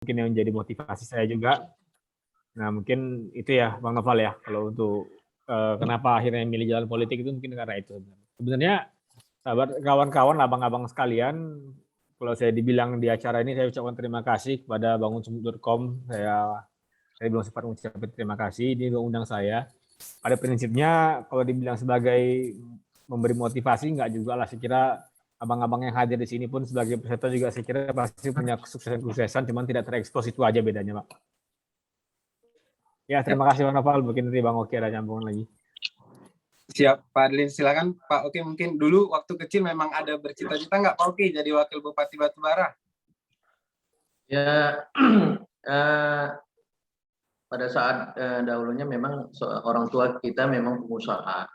mungkin yang menjadi motivasi saya juga. Nah mungkin itu ya Bang Noval ya, kalau untuk kenapa akhirnya milih jalan politik itu mungkin karena itu. Sebenarnya sahabat kawan-kawan, abang-abang sekalian, kalau saya dibilang di acara ini saya ucapkan terima kasih kepada bangunsumut.com. Saya belum sempat mengucapkan terima kasih, ini undang saya. Pada prinsipnya kalau dibilang sebagai memberi motivasi enggak juga lah, saya kira abang-abang yang hadir di sini pun sebagai peserta juga saya kira pasti punya kesuksesan-kesuksesan, cuman tidak terekspos, itu aja bedanya, Pak. Ya, terima kasih Bang Noval. Mungkin nanti Bang Oki ada nyambung lagi. Siap, Pak Adlin. Silakan Pak Oki, mungkin dulu waktu kecil memang ada bercita-cita nggak Pak Oki jadi Wakil Bupati Batubara? Ya, pada saat dahulunya memang orang tua kita memang pengusaha.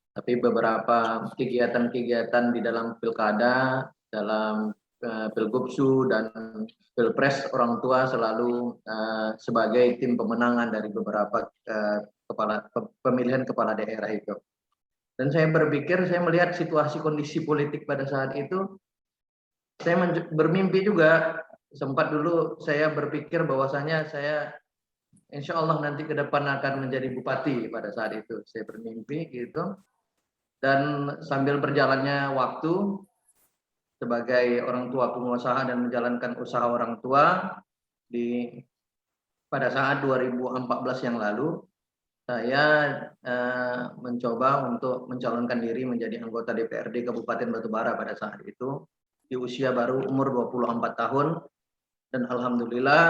Tapi beberapa kegiatan-kegiatan di dalam pilkada, dalam pilgubsu dan pilpres, orang tua selalu sebagai tim pemenangan dari beberapa pemilihan kepala daerah itu. Dan saya berpikir, saya melihat situasi kondisi politik pada saat itu, saya bermimpi juga. Sempat dulu saya berpikir bahwasanya saya insya Allah nanti ke depan akan menjadi bupati pada saat itu. Saya bermimpi gitu. Dan sambil berjalannya waktu sebagai orang tua pengusaha dan menjalankan usaha orang tua pada saat 2014 yang lalu, saya mencoba untuk mencalonkan diri menjadi anggota DPRD Kabupaten Batubara pada saat itu di usia baru umur 24 tahun, dan alhamdulillah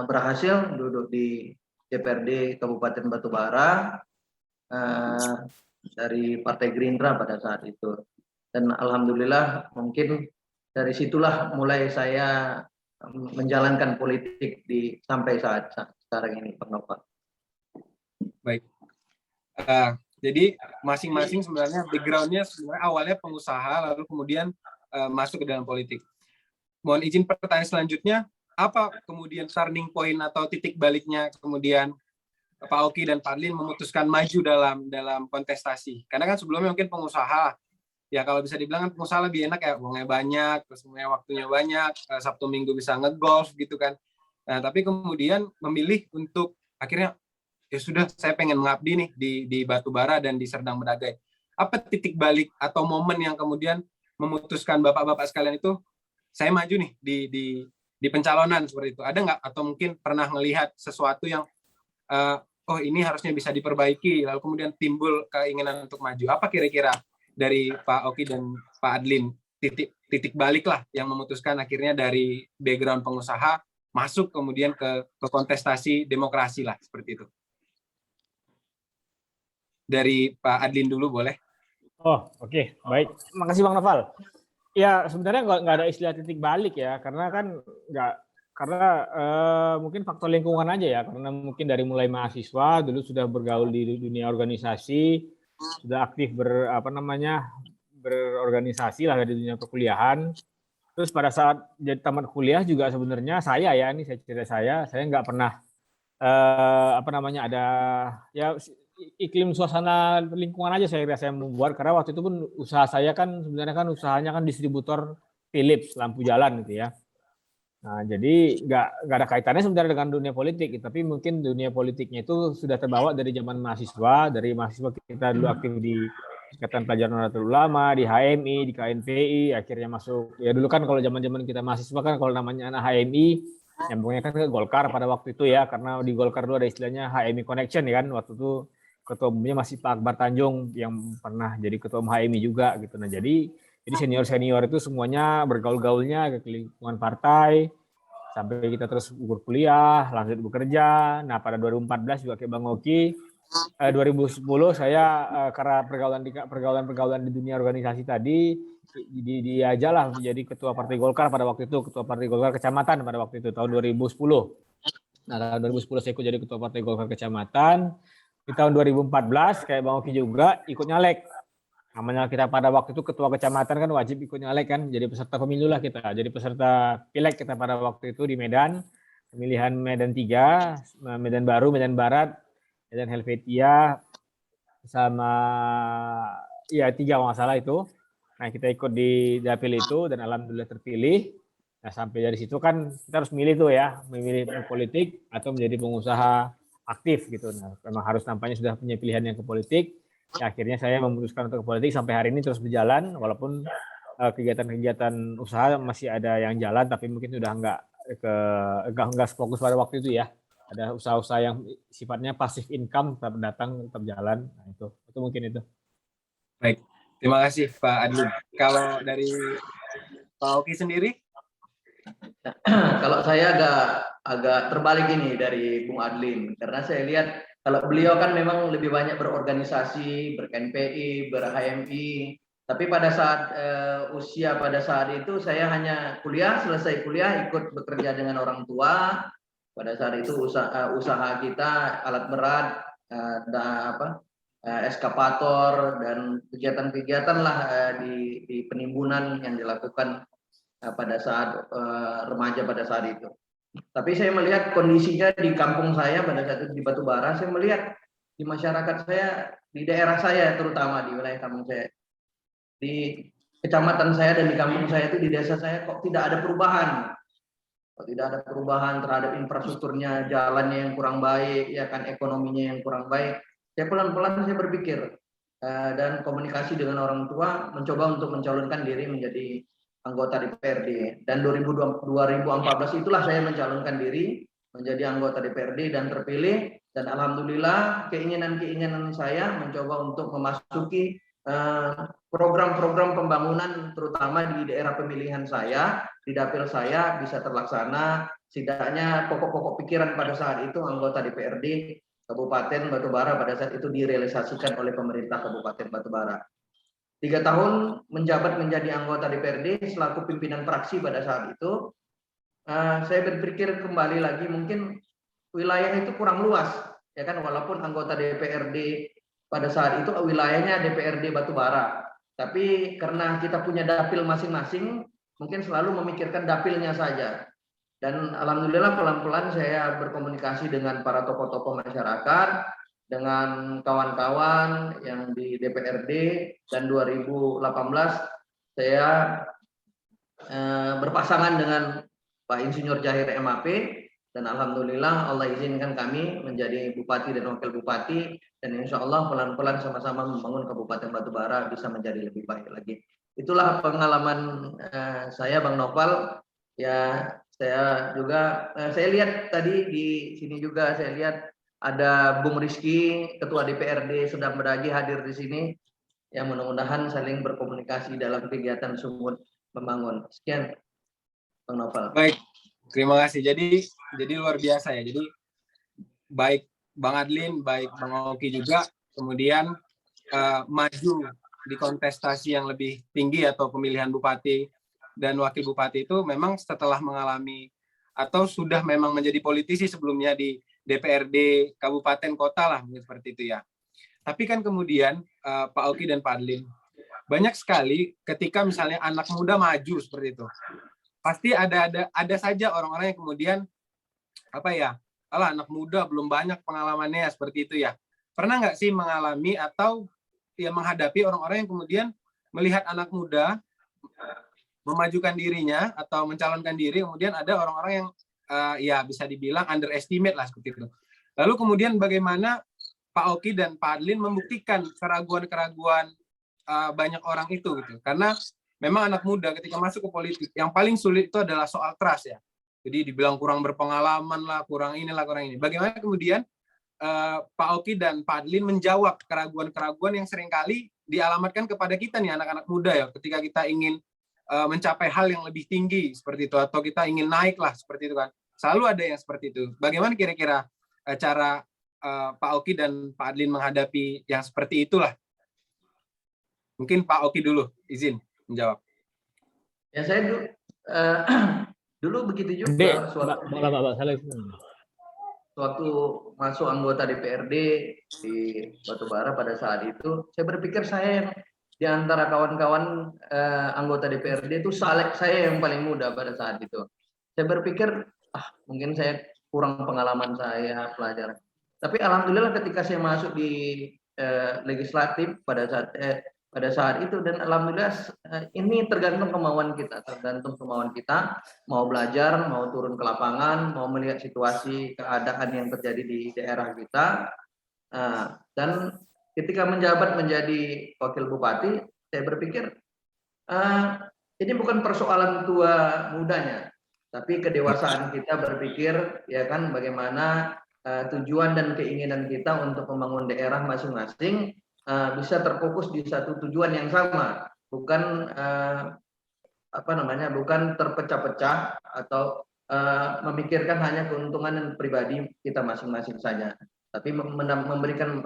berhasil duduk di DPRD Kabupaten Batubara dari Partai Gerindra pada saat itu. Dan alhamdulillah mungkin dari situlah mulai saya menjalankan politik sampai saat sekarang ini, Pak Nova. Baik. Jadi masing-masing sebenarnya background-nya sebenarnya awalnya pengusaha, lalu kemudian masuk ke dalam politik. Mohon izin pertanyaan selanjutnya, apa kemudian turning point atau titik baliknya kemudian Pak Oki dan Pak Adlin memutuskan maju dalam kontestasi? Karena kan sebelumnya mungkin pengusaha, ya kalau bisa dibilang kan pengusaha lebih enak ya, uangnya banyak, terus waktunya banyak, Sabtu Minggu bisa ngegolf gitu kan. Nah, tapi kemudian memilih untuk akhirnya ya sudah, saya pengen mengabdi nih di Batubara dan di Serdang Bedagai. Apa titik balik atau momen yang kemudian memutuskan bapak-bapak sekalian itu, saya maju nih di pencalonan seperti itu? Ada nggak? Atau mungkin pernah melihat sesuatu yang oh ini harusnya bisa diperbaiki, lalu kemudian timbul keinginan untuk maju? Apa kira-kira dari Pak Oki dan Pak Adlin titik balik lah yang memutuskan akhirnya dari background pengusaha masuk kemudian ke kontestasi demokrasi lah seperti itu? Dari Pak Adlin dulu boleh? Oh oke. Baik. Makasih Bang Noval. Ya sebenarnya nggak ada istilah titik balik ya, karena kan mungkin faktor lingkungan aja ya, karena mungkin dari mulai mahasiswa dulu sudah bergaul di dunia organisasi, sudah aktif berorganisasi lah di dunia perkuliahan. Terus pada saat jadi tamat kuliah juga sebenarnya saya cerita saya nggak pernah ada ya iklim suasana lingkungan aja saya kira saya membuat, karena waktu itu pun usaha saya kan sebenarnya kan usahanya kan distributor Philips lampu jalan gitu ya. Nah jadi nggak ada kaitannya sebenarnya dengan dunia politik, tapi mungkin dunia politiknya itu sudah terbawa dari zaman mahasiswa, dari mahasiswa kita dulu aktif di Ikatan Pelajar Nahdlatul Ulama, di HMI, di KNPI, akhirnya masuk ya dulu kan kalau zaman kita mahasiswa kan kalau namanya anak HMI nyambungnya kan ke Golkar pada waktu itu ya, karena di Golkar dulu ada istilahnya HMI Connection ya kan, waktu itu ketua umumnya masih Pak Akbar Tanjung yang pernah jadi ketua umum HMI juga gitu. Nah jadi senior itu semuanya bergaul-gaulnya ke lingkungan partai sampai kita terus berkuliah, lanjut bekerja. Nah pada 2014 juga kayak Bang Oki, 2010 saya karena pergaulan di dunia organisasi tadi diajalah menjadi ketua Partai Golkar pada waktu itu, ketua Partai Golkar Kecamatan pada waktu itu tahun 2010. Nah tahun 2010 saya ikut jadi ketua Partai Golkar Kecamatan. Di tahun 2014 kayak Bang Oki juga ikut nyalek. Namanya kita pada waktu itu ketua kecamatan kan wajib ikut nyalek kan, jadi peserta pemilu lah kita. Jadi peserta pileg kita pada waktu itu di Medan, pemilihan Medan 3, Medan Baru, Medan Barat, Medan Helvetia, sama ya 3 kalau nggak salah itu. Nah kita ikut di dapil itu dan alhamdulillah terpilih. Nah, sampai dari situ kan kita harus milih tuh ya, memilih politik atau menjadi pengusaha aktif gitu. Nah, memang harus nampaknya sudah punya pilihan yang ke politik. Ya, akhirnya saya memutuskan untuk ke politik sampai hari ini terus berjalan, walaupun kegiatan-kegiatan usaha masih ada yang jalan, tapi mungkin sudah nggak fokus pada waktu itu ya. Ada usaha-usaha yang sifatnya pasif income tetap datang, tetap jalan. Nah, itu mungkin itu. Baik, terima kasih Pak Adlin. Kalau dari Pak Oki sendiri? Kalau saya agak terbalik ini dari Bung Adlin, karena saya lihat kalau beliau kan memang lebih banyak berorganisasi, ber-KNPI, ber-HMI, tapi pada saat usia pada saat itu saya hanya kuliah, selesai kuliah ikut bekerja dengan orang tua. Pada saat itu usaha kita alat berat, eskavator dan kegiatan-kegiatan lah di penimbunan yang dilakukan pada saat remaja pada saat itu. Tapi saya melihat kondisinya di kampung saya pada saat itu di Batubara, saya melihat di masyarakat saya, di daerah saya terutama di wilayah kampung saya, di kecamatan saya dan di kampung saya itu di desa saya kok tidak ada perubahan. Kok tidak ada perubahan terhadap infrastrukturnya, jalannya yang kurang baik, ya kan ekonominya yang kurang baik. Saya pelan-pelan saya berpikir dan komunikasi dengan orang tua mencoba untuk mencalonkan diri menjadi anggota DPRD. Dan 2014 itulah saya mencalonkan diri menjadi anggota DPRD dan terpilih. Dan alhamdulillah keinginan-keinginan saya mencoba untuk memasuki program-program pembangunan terutama di daerah pemilihan saya, di dapil saya bisa terlaksana. Setidaknya pokok-pokok pikiran pada saat itu anggota DPRD Kabupaten Batubara pada saat itu direalisasikan oleh pemerintah Kabupaten Batubara. 3 tahun menjabat menjadi anggota DPRD selaku pimpinan fraksi pada saat itu, saya berpikir kembali lagi mungkin wilayah itu kurang luas, ya kan, walaupun anggota DPRD pada saat itu wilayahnya DPRD Batubara, tapi karena kita punya dapil masing-masing, mungkin selalu memikirkan dapilnya saja. Dan alhamdulillah pelan-pelan saya berkomunikasi dengan para tokoh-tokoh masyarakat, dengan kawan-kawan yang di DPRD, dan 2018 saya berpasangan dengan Pak Insinyur Jahir MAP, dan alhamdulillah Allah izinkan kami menjadi bupati dan wakil bupati, dan insya Allah pelan-pelan sama-sama membangun Kabupaten Batubara bisa menjadi lebih baik lagi. Itulah pengalaman saya, Bang Noval. Ya, saya juga saya lihat tadi di sini juga saya lihat ada Bung Rizky, Ketua DPRD sedang beragi hadir di sini. Ya, mudah-mudahan saling berkomunikasi dalam kegiatan sumut membangun. Sekian, Bang Noval. Baik, terima kasih. Jadi luar biasa ya. Jadi baik Bang Adlin, baik Bang Oki juga kemudian maju di kontestasi yang lebih tinggi atau pemilihan bupati dan wakil bupati itu memang setelah mengalami atau sudah memang menjadi politisi sebelumnya di DPRD kabupaten kota lah mungkin seperti itu ya. Tapi kan kemudian Pak Oki dan Pak Adlin banyak sekali ketika misalnya anak muda maju seperti itu. Pasti ada saja orang-orang yang kemudian anak muda belum banyak pengalamannya seperti itu ya. Pernah nggak sih mengalami atau ya menghadapi orang-orang yang kemudian melihat anak muda memajukan dirinya atau mencalonkan diri, kemudian ada orang-orang yang ya bisa dibilang underestimate lah seperti itu. Lalu kemudian bagaimana Pak Oki dan Pak Adlin membuktikan keraguan-keraguan banyak orang itu gitu. Karena memang anak muda ketika masuk ke politik yang paling sulit itu adalah soal trust ya. Jadi dibilang kurang berpengalaman lah, kurang inilah, kurang ini. Bagaimana kemudian Pak Oki dan Pak Adlin menjawab keraguan-keraguan yang seringkali dialamatkan kepada kita nih anak-anak muda ya, ketika kita ingin mencapai hal yang lebih tinggi seperti itu atau kita ingin naik lah seperti itu kan. Selalu ada yang seperti itu. Bagaimana kira-kira cara Pak Oki dan Pak Adlin menghadapi yang seperti itulah? Mungkin Pak Oki dulu izin menjawab. Ya, saya dulu begitu juga suatu masuk anggota DPRD di Batubara pada saat itu, saya berpikir saya yang di antara kawan-kawan anggota DPRD itu saya yang paling muda pada saat itu. Saya berpikir mungkin saya kurang pengalaman saya pelajaran. Tapi alhamdulillah ketika saya masuk di legislatif pada pada saat itu. Dan alhamdulillah ini tergantung kemauan kita, mau belajar, mau turun ke lapangan, mau melihat situasi keadaan yang terjadi di daerah kita. Dan ketika menjabat menjadi wakil bupati, saya berpikir ini bukan persoalan tua mudanya, tapi kedewasaan kita berpikir, ya kan, bagaimana tujuan dan keinginan kita untuk membangun daerah masing-masing bisa terfokus di satu tujuan yang sama, bukan bukan terpecah-pecah atau memikirkan hanya keuntungan pribadi kita masing-masing saja, tapi memberikan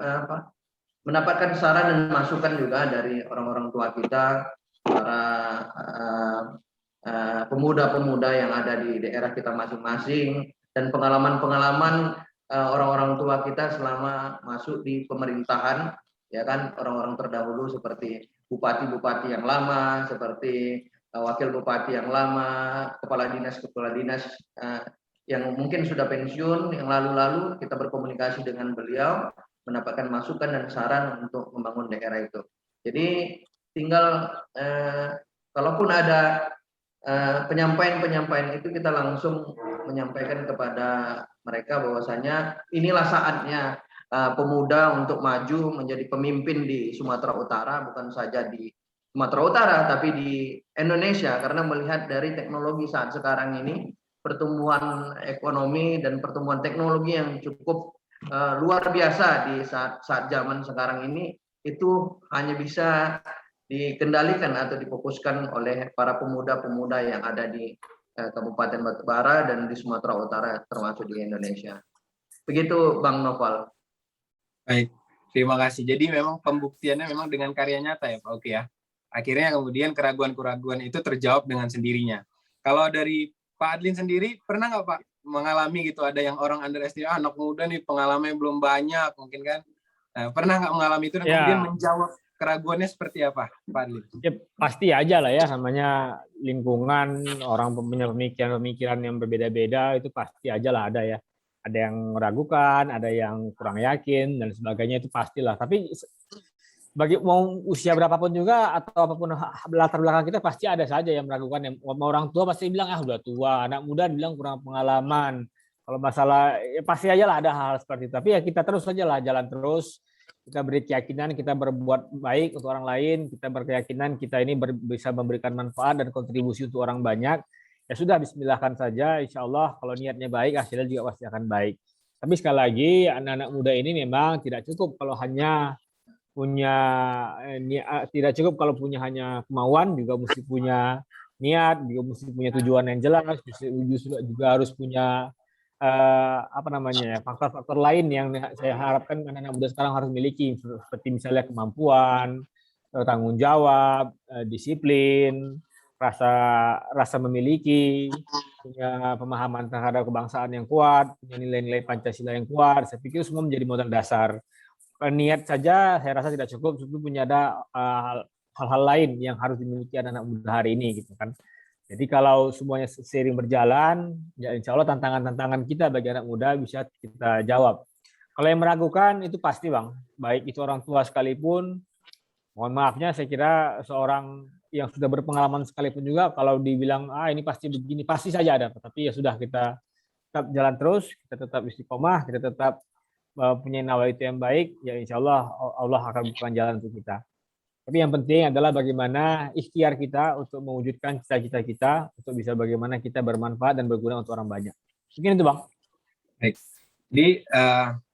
mendapatkan saran dan masukan juga dari orang-orang tua kita, para pemuda-pemuda yang ada di daerah kita masing-masing, dan pengalaman-pengalaman orang-orang tua kita selama masuk di pemerintahan, ya kan, orang-orang terdahulu seperti bupati-bupati yang lama, seperti wakil bupati yang lama, kepala dinas yang mungkin sudah pensiun, yang lalu-lalu kita berkomunikasi dengan beliau, mendapatkan masukan dan saran untuk membangun daerah itu. Jadi tinggal kalaupun ada penyampaian itu, kita langsung menyampaikan kepada mereka bahwasanya inilah saatnya pemuda untuk maju menjadi pemimpin di Sumatera Utara, bukan saja di Sumatera Utara tapi di Indonesia, karena melihat dari teknologi saat sekarang ini, pertumbuhan ekonomi dan pertumbuhan teknologi yang cukup luar biasa di saat zaman sekarang ini, itu hanya bisa dikendalikan atau difokuskan oleh para pemuda-pemuda yang ada di Kabupaten Batubara dan di Sumatera Utara, termasuk di Indonesia. Begitu Bang Noval. Baik, terima kasih. Jadi memang pembuktiannya memang dengan karya nyata ya Pak Oki ya. Akhirnya kemudian keraguan-keraguan itu terjawab dengan sendirinya. Kalau dari Pak Adlin sendiri, pernah nggak Pak mengalami gitu, ada yang orang underestimate, anak muda nih pengalamannya belum banyak mungkin kan, pernah nggak mengalami itu dan kemudian menjawab keraguannya seperti apa Pak Adlin? Ya, pasti aja lah ya, namanya lingkungan, orang punya pemikiran yang berbeda-beda, itu pasti aja lah ada ya, ada yang meragukan, ada yang kurang yakin dan sebagainya, itu pastilah. Tapi bagi mau usia berapapun juga atau apapun latar belakang kita, pasti ada saja yang meragukan. Yang orang tua pasti bilang udah tua, anak muda bilang kurang pengalaman. Kalau masalah ya pasti aja lah ada hal seperti itu. Tapi ya kita terus saja lah, jalan terus. Kita beri keyakinan kita berbuat baik untuk orang lain. Kita berkeyakinan kita ini bisa memberikan manfaat dan kontribusi untuk orang banyak. Ya sudah, bismillahkan saja. Insya Allah kalau niatnya baik, hasilnya juga pasti akan baik. Tapi sekali lagi, anak-anak muda ini memang tidak cukup kalau hanya punya tidak cukup kalau punya hanya kemauan, juga mesti punya niat, juga mesti punya tujuan yang jelas, juga harus punya faktor-faktor lain yang saya harapkan anak-anak muda sekarang harus miliki, seperti misalnya kemampuan, tanggung jawab, disiplin, rasa memiliki, punya pemahaman terhadap kebangsaan yang kuat, punya nilai-nilai Pancasila yang kuat. Saya pikir semua menjadi modal dasar. Niat saja saya rasa tidak cukup, punya ada hal-hal lain yang harus dimiliki anak-anak muda hari ini gitu kan. Jadi kalau semuanya seiring berjalan, ya insya Allah tantangan-tantangan kita bagi anak muda bisa kita jawab. Kalau yang meragukan itu pasti Bang, baik itu orang tua sekalipun, mohon maafnya saya kira seorang yang sudah berpengalaman sekalipun juga kalau dibilang ini pasti begini, pasti saja ada. Tapi ya sudah, kita tetap jalan terus, kita tetap istiqomah, kita tetap punya nawaitu yang baik, ya insya Allah Allah akan bukakan jalan untuk kita. Tapi yang penting adalah bagaimana ikhtiar kita untuk mewujudkan cita-cita kita, untuk bisa bagaimana kita bermanfaat dan berguna untuk orang banyak. Mungkin itu Bang. Baik. Jadi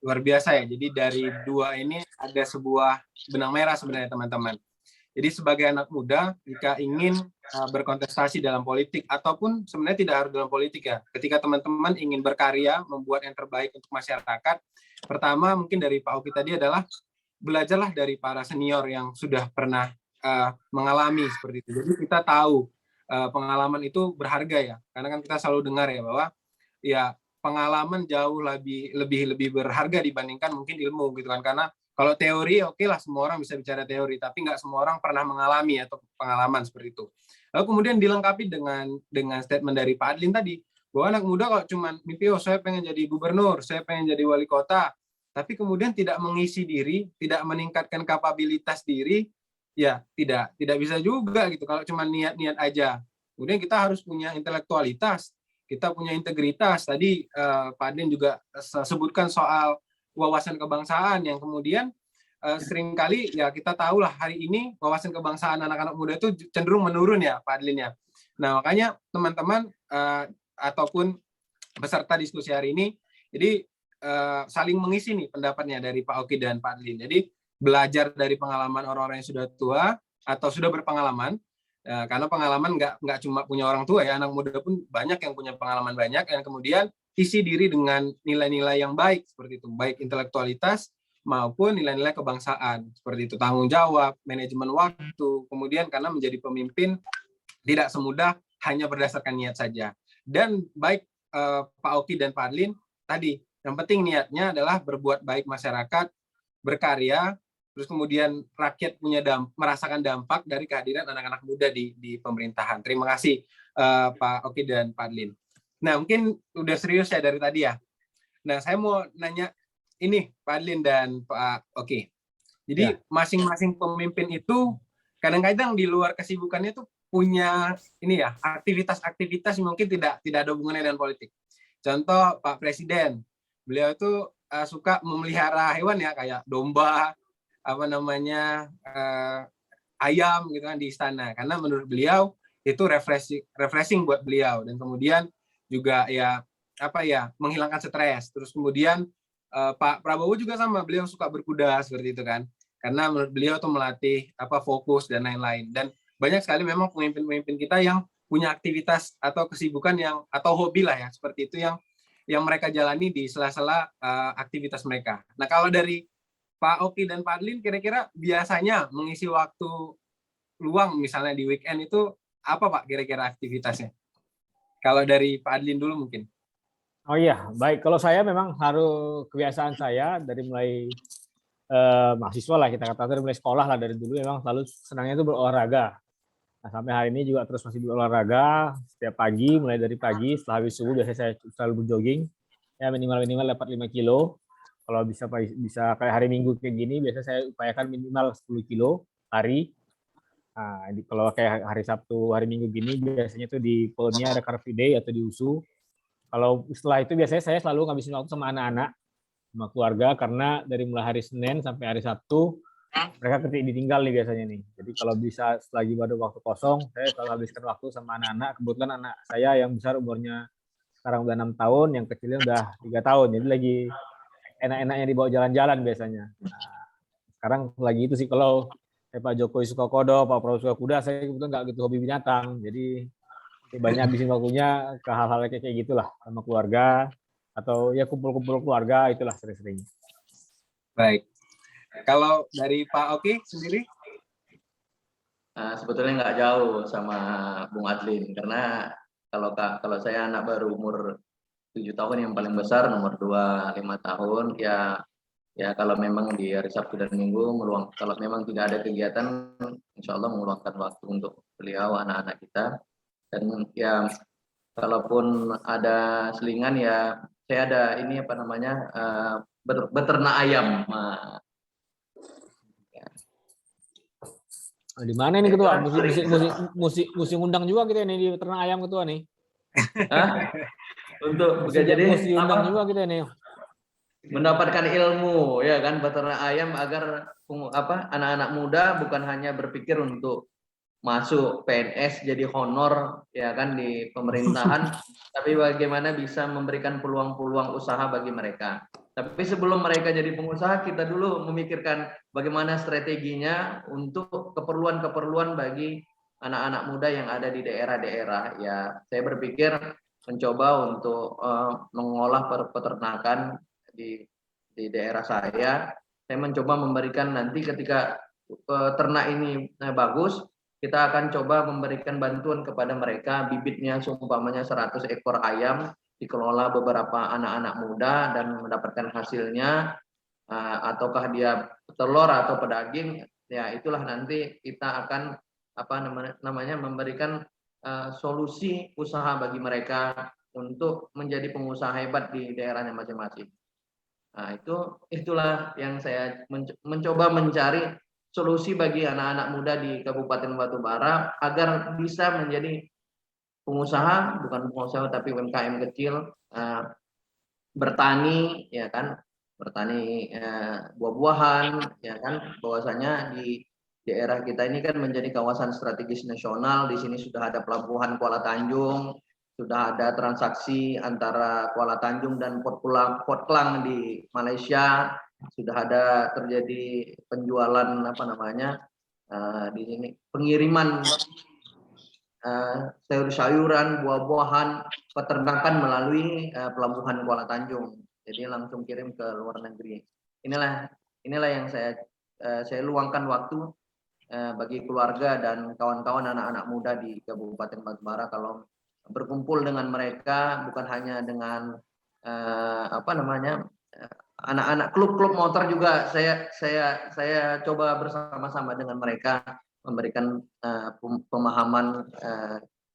luar biasa ya. Jadi dari dua ini ada sebuah benang merah sebenarnya teman-teman. Jadi sebagai anak muda, jika ingin berkontestasi dalam politik, ataupun sebenarnya tidak harus dalam politik ya, ketika teman-teman ingin berkarya, membuat yang terbaik untuk masyarakat, pertama mungkin dari Pak Oki tadi adalah belajarlah dari para senior yang sudah pernah mengalami seperti itu. Jadi kita tahu pengalaman itu berharga ya, karena kan kita selalu dengar ya bahwa ya pengalaman jauh lebih berharga dibandingkan mungkin ilmu gitu kan. Karena kalau teori oke lah, semua orang bisa bicara teori, tapi nggak semua orang pernah mengalami atau pengalaman seperti itu. Lalu kemudian dilengkapi dengan statement dari Pak Adlin tadi, bahwa anak muda kalau cuma mimpi, saya pengen jadi gubernur, saya pengen jadi wali kota, tapi kemudian tidak mengisi diri, tidak meningkatkan kapabilitas diri, Ya, tidak bisa juga gitu kalau cuma niat-niat aja. Kemudian kita harus punya intelektualitas, kita punya integritas. Tadi Pak Adin juga sebutkan soal wawasan kebangsaan yang kemudian seringkali ya kita tahulah hari ini wawasan kebangsaan anak-anak muda itu cenderung menurun ya Pak Adlin ya. Nah makanya teman-teman ataupun peserta diskusi hari ini, jadi saling mengisi nih pendapatnya dari Pak Oki dan Pak Adlin. Jadi belajar dari pengalaman orang-orang yang sudah tua atau sudah berpengalaman, karena pengalaman nggak cuma punya orang tua ya, anak muda pun banyak yang punya pengalaman banyak, yang kemudian isi diri dengan nilai-nilai yang baik seperti itu, baik intelektualitas maupun nilai-nilai kebangsaan seperti itu, tanggung jawab, manajemen waktu, kemudian karena menjadi pemimpin tidak semudah hanya berdasarkan niat saja. Dan baik Pak Oki dan Pak Adlin tadi, yang penting niatnya adalah berbuat baik masyarakat, berkarya, terus kemudian rakyat merasakan dampak dari kehadiran anak-anak muda di pemerintahan. Terima kasih Pak Oki dan Pak Adlin. Nah mungkin udah serius ya dari tadi ya. Nah saya mau nanya ini Pak Adlin dan Pak Oki. Jadi masing-masing pemimpin itu kadang-kadang di luar kesibukannya tuh punya ini ya aktivitas-aktivitas yang mungkin tidak ada hubungannya dengan politik. Contoh Pak Presiden, beliau itu suka memelihara hewan ya kayak domba, ayam gitu kan di istana. Karena menurut beliau itu refreshing buat beliau, dan kemudian juga ya menghilangkan stres. Terus kemudian Pak Prabowo juga sama, beliau suka berkuda seperti itu kan. Karena menurut beliau itu melatih fokus dan lain-lain. Dan banyak sekali memang pemimpin-pemimpin kita yang punya aktivitas atau kesibukan atau hobi lah ya seperti itu yang mereka jalani di sela-sela aktivitas mereka. Nah kalau dari Pak Oki dan Pak Adlin kira-kira biasanya mengisi waktu luang misalnya di weekend itu apa Pak kira-kira aktivitasnya? Kalau dari Pak Adlin dulu mungkin. Oh iya, baik. Kalau saya memang harus kebiasaan saya dari mulai mahasiswa lah kita katakan, dari mulai sekolah lah, dari dulu memang selalu senangnya itu berolahraga. Nah, sampai hari ini juga terus masih berolahraga setiap pagi, mulai dari pagi setelah habis subuh biasanya saya selalu berjogging ya minimal dapat 5 kilo. Kalau bisa kayak hari Minggu kayak gini biasanya saya upayakan minimal 10 kilo hari. Nah, kalau kayak hari Sabtu, hari Minggu gini biasanya tuh di PON-nya ada Car Free Day atau di USU. Kalau setelah itu biasanya saya selalu ngabisin waktu sama anak-anak, sama keluarga, karena dari mulai hari Senin sampai hari Sabtu mereka ditinggal nih biasanya nih. Jadi kalau bisa lagi ada waktu kosong, saya selalu habiskan waktu sama anak-anak. Kebetulan anak saya yang besar umurnya sekarang udah 6 tahun, yang kecilnya udah 3 tahun. Jadi lagi enak-enaknya dibawa jalan-jalan biasanya. Nah, sekarang lagi itu sih, kalau Pak Jokowi suka kodok, Pak Prabowo suka kuda, saya kebetulan nggak gitu hobi binatang. Jadi banyak habisin waktunya ke hal-hal kayak gitulah sama keluarga, atau ya kumpul-kumpul keluarga, itulah sering-sering. Baik. Kalau dari Pak Oki sendiri? Sebetulnya nggak jauh sama Bung Adlin, karena kalau saya anak baru umur 7 tahun yang paling besar, nomor 2 5 tahun, ya kalau memang di hari Sabtu dan Minggu kalau memang tidak ada kegiatan, insya Allah meluangkan waktu untuk beliau, anak-anak kita. Dan ya kalaupun ada selingan ya saya ada ini beternak ayam. Di mana ini ketua? Musim undang juga kita ini di ternak ayam ketua nih. Untuk jadi musim undang juga kita nih. Mendapatkan ilmu ya kan, beternak ayam agar anak-anak muda bukan hanya berpikir untuk masuk PNS jadi honor ya kan di pemerintahan, tapi bagaimana bisa memberikan peluang-peluang usaha bagi mereka. Tapi sebelum mereka jadi pengusaha, kita dulu memikirkan bagaimana strateginya untuk keperluan-keperluan bagi anak-anak muda yang ada di daerah-daerah. Ya, saya berpikir mencoba untuk mengolah peternakan di daerah saya. Saya mencoba memberikan nanti ketika ternak ini bagus, kita akan coba memberikan bantuan kepada mereka, bibitnya seumpamanya 100 ekor ayam dikelola beberapa anak-anak muda dan mendapatkan hasilnya, ataukah dia telur atau pedaging, ya itulah nanti kita akan memberikan solusi usaha bagi mereka untuk menjadi pengusaha hebat di daerahnya masing-masing. Nah, itulah yang saya mencoba mencari solusi bagi anak-anak muda di Kabupaten Batubara agar bisa menjadi pengusaha, bukan pengusaha tapi UMKM kecil, bertani, ya kan, bertani buah-buahan, ya kan, bahwasanya di daerah kita ini kan menjadi kawasan strategis nasional. Di sini sudah ada pelabuhan Kuala Tanjung, sudah ada transaksi antara Kuala Tanjung dan Port Klang di Malaysia, sudah ada terjadi penjualan di sini pengiriman sayur-sayuran, buah-buahan, peternakan melalui pelabuhan Kuala Tanjung. Jadi langsung kirim ke luar negeri. Inilah yang saya luangkan waktu bagi keluarga dan kawan-kawan anak-anak muda di Kabupaten Batubara, kalau berkumpul dengan mereka bukan hanya dengan anak-anak klub-klub motor juga, saya coba bersama-sama dengan mereka memberikan pemahaman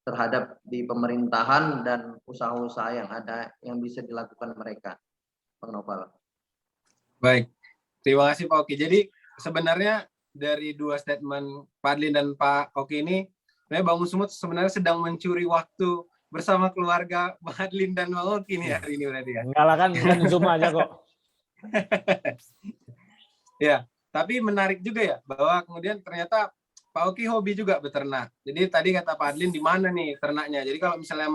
terhadap di pemerintahan dan usaha-usaha yang ada yang bisa dilakukan mereka, Bang Noval. Baik, terima kasih Pak Oki. Jadi sebenarnya dari dua statement Pak Adlin dan Pak Oki ini, Bangun Sumut sebenarnya sedang mencuri waktu bersama keluarga Pak Adlin dan Pak Oki nih hari ini berarti ya. Enggak lah, kan Zoom aja kok. Ya, tapi menarik juga ya bahwa kemudian ternyata Pak Oki hobi juga beternak. Jadi tadi kata Pak Adlin di mana nih ternaknya. Jadi kalau misalnya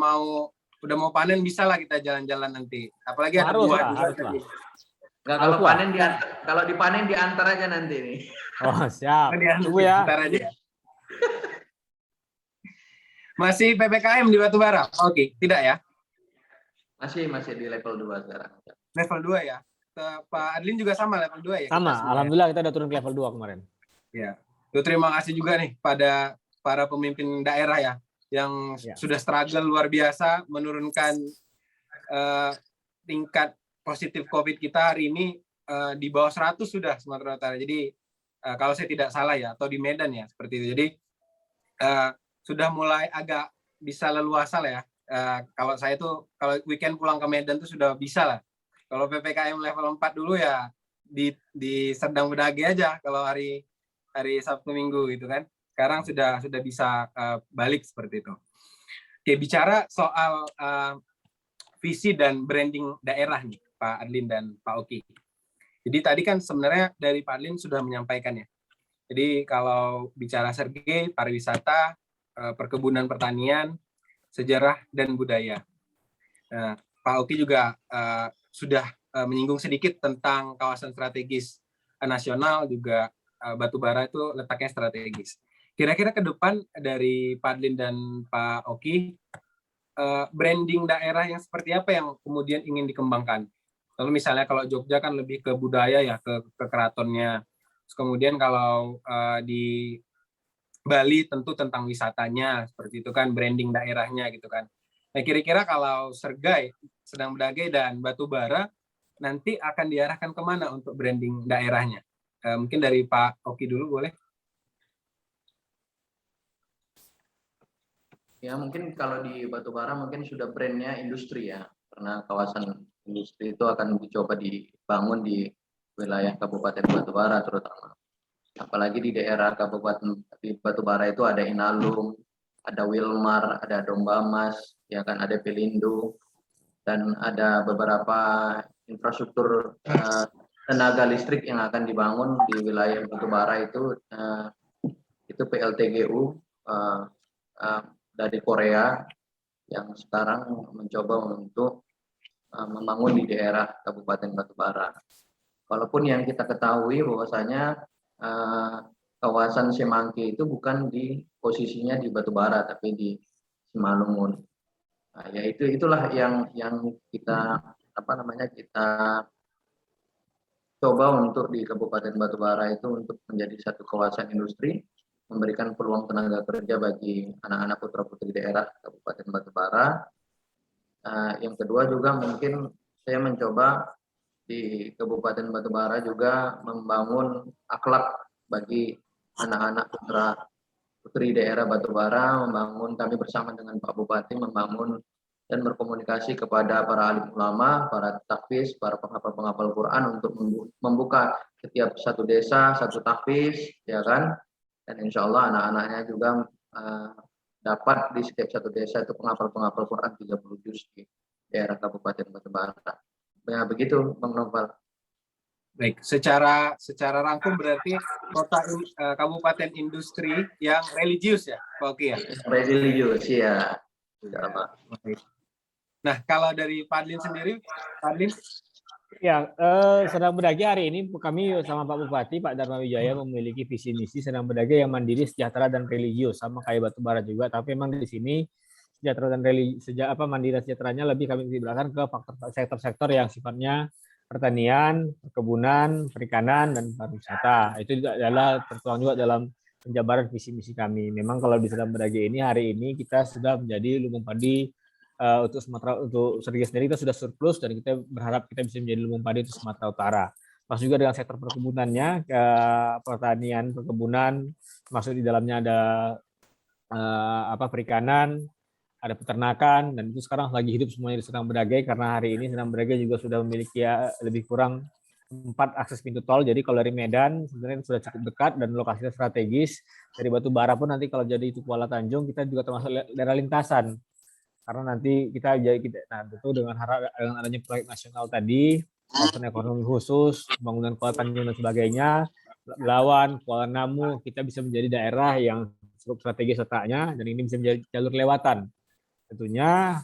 udah mau panen bisa lah kita jalan-jalan nanti. Apalagi ada buah juga tadi. Enggak, kalau dipanen diantar aja nanti nih. Oh, siap. Tunggu ya. Antar aja. Masih PPKM di Batubara? Oke, tidak ya? Masih di level 2 sekarang. Level 2 ya. Pak Adlin juga sama level 2 ya? Sama, alhamdulillah kita udah turun ke level 2 kemarin. Ya. Terima kasih juga nih pada para pemimpin daerah ya yang sudah struggle luar biasa menurunkan tingkat positif COVID kita hari ini di bawah 100 sudah Sumatera Utara. Jadi kalau saya tidak salah ya, atau di Medan ya seperti itu. Jadi sudah mulai agak bisa leluasa lah ya. Kalau saya tuh kalau weekend pulang ke Medan tuh sudah bisa lah. Kalau PPKM level 4 dulu ya di Serdang Bedagai aja kalau hari Sabtu Minggu gitu kan. Sekarang sudah bisa balik seperti itu. Oke, bicara soal visi dan branding daerah nih Pak Adlin dan Pak Oki. Jadi tadi kan sebenarnya dari Pak Adlin sudah menyampaikan ya. Jadi kalau bicara Sergei, pariwisata, perkebunan pertanian, sejarah dan budaya. Nah, Pak Oki juga sudah menyinggung sedikit tentang kawasan strategis nasional, juga Batubara itu letaknya strategis. Kira-kira ke depan dari Pak Adlin dan Pak Oki, branding daerah yang seperti apa yang kemudian ingin dikembangkan? Lalu misalnya kalau Jogja kan lebih ke budaya ya, ke keratonnya. Terus kemudian kalau di Bali tentu tentang wisatanya, seperti itu kan branding daerahnya gitu kan. Nah kira-kira kalau Sergai, Serdang Bedagai dan Batubara nanti akan diarahkan kemana untuk branding daerahnya? Mungkin dari Pak Oki dulu boleh? Ya mungkin kalau di Batubara mungkin sudah brandnya industri ya, karena kawasan industri itu akan dicoba dibangun di wilayah Kabupaten Batubara terutama. Apalagi di daerah Kabupaten di Batubara itu ada Inalum, ada Wilmar, ada Domba Mas, ya kan, ada Pelindo, dan ada beberapa infrastruktur tenaga listrik yang akan dibangun di wilayah Batubara itu PLTGU dari Korea yang sekarang mencoba untuk membangun di daerah Kabupaten Batubara. Walaupun yang kita ketahui bahwasanya kawasan Semanggi itu bukan di posisinya di Batubara tapi di Simalungun. Nah, ya itulah yang kita kita coba untuk di Kabupaten Batubara itu untuk menjadi satu kawasan industri, memberikan peluang tenaga kerja bagi anak-anak putra-putri daerah Kabupaten Batubara. Yang kedua juga mungkin saya mencoba di Kabupaten Batubara juga membangun akhlak bagi anak-anak putra-putri daerah Batubara, kami bersama dengan Pak Bupati membangun dan berkomunikasi kepada para alim ulama, para tahfiz, para penghafal-penghafal Quran untuk membuka setiap satu desa satu tahfiz, ya kan? Dan insya Allah anak-anaknya juga dapat di setiap satu desa itu penghafal-penghafal Quran 30 juz di daerah Kabupaten Batubara. Ya begitu, Bang Novel. Baik, secara rangkum berarti kabupaten industri yang religius ya, Pak Oki ya? Religius ya. Baik. Nah, kalau dari Pak Adlin sendiri, Pak Adlin? Ya, Serdang Bedagai hari ini kami sama Pak Bupati, Pak Dharma Wijaya memiliki visi misi Serdang Bedagai yang mandiri, sejahtera dan religius, sama kayak Batubara juga. Tapi memang di sini sejahtera dan mandiri dan sejahteranya lebih kami belakang ke faktor sektor-sektor yang sifatnya pertanian, perkebunan, perikanan, dan pariwisata. Itu adalah tertuang juga dalam penjabaran visi misi kami. Memang kalau di Serdang Bedagai ini hari ini kita sudah menjadi lumbung padi. Untuk Sumatera, untuk Sergi sendiri kita sudah surplus dan kita berharap kita bisa menjadi lumbung padi untuk Sumatera Utara. Masuk juga dengan sektor perkebunannya, pertanian, perkebunan, masuk di dalamnya ada perikanan, ada peternakan, dan itu sekarang lagi hidup semuanya di Serdang Bedagai karena hari ini Serdang Bedagai juga sudah memiliki lebih kurang 4 akses pintu tol. Jadi kalau dari Medan sebenarnya sudah cukup dekat dan lokasinya strategis. Dari Batubara pun nanti kalau jadi itu Kuala Tanjung kita juga termasuk daerah lintasan. Karena nanti tentu dengan adanya proyek nasional tadi, kawasan ekonomi khusus, pembangunan Kuala Tanjung dan sebagainya, Belawan, Kuala Namu, kita bisa menjadi daerah yang cukup strategis letaknya, dan ini bisa menjadi jalur lewatan. Tentunya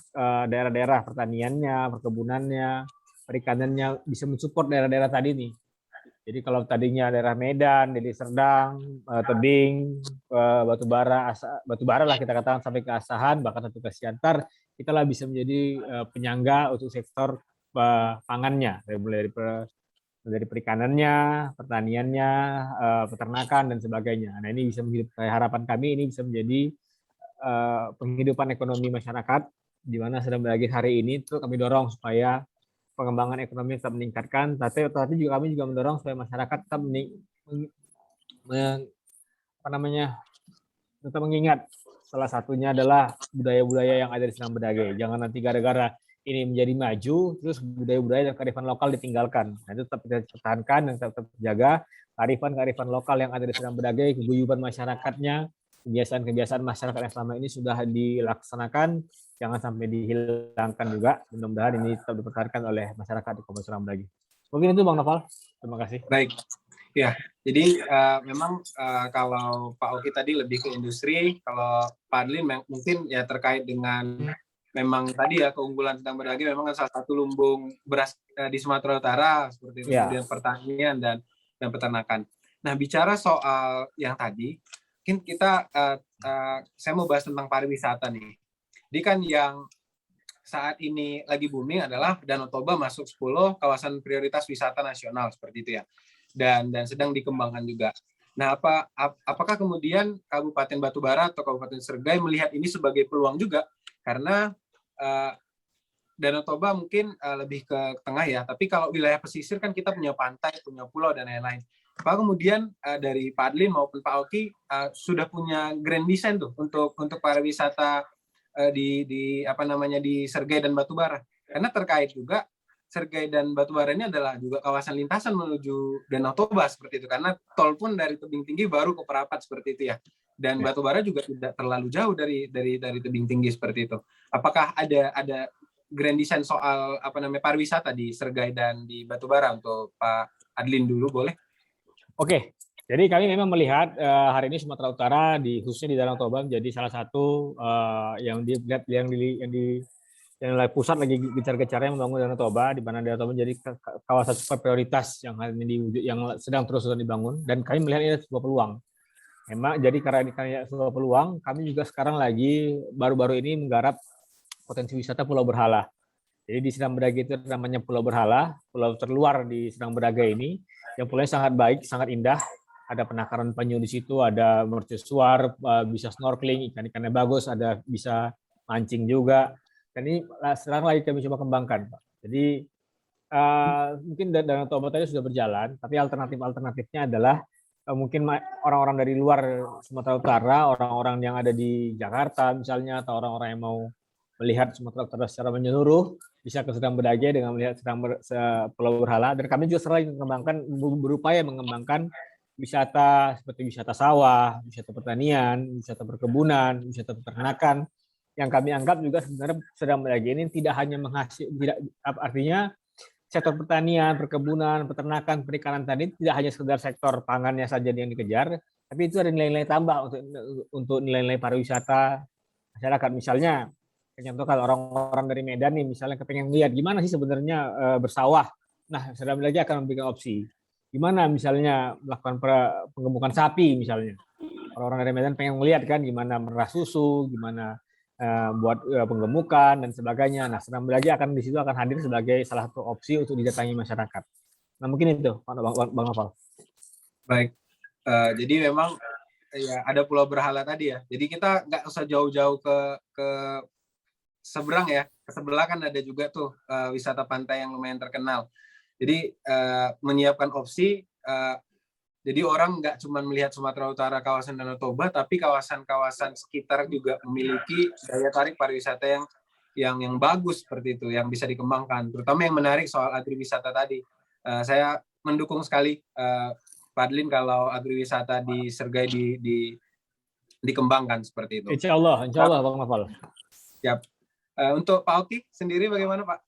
daerah-daerah pertaniannya, perkebunannya, perikanannya bisa mensupport daerah-daerah tadi nih. Jadi kalau tadinya daerah Medan, Deli Serdang, Tebing, Batubara lah kita katakan sampai ke Asahan, bahkan sampai ke Siantar, kita lah bisa menjadi penyangga untuk sektor pangannya, mulai dari perikanannya, pertaniannya, peternakan dan sebagainya. Nah ini bisa harapan kami ini bisa menjadi penghidupan ekonomi masyarakat, di mana sedang berakhir hari ini itu kami dorong supaya pengembangan ekonomi tetap meningkatkan, tapi juga kami juga mendorong supaya masyarakat tetap tetap mengingat salah satunya adalah budaya-budaya yang ada di Serdang Bedagai. Jangan nanti gara-gara ini menjadi maju, terus budaya-budaya dan kearifan lokal ditinggalkan. Nah, itu tetap kita pertahankan dan tetap jaga kearifan lokal yang ada di Serdang Bedagai, keguyuban masyarakatnya, kebiasaan-kebiasaan masyarakat yang selama ini sudah dilaksanakan, jangan sampai dihilangkan juga. Mudah-mudahan ini tetap dipertahankan oleh masyarakat di Kabupaten Serdang Bedagai. Mungkin itu Bang Noval. Terima kasih. Baik. Ya, jadi memang kalau Pak Oki tadi lebih ke industri, kalau Pak Adli mungkin ya terkait dengan memang tadi ya keunggulan Serdang Bedagai memang salah satu lumbung beras di Sumatera Utara seperti itu, kemudian pertanian dan peternakan. Nah, bicara soal yang tadi, mungkin saya mau bahas tentang pariwisata nih. Jadi kan yang saat ini lagi booming adalah Danau Toba masuk 10 kawasan prioritas wisata nasional seperti itu ya. Dan sedang dikembangkan juga. Nah, apakah kemudian Kabupaten Batubara atau Kabupaten Sergai melihat ini sebagai peluang juga? Karena Danau Toba mungkin lebih ke tengah ya, tapi kalau wilayah pesisir kan kita punya pantai, punya pulau dan lain-lain. Apa kemudian dari Pak Adlin maupun Pak Oki sudah punya grand design tuh untuk pariwisata di Sergai dan Batubara? Karena terkait juga Sergai dan Batubara ini adalah juga kawasan lintasan menuju Danau Toba seperti itu, karena tol pun dari Tebing Tinggi baru ke Perapat seperti itu ya, dan Batubara juga tidak terlalu jauh dari Tebing Tinggi seperti itu. Apakah ada grand design soal pariwisata di Sergai dan di Batubara? Untuk Pak Adlin dulu boleh? Oke, jadi kami memang melihat hari ini Sumatera Utara khususnya di Danau Toba menjadi salah satu yang pusat lagi gencar-gencarnya membangun Danau Toba, di mana Danau Toba menjadi kawasan super prioritas yang sedang terus dibangun, dan kami melihat ini sebuah peluang. Memang jadi karena ini sebuah peluang, kami juga sekarang lagi baru-baru ini menggarap potensi wisata Pulau Berhala. Jadi di Serdang Bedagai itu namanya Pulau Berhala, pulau terluar di Serdang Bedagai ini, yang pulaunya sangat baik, sangat indah. Ada penangkaran penyu di situ, ada mercusuar, bisa snorkeling, ikan-ikannya bagus, ada bisa mancing juga. Dan ini sekarang lagi kami coba kembangkan, Pak. Jadi mungkin Danau Toba tadi sudah berjalan, tapi alternatifnya adalah mungkin orang-orang dari luar Sumatera Utara, orang-orang yang ada di Jakarta misalnya, atau orang-orang yang mau melihat Sumatera Utara secara menyeluruh, bisa ke Sedang Bedage dengan melihat Pulau Berhala, dan kami juga sering berupaya mengembangkan wisata seperti wisata sawah, wisata pertanian, wisata perkebunan, wisata peternakan, yang kami anggap juga sebenarnya Sedang Bedage ini tidak hanya tidak, artinya sektor pertanian, perkebunan, peternakan, perikanan tadi tidak hanya sekedar sektor pangannya saja yang dikejar, tapi itu ada nilai-nilai tambah untuk nilai-nilai pariwisata masyarakat. Misalnya, contohkan orang-orang dari Medan nih, misalnya kepengen lihat gimana sih sebenarnya bersawah. Nah, Sedang Bedage akan memberikan opsi. Gimana misalnya melakukan penggemukan sapi misalnya. Orang-orang dari Medan pengen melihat kan gimana merah susu, gimana buat penggemukan dan sebagainya. Nah, Sedang Bedage akan di situ akan hadir sebagai salah satu opsi untuk didatangi masyarakat. Nah, mungkin itu, Bang Noval. Baik. Jadi memang ya ada Pulau Berhala tadi ya. Jadi kita nggak usah jauh-jauh ke seberang ya. Ke sebelah kan ada juga tuh wisata pantai yang lumayan terkenal. Jadi menyiapkan opsi. Jadi orang nggak cuma melihat Sumatera Utara, kawasan Danau Toba, tapi kawasan-kawasan sekitar juga memiliki daya tarik pariwisata yang bagus seperti itu, yang bisa dikembangkan. Terutama yang menarik soal agriwisata tadi. Saya mendukung sekali Fadlin kalau agriwisata di Sergai dikembangkan seperti itu. Insya Allah Bang Noval. Siap. Untuk Pak Oki sendiri bagaimana Pak?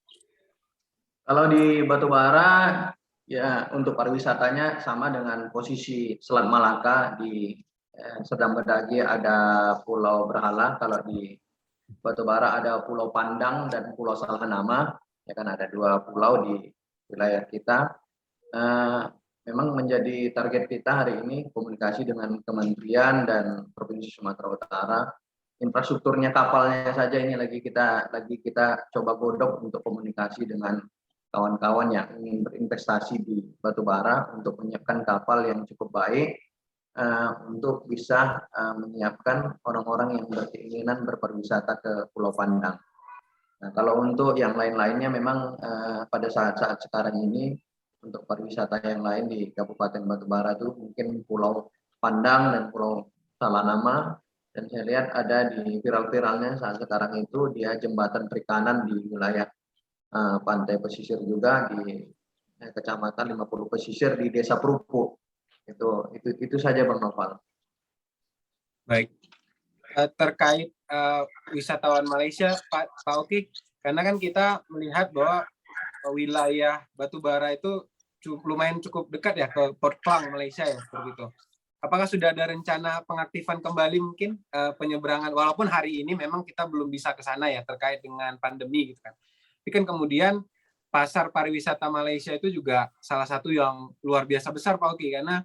Kalau di Batubara, ya untuk pariwisatanya sama dengan posisi Selat Malaka. Di Sedang Bedage ada Pulau Berhala, kalau di Batubara ada Pulau Pandang dan Pulau Salahanama. Ya kan, ada 2 pulau di wilayah kita. Memang menjadi target kita hari ini komunikasi dengan Kementerian dan Provinsi Sumatera Utara. Infrastrukturnya, kapalnya saja ini lagi kita coba godok untuk komunikasi dengan kawan-kawan yang ingin berinvestasi di batubara untuk menyiapkan kapal yang cukup baik untuk bisa menyiapkan orang-orang yang berkeinginan berpariwisata ke Pulau Pandang. Nah, kalau untuk yang lain-lainnya memang pada saat-saat sekarang ini untuk pariwisata yang lain di Kabupaten Batubara itu mungkin Pulau Pandang dan Pulau Salanama, dan saya lihat ada di viral-viralnya saat sekarang itu dia jembatan perikanan di wilayah pantai pesisir juga di kecamatan 50 pesisir di Desa Perupu. Itu saja Bang Noval. Baik. Terkait wisatawan Malaysia, Pak Oki, karena kan kita melihat bahwa wilayah Batubara itu lumayan cukup dekat ya ke Port Klang Malaysia ya, seperti itu. Apakah sudah ada rencana pengaktifan kembali mungkin penyeberangan, walaupun hari ini memang kita belum bisa ke sana ya terkait dengan pandemi gitu kan. Tapi kan kemudian pasar pariwisata Malaysia itu juga salah satu yang luar biasa besar Pak Oki, karena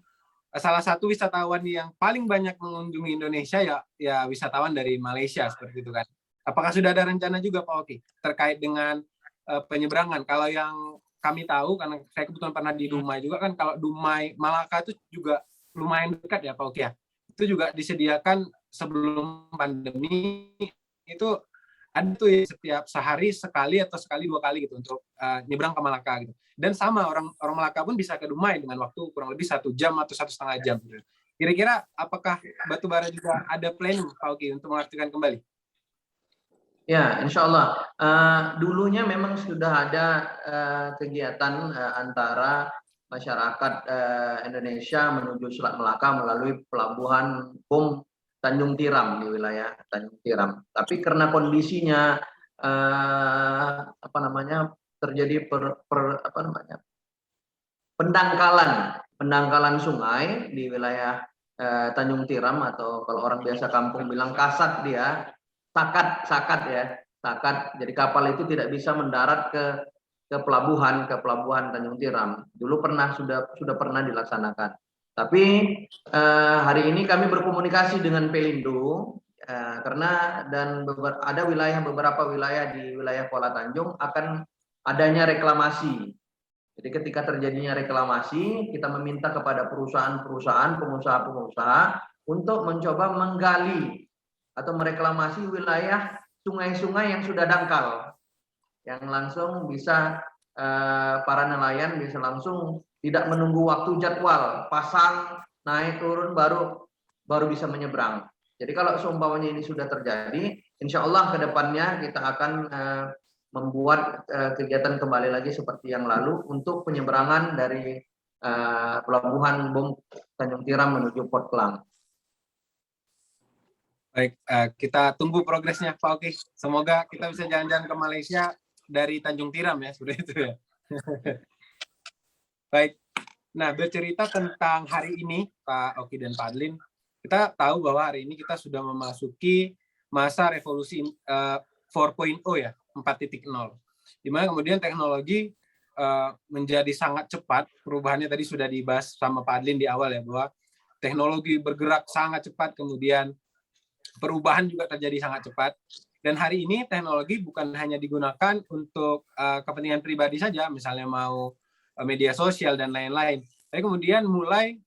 salah satu wisatawan yang paling banyak mengunjungi Indonesia ya wisatawan dari Malaysia seperti itu kan. Apakah sudah ada rencana juga Pak Oki terkait dengan penyeberangan? Kalau yang kami tahu, karena saya kebetulan pernah di Dumai juga kan, kalau Dumai Malaka itu juga lumayan dekat ya Pak Oki ya. Itu juga disediakan sebelum pandemi itu ada tuh ya, setiap sehari sekali atau sekali 2 kali gitu untuk nyebrang ke Malaka gitu. Dan sama orang Malaka pun bisa ke Dumai dengan waktu kurang lebih 1 jam atau 1,5 jam. Gitu. Kira-kira apakah Batubara juga ada planning Pak Oki untuk mengaktifkan kembali? Ya, insya Allah. Dulunya memang sudah ada kegiatan antara masyarakat Indonesia menuju Selat Melaka melalui pelabuhan BOM Tanjung Tiram di wilayah Tanjung Tiram. Tapi karena kondisinya terjadi pendangkalan sungai di wilayah Tanjung Tiram, atau kalau orang biasa kampung bilang kasat dia, sakat ya, sakat. Jadi kapal itu tidak bisa mendarat ke pelabuhan Tanjung Tiram. Dulu sudah pernah dilaksanakan. Tapi hari ini kami berkomunikasi dengan Pelindo karena ada beberapa wilayah di wilayah Kuala Tanjung akan adanya reklamasi. Jadi ketika terjadinya reklamasi, kita meminta kepada perusahaan-perusahaan, pengusaha-pengusaha untuk mencoba menggali atau mereklamasi wilayah sungai-sungai yang sudah dangkal, yang langsung bisa para nelayan bisa langsung tidak menunggu waktu jadwal pasang naik turun baru bisa menyeberang. Jadi kalau seumpamanya ini sudah terjadi, insya Allah ke depannya kita akan membuat kegiatan kembali lagi seperti yang lalu untuk penyeberangan dari Pelabuhan Bom Tanjung Tiram menuju Port Klang. Baik, kita tunggu progresnya Pak Oki. Semoga kita bisa jalan-jalan ke Malaysia dari Tanjung Tiram ya, seperti itu ya. Baik, nah bercerita tentang hari ini Pak Oki dan Pak Adlin, kita tahu bahwa hari ini kita sudah memasuki masa revolusi 4.0 ya, 4.0. Di mana kemudian teknologi menjadi sangat cepat, perubahannya tadi sudah dibahas sama Pak Adlin di awal ya, bahwa teknologi bergerak sangat cepat, kemudian perubahan juga terjadi sangat cepat. Dan hari ini teknologi bukan hanya digunakan untuk kepentingan pribadi saja, misalnya mau media sosial dan lain-lain, tapi kemudian mulai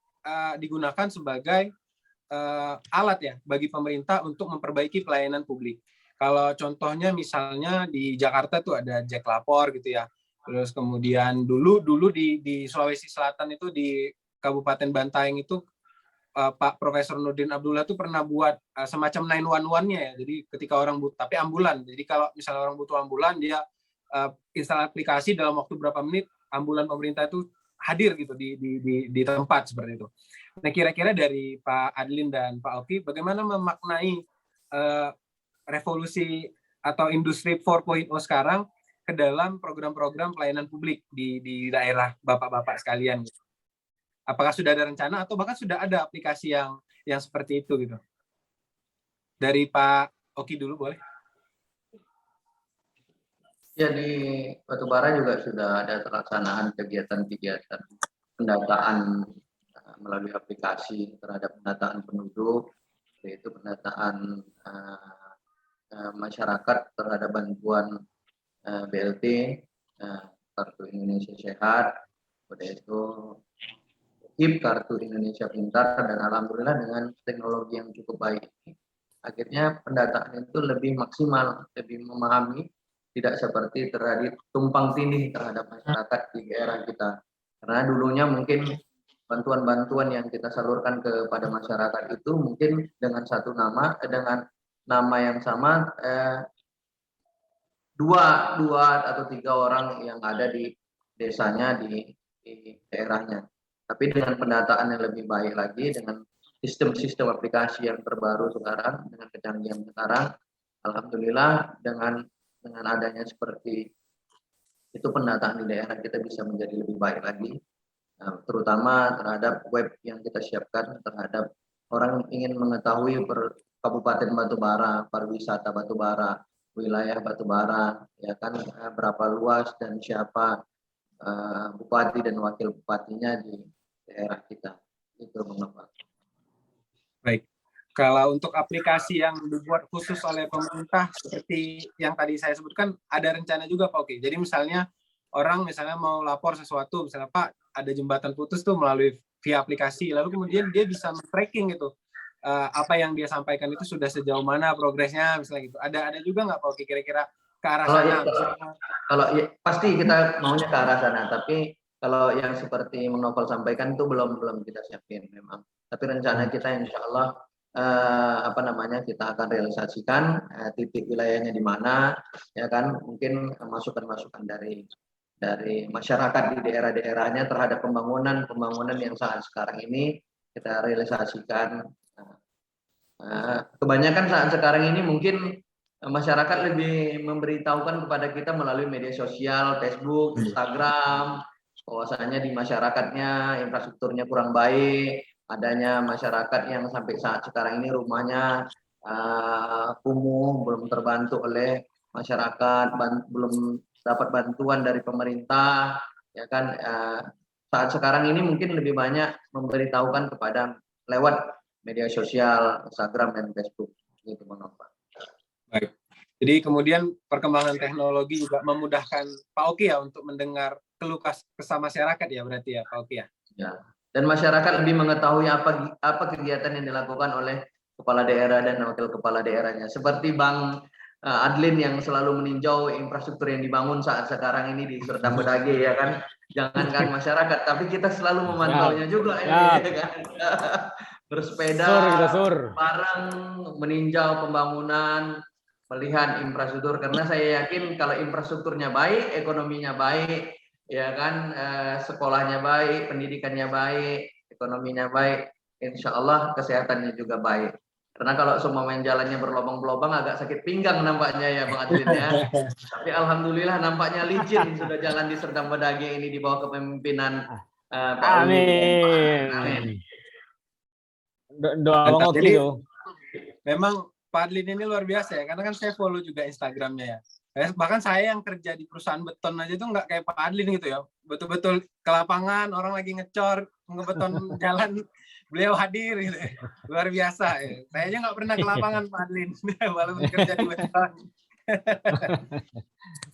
digunakan sebagai alat ya bagi pemerintah untuk memperbaiki pelayanan publik. Kalau contohnya misalnya di Jakarta tuh ada Jack Lapor gitu ya. Terus kemudian dulu di Sulawesi Selatan itu di Kabupaten Bantaeng itu Pak Profesor Nurdin Abdullah tuh pernah buat semacam 911-nya ya. Jadi ketika orang butuh, tapi ambulan. Jadi kalau misalnya orang butuh ambulan, dia install aplikasi dalam waktu berapa menit ambulan pemerintah itu hadir gitu di tempat seperti itu. Nah kira-kira dari Pak Adlin dan Pak Oki, bagaimana memaknai revolusi atau industri 4.0 sekarang ke dalam program-program pelayanan publik di daerah bapak-bapak sekalian? Apakah sudah ada rencana atau bahkan sudah ada aplikasi yang seperti itu gitu? Dari Pak Oki dulu boleh? Ya, di Batubara juga sudah ada pelaksanaan kegiatan-kegiatan pendataan melalui aplikasi terhadap pendataan penduduk, yaitu pendataan masyarakat terhadap bantuan BLT, Kartu Indonesia Sehat, pada itu KIP, Kartu Indonesia Pintar, dan alhamdulillah dengan teknologi yang cukup baik ini, akhirnya pendataan itu lebih maksimal, lebih memahami, tidak seperti terjadi tumpang tindih terhadap masyarakat di daerah kita. Karena dulunya mungkin bantuan-bantuan yang kita salurkan kepada masyarakat itu mungkin dengan satu nama, dengan nama yang sama, dua atau tiga orang yang ada di desanya, di daerahnya. Tapi dengan pendataan yang lebih baik lagi, dengan sistem-sistem aplikasi yang terbaru sekarang, dengan kecanggihan sekarang, alhamdulillah dengan adanya seperti itu, pendataan di daerah kita bisa menjadi lebih baik lagi, terutama terhadap web yang kita siapkan terhadap orang yang ingin mengetahui Kabupaten Batubara, pariwisata Batubara, wilayah Batubara, ya kan, berapa luas dan siapa bupati dan wakil bupatinya di daerah kita. Itu mengapa. Baik. Kalau untuk aplikasi yang dibuat khusus oleh pemerintah seperti yang tadi saya sebutkan, ada rencana juga Pak Oki. Jadi misalnya orang misalnya mau lapor sesuatu, misalnya Pak ada jembatan putus tuh melalui via aplikasi, lalu kemudian dia bisa tracking gitu apa yang dia sampaikan itu sudah sejauh mana progresnya, misalnya gitu. Ada juga nggak Pak Oki kira-kira ke arah sana? Kalau ya, pasti kita maunya ke arah sana, tapi kalau yang seperti Mang Novel sampaikan itu belum kita siapin memang. Tapi rencana kita insya Allah kita akan realisasikan titik wilayahnya di mana, ya kan, mungkin masukan-masukan dari masyarakat di daerah-daerahnya terhadap pembangunan yang saat sekarang ini kita realisasikan. Kebanyakan saat sekarang ini mungkin masyarakat lebih memberitahukan kepada kita melalui media sosial, Facebook, Instagram, bahwasanya di masyarakatnya infrastrukturnya kurang baik, adanya masyarakat yang sampai saat sekarang ini rumahnya kumuh, belum terbantu oleh masyarakat, belum dapat bantuan dari pemerintah, ya kan. Saat sekarang ini mungkin lebih banyak memberitahukan kepada lewat media sosial, Instagram dan Facebook, gitu Pak. Baik. Jadi kemudian perkembangan teknologi juga memudahkan Pak Oki ya untuk mendengar keluh kesah masyarakat ya, berarti ya Pak Oki ya. Ya. Dan masyarakat lebih mengetahui apa kegiatan yang dilakukan oleh kepala daerah dan wakil kepala daerahnya. Seperti Bang Adlin yang selalu meninjau infrastruktur yang dibangun saat sekarang ini di Serdang Bedage, ya kan. Jangankan masyarakat, tapi kita selalu memantaunya juga ini, ya kan. Bersepeda bareng meninjau pembangunan melihat infrastruktur, karena saya yakin kalau infrastrukturnya baik, ekonominya baik, ya kan, sekolahnya baik, pendidikannya baik, ekonominya baik, insya Allah kesehatannya juga baik. Karena kalau semua main jalannya berlobang-lobang agak sakit pinggang nampaknya ya Bang Adlin ya. Tapi alhamdulillah nampaknya licin sudah jalan di Serdang Badage ini di bawah kepemimpinan Pak Uli dan Pak Adlin. Amin. Doa Bang Oki Jadi tuh. memang Pak Adlin ini luar biasa ya, karena kan saya follow juga Instagramnya ya. Bahkan saya yang kerja di perusahaan beton aja tuh nggak kayak Pak Adlin gitu ya. Betul-betul ke lapangan, orang lagi ngecor, ngebeton jalan, beliau hadir gitu. Luar biasa ya. Saya aja nggak pernah ke lapangan Pak Adlin, walaupun kerja di beton.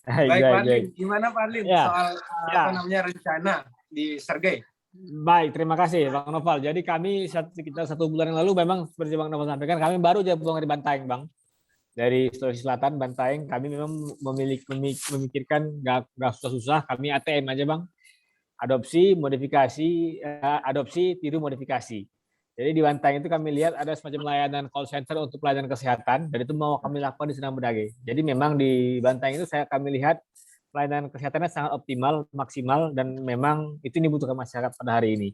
Baik Pak Adlin, gimana Pak Adlin soal apa namanya rencana di Sergei? Baik, terima kasih Bang Noval. Jadi kami sekitar 1 bulan yang lalu memang seperti Bang Noval sampaikan, kami baru aja pulang dari Bantaeng, Bang. Dari Sulawesi Selatan, Bantaeng, kami memang memikirkan nggak susah-susah, kami ATM aja Bang. Adopsi, modifikasi, adopsi, tiru, modifikasi. Jadi di Bantaeng itu kami lihat ada semacam layanan call center untuk pelayanan kesehatan, dan itu mau kami lakukan di Serdang Badage. Jadi memang di Bantaeng itu kami lihat pelayanan kesehatannya sangat optimal, maksimal, dan memang itu dibutuhkan masyarakat pada hari ini.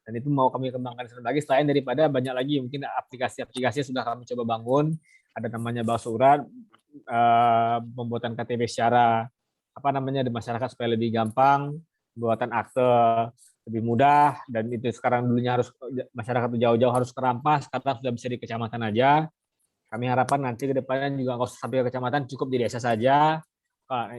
Dan itu mau kami kembangkan lagi, selain daripada banyak lagi mungkin aplikasi-aplikasi sudah kami coba bangun, ada namanya Basurat, pembuatan KTP secara apa namanya di masyarakat supaya lebih gampang, pembuatan akte lebih mudah, dan itu sekarang dulunya harus masyarakat jauh-jauh harus ke Rampas, sekarang sudah bisa di kecamatan aja. Kami harapkan nanti ke depannya juga nggak usah sampai ke kecamatan, cukup di desa saja.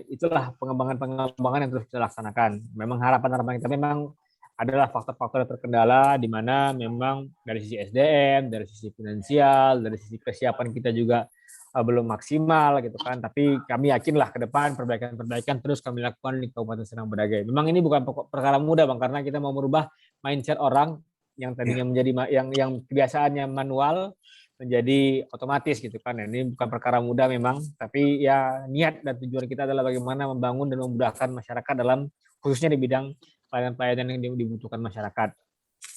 Itulah pengembangan yang terus kita laksanakan. Memang harapan kita memang adalah faktor-faktor terkendala di mana memang dari sisi SDM, dari sisi finansial, dari sisi kesiapan kita juga belum maksimal gitu kan. Tapi kami yakinlah ke depan perbaikan terus kami lakukan di Kabupaten Serdang Badage. Memang ini bukan perkara mudah Bang, karena kita mau merubah mindset orang yang tadinya menjadi yang kebiasaannya manual menjadi otomatis gitu kan. Ini bukan perkara mudah memang, tapi ya niat dan tujuan kita adalah bagaimana membangun dan memudahkan masyarakat dalam khususnya di bidang pelayanan-pelayanan yang dibutuhkan masyarakat.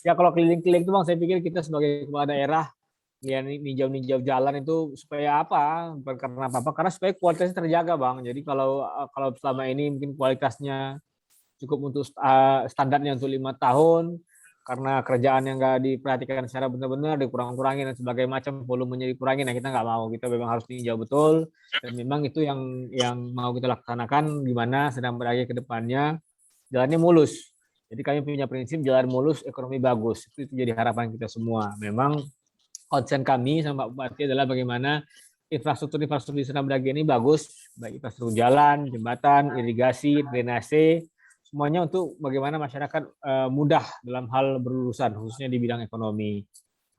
Ya kalau keliling-keliling itu Bang, saya pikir kita sebagai kepala daerah ya ninjau-ninjau jalan itu supaya apa? Bukan karena apa-apa, karena supaya kualitasnya terjaga Bang. Jadi kalau selama ini mungkin kualitasnya cukup untuk standarnya untuk 5 tahun, karena kerjaan yang nggak diperhatikan secara benar-benar, dikurang-kurangin dan sebagainya macam, volumenya dikurangin, nah kita nggak mau, kita memang harus dininjau betul, dan memang itu yang mau kita laksanakan, gimana Serdang Badage ke depannya jalannya mulus. Jadi kami punya prinsip jalan mulus, ekonomi bagus, itu jadi harapan kita semua. Memang konsen kami sama Pak Bupati adalah bagaimana infrastruktur di Serdang Badage ini bagus, baik infrastruktur jalan, jembatan, irigasi, drainase, semuanya untuk bagaimana masyarakat mudah dalam hal berurusan, khususnya di bidang ekonomi,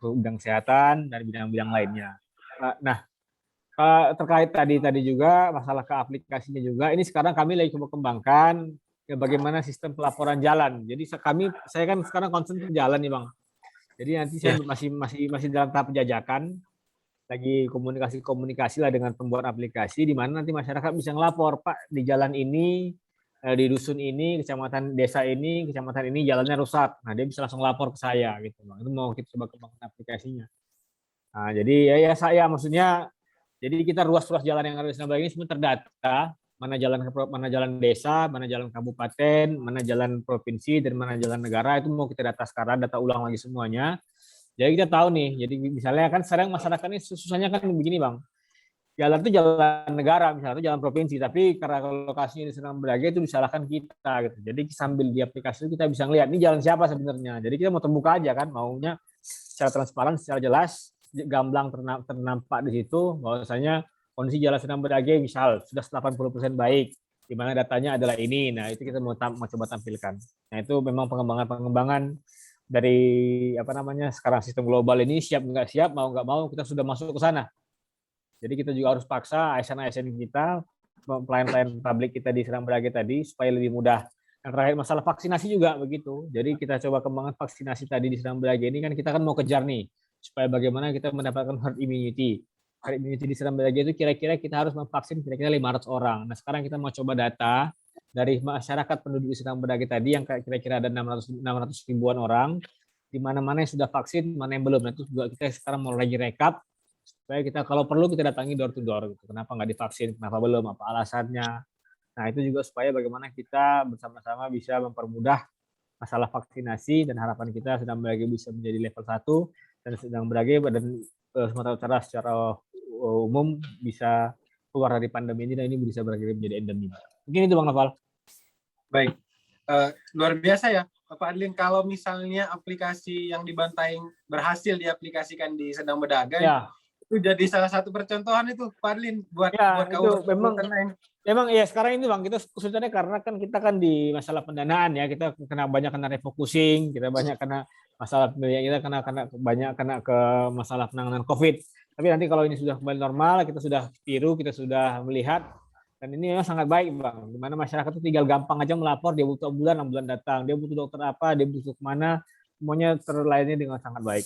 bidang kesehatan, dan bidang-bidang lainnya. Nah, terkait tadi juga masalah ke aplikasinya juga, ini sekarang kami lagi coba kembangkan ya, bagaimana sistem pelaporan jalan. Jadi saya kan sekarang concern ke jalan nih Bang. Jadi nanti saya masih dalam tahap penjajakan, lagi komunikasi lah dengan pembuat aplikasi, di mana nanti masyarakat bisa ngelapor, Pak di jalan ini, di dusun ini, kecamatan desa ini, kecamatan ini jalannya rusak. Nah, dia bisa langsung lapor ke saya gitu, Bang. Itu mau kita coba kembangkan aplikasinya. Nah, jadi ya saya maksudnya jadi kita ruas-ruas jalan yang ada di Serdang Badage ini semua terdata, mana jalan desa, mana jalan kabupaten, mana jalan provinsi, dan mana jalan negara, itu mau kita data sekarang, data ulang lagi semuanya. Jadi kita tahu nih, jadi misalnya kan sekarang masyarakat ini susahnya kan begini Bang, jalan itu jalan negara, misalnya itu jalan provinsi, tapi karena lokasinya di Serdang Badage itu disalahkan kita gitu. Jadi sambil di aplikasi itu kita bisa ngelihat ini jalan siapa sebenarnya. Jadi kita mau terbuka aja kan, maunya secara transparan, secara jelas, gamblang ternampak di situ bahwasanya kondisi jalan Serdang Badage misal sudah 80% baik, di mana datanya adalah ini. Nah, itu kita mau coba tampilkan. Nah, itu memang pengembangan dari apa namanya sekarang sistem global ini siap nggak siap, mau nggak mau kita sudah masuk ke sana. Jadi kita juga harus paksa ASN kita, pelayan-pelayan publik kita di Serdang Badage tadi supaya lebih mudah. Yang terakhir masalah vaksinasi juga begitu. Jadi kita coba kembangkan vaksinasi tadi di Serdang Badage ini kan kita kan mau kejar nih supaya bagaimana kita mendapatkan herd immunity. Herd immunity di Serdang Badage itu kira-kira kita harus memvaksin kira-kira 500 orang. Nah sekarang kita mau coba data dari masyarakat penduduk di Serdang Badage tadi yang kira-kira ada 600 ribuan orang, di mana-mana yang sudah vaksin, mana yang belum. Nah, itu juga kita sekarang mau lagi rekap supaya kita kalau perlu kita datangi door to door gitu. Kenapa nggak divaksin, kenapa belum, apa alasannya. Nah itu juga supaya bagaimana kita bersama-sama bisa mempermudah masalah vaksinasi, dan harapan kita sedang berlagi bisa menjadi level 1 dan sedang berlagi dan Sumatera Utara secara umum bisa keluar dari pandemi ini dan ini bisa berakhir menjadi endemi. Mungkin itu Bang Noval. Baik. Luar biasa ya Pak Adlin, kalau misalnya aplikasi yang dibantai berhasil diaplikasikan di Sedang Berdagang, Ya. itu jadi salah satu percontohan itu Pak Adlin buat Ya, itu memang ya sekarang ini Bang, kita kesulitannya karena kan kita kan di masalah pendanaan ya, kita banyak kena refocusing, kita banyak kena masalah biaya, kita banyak kena ke masalah penanganan COVID. Tapi nanti kalau ini sudah kembali normal, kita sudah tiru, kita sudah melihat, dan ini memang sangat baik Bang, di mana masyarakat itu tinggal gampang aja melapor, dia butuh bulan, 6 bulan datang, dia butuh dokter apa, dia butuh kemana, semuanya terlayani dengan sangat baik.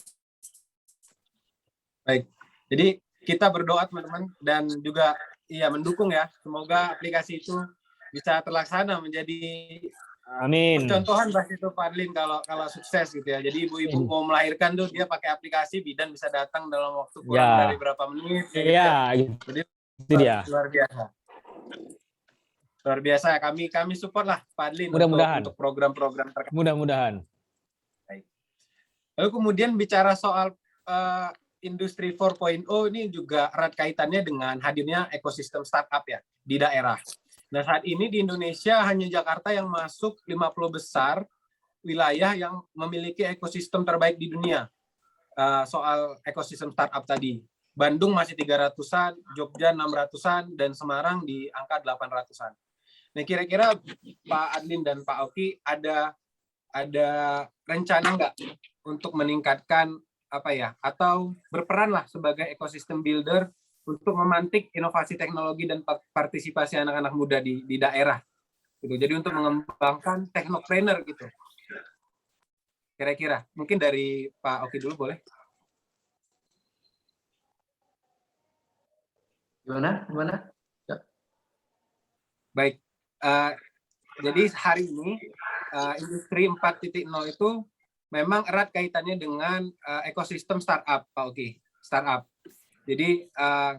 Baik, jadi kita berdoa teman-teman dan juga mendukung ya, semoga aplikasi itu bisa terlaksana menjadi Amin. Contohan Pak itu Pak Adlin kalau sukses gitu ya. Jadi ibu-ibu mau melahirkan tuh dia pakai aplikasi, bidan bisa datang dalam waktu kurang dari berapa menit. Iya, gitu. Jadi itu dia. Luar biasa. Luar biasa. Kami support lah Pak Adlin untuk program-program terkait. Mudah-mudahan. Lalu kemudian bicara soal industri 4.0 ini juga erat kaitannya dengan hadirnya ekosistem startup ya di daerah. Nah, saat ini di Indonesia hanya Jakarta yang masuk 50 besar wilayah yang memiliki ekosistem terbaik di dunia. Soal ekosistem startup tadi. Bandung masih 300-an, Jogja 600-an, dan Semarang di angka 800-an. Nah, kira-kira Pak Adlin dan Pak Oki ada rencana nggak untuk meningkatkan atau berperan lah sebagai ekosistem builder untuk memantik inovasi teknologi dan partisipasi anak-anak muda di daerah gitu. Jadi untuk mengembangkan teknopreneur gitu. Kira-kira mungkin dari Pak Oki dulu boleh? Gimana? Ya. Baik. Jadi hari ini industri 4.0 itu memang erat kaitannya dengan ekosistem startup, Pak Oki. Startup. Jadi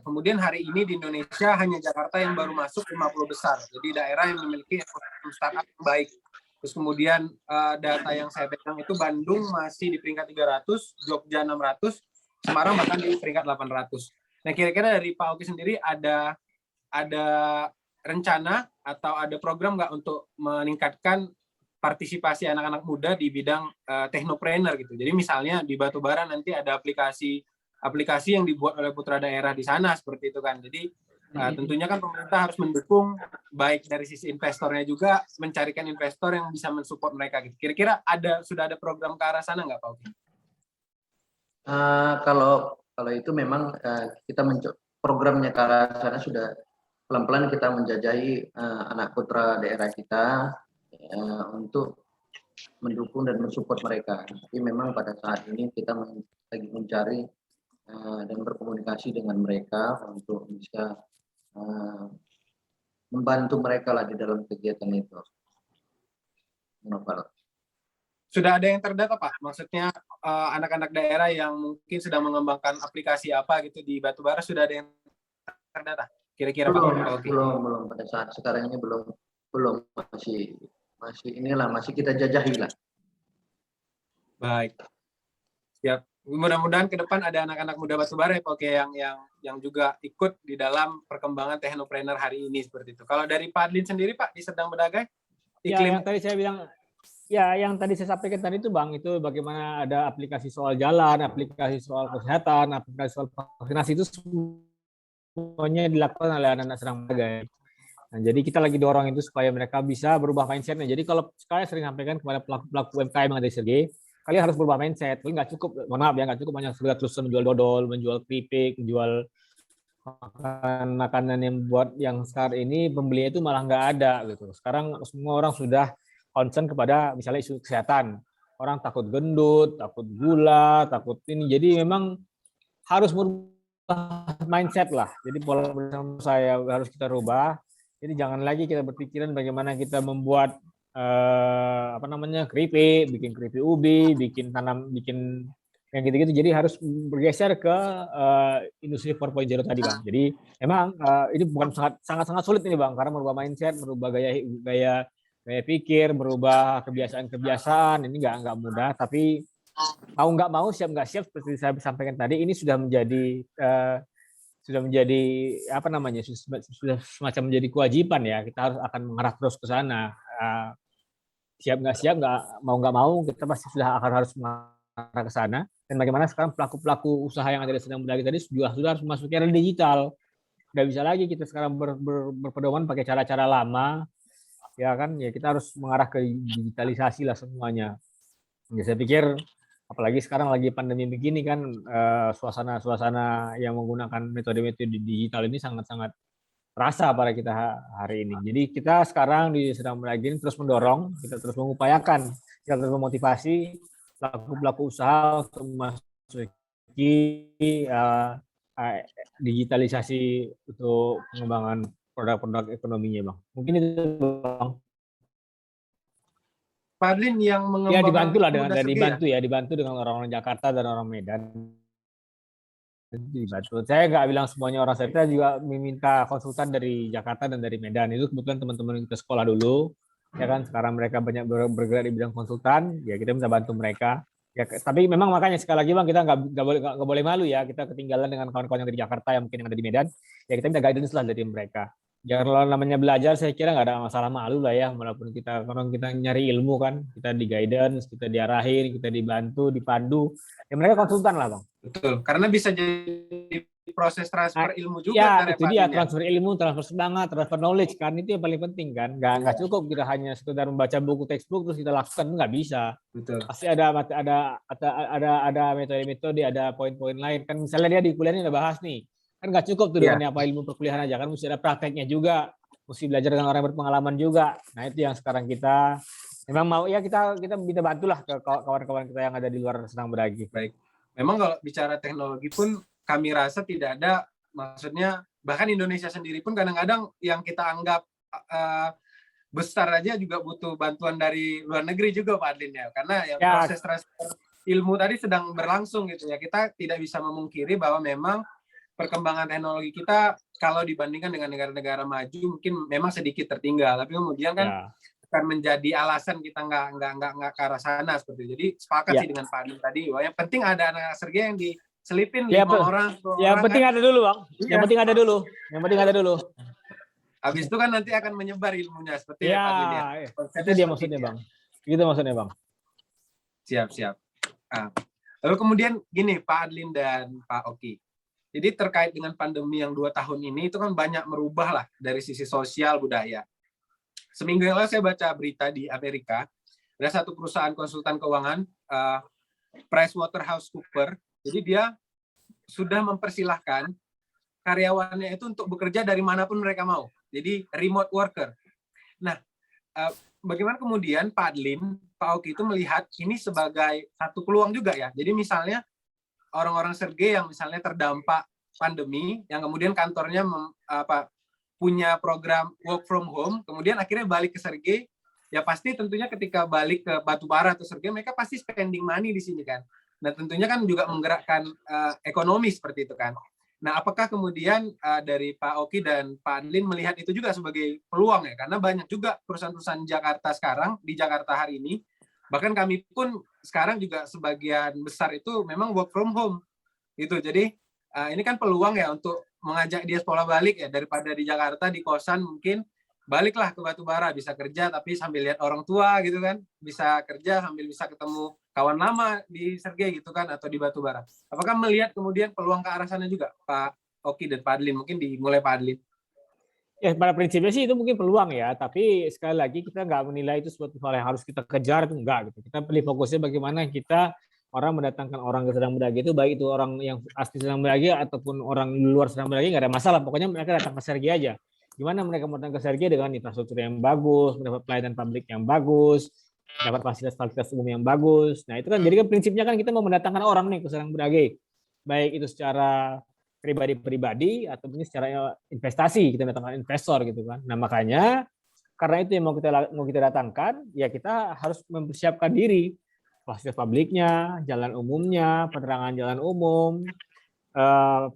kemudian hari ini di Indonesia hanya Jakarta yang baru masuk 50 besar. Jadi daerah yang memiliki ekosistem startup yang baik. Terus kemudian data yang saya pegang itu Bandung masih di peringkat 300, Jogja 600, Semarang bahkan di peringkat 800. Nah, kira-kira dari Pak Oki sendiri ada rencana atau ada program nggak untuk meningkatkan partisipasi anak-anak muda di bidang teknopreneur gitu. Jadi misalnya di Batubara nanti ada aplikasi yang dibuat oleh putra daerah di sana seperti itu kan. Jadi tentunya kan pemerintah harus mendukung baik dari sisi investornya juga mencarikan investor yang bisa mensupport mereka gitu. Kira-kira sudah ada program ke arah sana nggak Pak Oki? Kalau itu memang kita programnya ke arah sana sudah pelan-pelan kita menjajahi anak putra daerah kita untuk mendukung dan mensupport mereka. Tapi memang pada saat ini kita lagi mencari dan berkomunikasi dengan mereka untuk bisa membantu mereka lah di dalam kegiatan itu. Sudah ada yang terdata Pak? Maksudnya anak-anak daerah yang mungkin sedang mengembangkan aplikasi apa gitu di Batubara sudah ada yang terdata? Kira-kira Pak? Belum pada saat sekarang ini belum masih kita jajahi lah. Baik. Siap. Mudah-mudahan ke depan ada anak-anak muda Batubara ya Pak yang juga ikut di dalam perkembangan teknopreneur hari ini seperti itu. Kalau dari Pak Adlin sendiri Pak di Sedang Berdagang iklim yang tadi saya bilang yang tadi saya sampaikan tadi itu Bang, itu bagaimana ada aplikasi soal jalan, aplikasi soal kesehatan, aplikasi soal vaksinasi itu semuanya dilakukan oleh anak-anak Sedang Berdagang. Nah, jadi kita lagi dorong itu supaya mereka bisa berubah mindset-nya. Jadi kalau saya sering sampaikan kepada pelaku UMKM yang ada di Sergei, kalian harus berubah mindset. Kalian nggak cukup, mohon maaf ya, nggak cukup hanya sekedar terus menjual dodol, menjual keripik, menjual makanan yang sekarang ini pembelinya itu malah nggak ada gitu. Sekarang semua orang sudah concern kepada misalnya isu kesehatan. Orang takut gendut, takut gula, takut ini. Jadi memang harus merubah mindset lah. Jadi pola bersama saya harus kita rubah. Jadi jangan lagi kita berpikiran bagaimana kita membuat keripik, bikin keripik ubi, bikin yang gitu-gitu. Jadi harus bergeser ke industri 4.0 tadi Bang. Jadi emang ini bukan sangat sulit ini Bang, karena merubah mindset, merubah gaya pikir, merubah kebiasaan-kebiasaan, ini nggak mudah, tapi mau nggak mau, siap nggak siap, seperti saya sampaikan tadi, ini sudah menjadi apa namanya, sudah semacam menjadi kewajiban ya, kita harus akan mengarah terus ke sana. Siap nggak mau, kita pasti harus mengarah ke sana. Dan bagaimana sekarang pelaku usaha yang ada di Serdang Bedagai tadi sudah harus masuk era digital. Nggak bisa lagi kita sekarang berpedoman pakai cara-cara lama, ya kan? Ya kita harus mengarah ke digitalisasi lah semuanya. Ya, saya pikir apalagi sekarang lagi pandemi begini kan, suasana yang menggunakan metode-metode digital ini sangat-sangat terasa pada kita hari ini. Jadi kita sekarang di Serdang Bedagai terus mendorong, kita terus mengupayakan, kita terus memotivasi pelaku usaha untuk memasuki digitalisasi untuk pengembangan produk-produk ekonominya, Bang. Mungkin itu, Bang. Pak Adlin, yang Ya mengembangkan dibantu dengan orang-orang Jakarta dan orang Medan. Dibantu. Saya nggak bilang semuanya orang, saya juga meminta konsultan dari Jakarta dan dari Medan. Itu kebetulan teman-teman kita sekolah dulu, ya kan. Sekarang mereka banyak bergerak di bidang konsultan, ya kita bisa bantu mereka. Ya, tapi memang makanya sekali lagi Bang, kita nggak boleh malu ya, kita ketinggalan dengan kawan-kawan yang dari Jakarta yang mungkin yang ada di Medan. Ya kita minta guidance lah dari mereka. Jangan, kalau namanya belajar, saya kira nggak ada masalah malu lah ya, walaupun kalau kita nyari ilmu kan, kita di guidance, kita diarahin, kita dibantu, dipandu. Ya mereka konsultan lah Bang. Betul, karena bisa jadi proses transfer ilmu juga. Ya, itu dia, transfer ilmu, transfer semangat, transfer knowledge kan, itu yang paling penting kan. Nggak cukup kita hanya sekedar membaca buku textbook terus kita lakukan, nggak bisa. Betul. Pasti ada metode-metode, ada poin-poin lain kan. Misalnya dia di kuliah ini udah bahas nih, kan nggak cukup tuh dengan apa ilmu perkuliahan aja kan, mesti ada prakteknya juga, mesti belajar dengan orang yang berpengalaman juga. Nah itu yang sekarang kita memang mau ya, kita bisa bantulah ke kawan-kawan kita yang ada di luar Serdang Bedagai. Baik. Memang kalau bicara teknologi pun kami rasa tidak ada, maksudnya bahkan Indonesia sendiri pun kadang-kadang yang kita anggap besar aja juga butuh bantuan dari luar negeri juga Pak Adlin ya, karena ya proses transfer ilmu tadi sedang berlangsung gitu ya. Kita tidak bisa memungkiri bahwa memang perkembangan teknologi kita kalau dibandingkan dengan negara-negara maju mungkin memang sedikit tertinggal, tapi kemudian kan akan menjadi alasan kita nggak ke arah sana seperti itu. Jadi sepakat sih dengan Pak Adlin tadi, bahwa yang penting ada anak Sergei yang diselipin 5 orang. Yang penting kan ada dulu Bang. Yang penting ada dulu. Habis itu kan nanti akan menyebar ilmunya seperti Pak Adlin ya. Itu dia maksudnya Bang. Gitu maksudnya Bang. Siap. Lalu kemudian gini Pak Adlin dan Pak Oki. Jadi terkait dengan pandemi yang 2 tahun ini itu kan banyak merubah lah dari sisi sosial budaya. Seminggu yang lalu saya baca berita di Amerika, ada satu perusahaan konsultan keuangan, PricewaterhouseCoopers, jadi dia sudah mempersilahkan karyawannya itu untuk bekerja dari manapun mereka mau. Jadi remote worker. Nah, bagaimana kemudian Pak Adlin, Pak Oki itu melihat ini sebagai satu peluang juga ya. Jadi misalnya orang-orang Sergei yang misalnya terdampak pandemi, yang kemudian kantornya punya program work from home, kemudian akhirnya balik ke Sergei, ya pasti tentunya ketika balik ke Batubara atau Sergei, mereka pasti spending money di sini kan. Nah tentunya kan juga menggerakkan ekonomi seperti itu kan. Nah apakah kemudian dari Pak Oki dan Pak Adlin melihat itu juga sebagai peluang ya? Karena banyak juga perusahaan-perusahaan Jakarta sekarang, di Jakarta hari ini, bahkan kami pun sekarang juga sebagian besar itu memang work from home. Gitu. Jadi ini kan peluang ya untuk mengajak dia sekolah balik ya, daripada di Jakarta di kosan, mungkin baliklah ke Batubara, bisa kerja tapi sambil lihat orang tua gitu kan, bisa kerja sambil bisa ketemu kawan lama di Sergei gitu kan, atau di Batubara. Apakah melihat kemudian peluang ke arah sana juga Pak Oki dan Pak Adlin? Mungkin dimulai Pak Adlin. Ya pada prinsipnya sih itu mungkin peluang ya, tapi sekali lagi kita nggak menilai itu sesuatu hal yang harus kita kejar, itu enggak gitu. Kita pilih fokusnya bagaimana kita orang mendatangkan orang ke Serdang Bedagai itu, baik itu orang yang asli Serdang Bedagai ataupun orang di luar Serdang Bedagai, nggak ada masalah. Pokoknya mereka datang ke Sergei aja. Gimana mereka mau datang ke Sergei dengan infrastruktur yang bagus, mendapat pelayanan publik yang bagus, dapat fasilitas umum yang bagus. Nah itu kan jadi kan prinsipnya kan kita mau mendatangkan orang nih ke Serdang Bedagai, baik itu secara pribadi atau mungkin secara investasi, kita mendatangkan investor gitu kan. Nah makanya karena itu yang mau kita datangkan, ya kita harus mempersiapkan diri. fasilitas publiknya, jalan umumnya, penerangan jalan umum,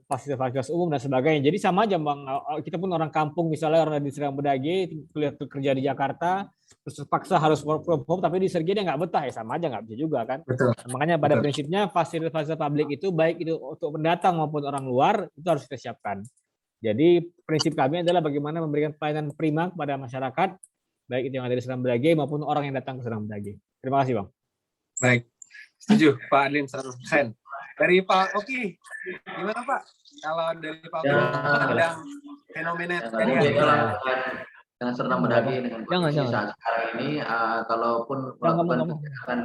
fasilitas umum dan sebagainya. Jadi sama aja Bang, kita pun orang kampung misalnya orang di Serdang Bedagai kuliah kerja di Jakarta, terus terpaksa harus work from home tapi di Sergi dia nggak betah ya sama aja nggak bisa juga kan. Betul. Nah, makanya pada Betul. prinsipnya fasilitas publik itu baik itu untuk pendatang maupun orang luar itu harus kita siapkan. Jadi prinsip kami adalah bagaimana memberikan pelayanan prima kepada masyarakat baik itu yang ada di Serdang Bedagai maupun orang yang datang ke Serdang Bedagai. Terima kasih Bang. Baik, setuju Pak Adlin 100%. Dari Pak Oki, gimana Pak? Kalau dari Pak Oki sedang fenomena Ya, terjadi beda kan? lah dengan Serdang Bedagai dengan kondisi Jangan. saat sekarang ini, kalaupun Jangan melakukan ngomong. kegiatan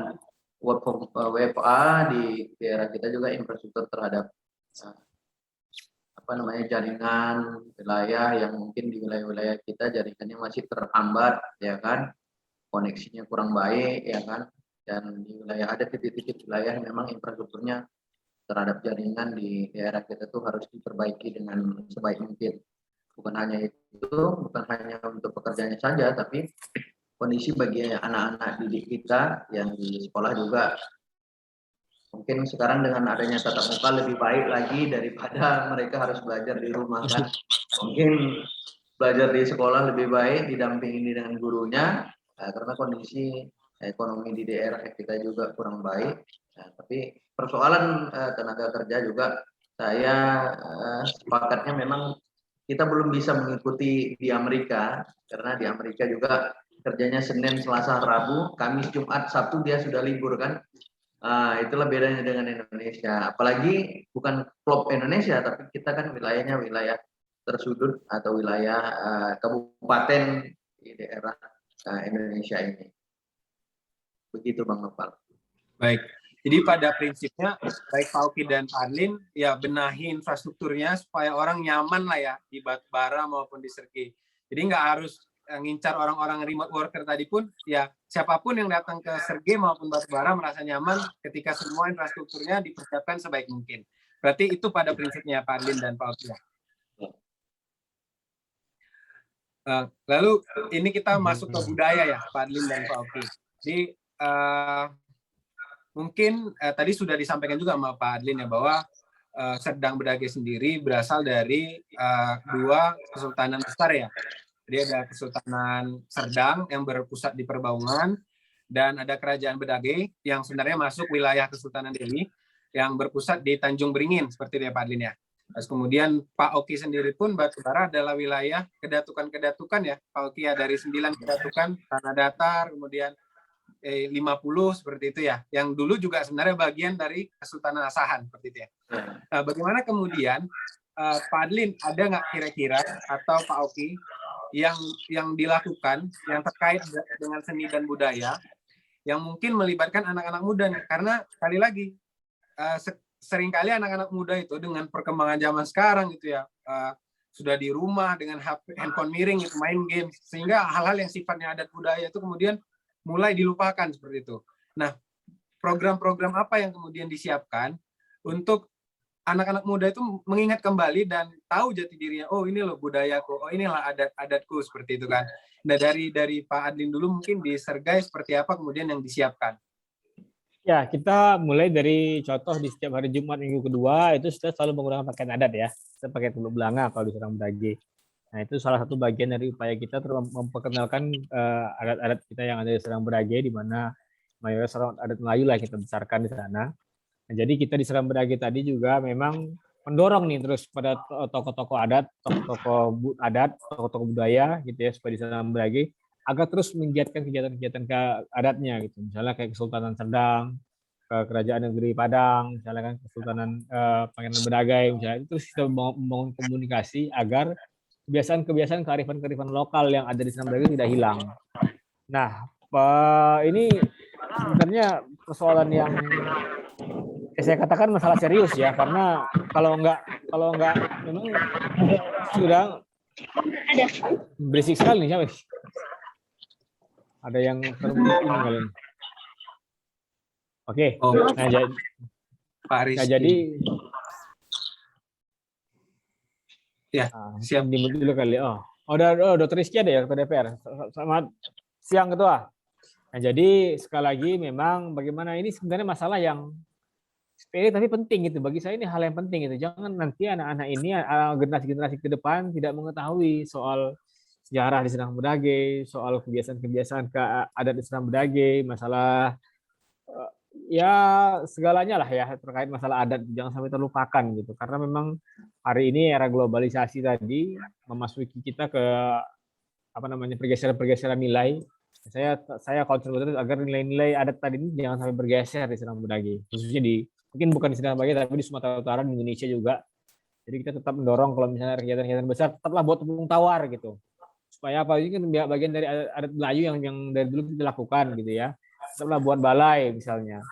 WFA di daerah kita juga infrastruktur terhadap jaringan wilayah yang mungkin di wilayah-wilayah kita jaringannya masih terhambat, ya kan, koneksinya kurang baik, ya kan, dan di wilayah ada titik-titik wilayah memang infrastrukturnya terhadap jaringan di daerah kita tuh harus diperbaiki dengan sebaik mungkin. Bukan hanya itu, bukan hanya untuk pekerjaannya saja, tapi kondisi bagi anak-anak didik kita yang di sekolah juga. Mungkin sekarang dengan adanya tatap muka lebih baik lagi daripada mereka harus belajar di rumah kan. Mungkin belajar di sekolah lebih baik didampingi dengan gurunya, karena kondisi ekonomi di daerah kita juga kurang baik. Tapi persoalan tenaga kerja juga saya sepakatnya memang kita belum bisa mengikuti di Amerika, karena di Amerika juga kerjanya Senin, Selasa, Rabu, Kamis, Jumat, Sabtu dia sudah libur kan. Itulah bedanya dengan Indonesia. Apalagi bukan klub Indonesia, tapi kita kan wilayahnya wilayah tersudut atau wilayah kabupaten di daerah Indonesia ini. Begitu Bang Nopal. Baik. Jadi pada prinsipnya baik Pak Oki dan Pak Adlin ya benahi infrastrukturnya supaya orang nyaman lah ya di Batubara maupun di Sergi. Jadi nggak harus ngincar orang-orang remote worker tadi pun ya siapapun yang datang ke Sergi maupun Batubara merasa nyaman ketika semua infrastrukturnya dipersiapkan sebaik mungkin. Berarti itu pada prinsipnya Pak Adlin dan Pak Oki. Lalu ini kita masuk ke budaya ya Pak Adlin dan Pak Oki. Jadi mungkin tadi sudah disampaikan juga sama Pak Adlin ya bahwa Serdang Bedagai sendiri berasal dari dua kesultanan besar ya. Jadi ada Kesultanan Serdang yang berpusat di Perbaungan dan ada Kerajaan Bedagai yang sebenarnya masuk wilayah Kesultanan Delhi yang berpusat di Tanjung Beringin seperti itu ya Pak Adlin ya. Terus kemudian Pak Oki sendiri pun Batubara adalah wilayah kedatukan-kedatukan ya Pak Oki ya, dari 9 kedatukan tanah datar kemudian 50 seperti itu ya, yang dulu juga sebenarnya bagian dari Kesultanan Asahan seperti itu ya. Nah, bagaimana kemudian Pak Adlin ada nggak kira-kira atau Pak Oki yang dilakukan yang terkait dengan seni dan budaya yang mungkin melibatkan anak-anak muda nih, karena sekali lagi seringkali anak-anak muda itu dengan perkembangan zaman sekarang gitu ya sudah di rumah dengan handphone miring itu main game, sehingga hal-hal yang sifatnya adat budaya itu kemudian mulai dilupakan seperti itu. Nah, program-program apa yang kemudian disiapkan untuk anak-anak muda itu mengingat kembali dan tahu jati dirinya, oh ini loh budayaku, oh inilah adat-adatku seperti itu kan. Nah, dari Pak Adlin dulu mungkin di Sergai seperti apa kemudian yang disiapkan? Ya, kita mulai dari contoh di setiap hari Jumat minggu kedua itu kita selalu menggunakan pakaian adat ya. Kita pakai teluk belanga kalau di Serdang Bedagai. Nah, itu salah satu bagian dari upaya kita untuk memperkenalkan adat-adat kita yang ada di Serdang Bedagai, di mana mayoritas orang adat Melayu lah kita besarkan di sana. Nah, jadi kita di Serdang Bedagai tadi juga memang mendorong nih terus pada tokoh-tokoh adat, tokoh-tokoh adat, tokoh-tokoh budaya gitu ya supaya di Serdang Bedagai agar terus menggiatkan kegiatan-kegiatan adatnya gitu. Misalnya kayak Kesultanan Serdang, Kerajaan Negeri Padang, misalnya kan Kesultanan Pangeran Bedagai, misalnya itu terus kita membangun komunikasi agar kebiasaan-kebiasaan kearifan-kearifan lokal yang ada di Serdang Bedagai tidak hilang. Nah, ini sebenarnya persoalan yang saya katakan masalah serius ya, karena kalau enggak memang sudah berisik sekali nih, siapa? Ada yang terbuka kali ini. Oke. Nah, Pak Rizky. Nah, jadi ya, siap dulu kali. Dr. Rizky ada ya Ketua DPR. Selamat siang Ketua. Nah, jadi sekali lagi memang bagaimana ini sebenarnya masalah yang sepele tapi penting gitu. Bagi saya ini hal yang penting gitu. Jangan nanti anak-anak ini generasi-generasi ke depan tidak mengetahui soal sejarah di Senang Bedage, soal kebiasaan-kebiasaan adat di Senang Bedage, masalah ya segalanya lah ya terkait masalah adat, jangan sampai terlupakan gitu. Karena memang hari ini era globalisasi tadi memasuki kita ke apa namanya pergeseran-pergeseran nilai. Saya concern betul agar nilai-nilai adat tadi ini jangan sampai bergeser di Senang Bedage, khususnya di mungkin bukan di Senang Bedage tapi di Sumatera Utara, di Indonesia juga. Jadi kita tetap mendorong kalau misalnya kegiatan-kegiatan besar tetaplah buat tepung tawar gitu. Supaya apa, ini kan bagian dari adat Melayu yang dari dulu kita lakukan gitu ya. Tetaplah buat balai misalnya.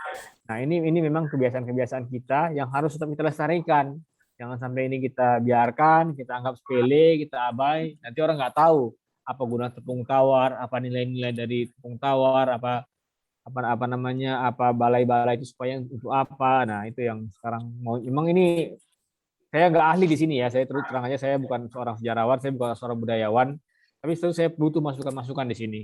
Nah, ini memang kebiasaan-kebiasaan kita yang harus tetap kita lestarikan. Jangan sampai ini kita biarkan, kita anggap sepele, kita abai, nanti orang nggak tahu apa guna tepung tawar, apa nilai-nilai dari tepung tawar, apa namanya, apa balai-balai itu supaya untuk apa. Nah, itu yang sekarang mau, memang ini saya nggak ahli di sini ya, saya terus terang aja, saya bukan seorang sejarawan, saya bukan seorang budayawan, tapi terus saya butuh masukan-masukan di sini.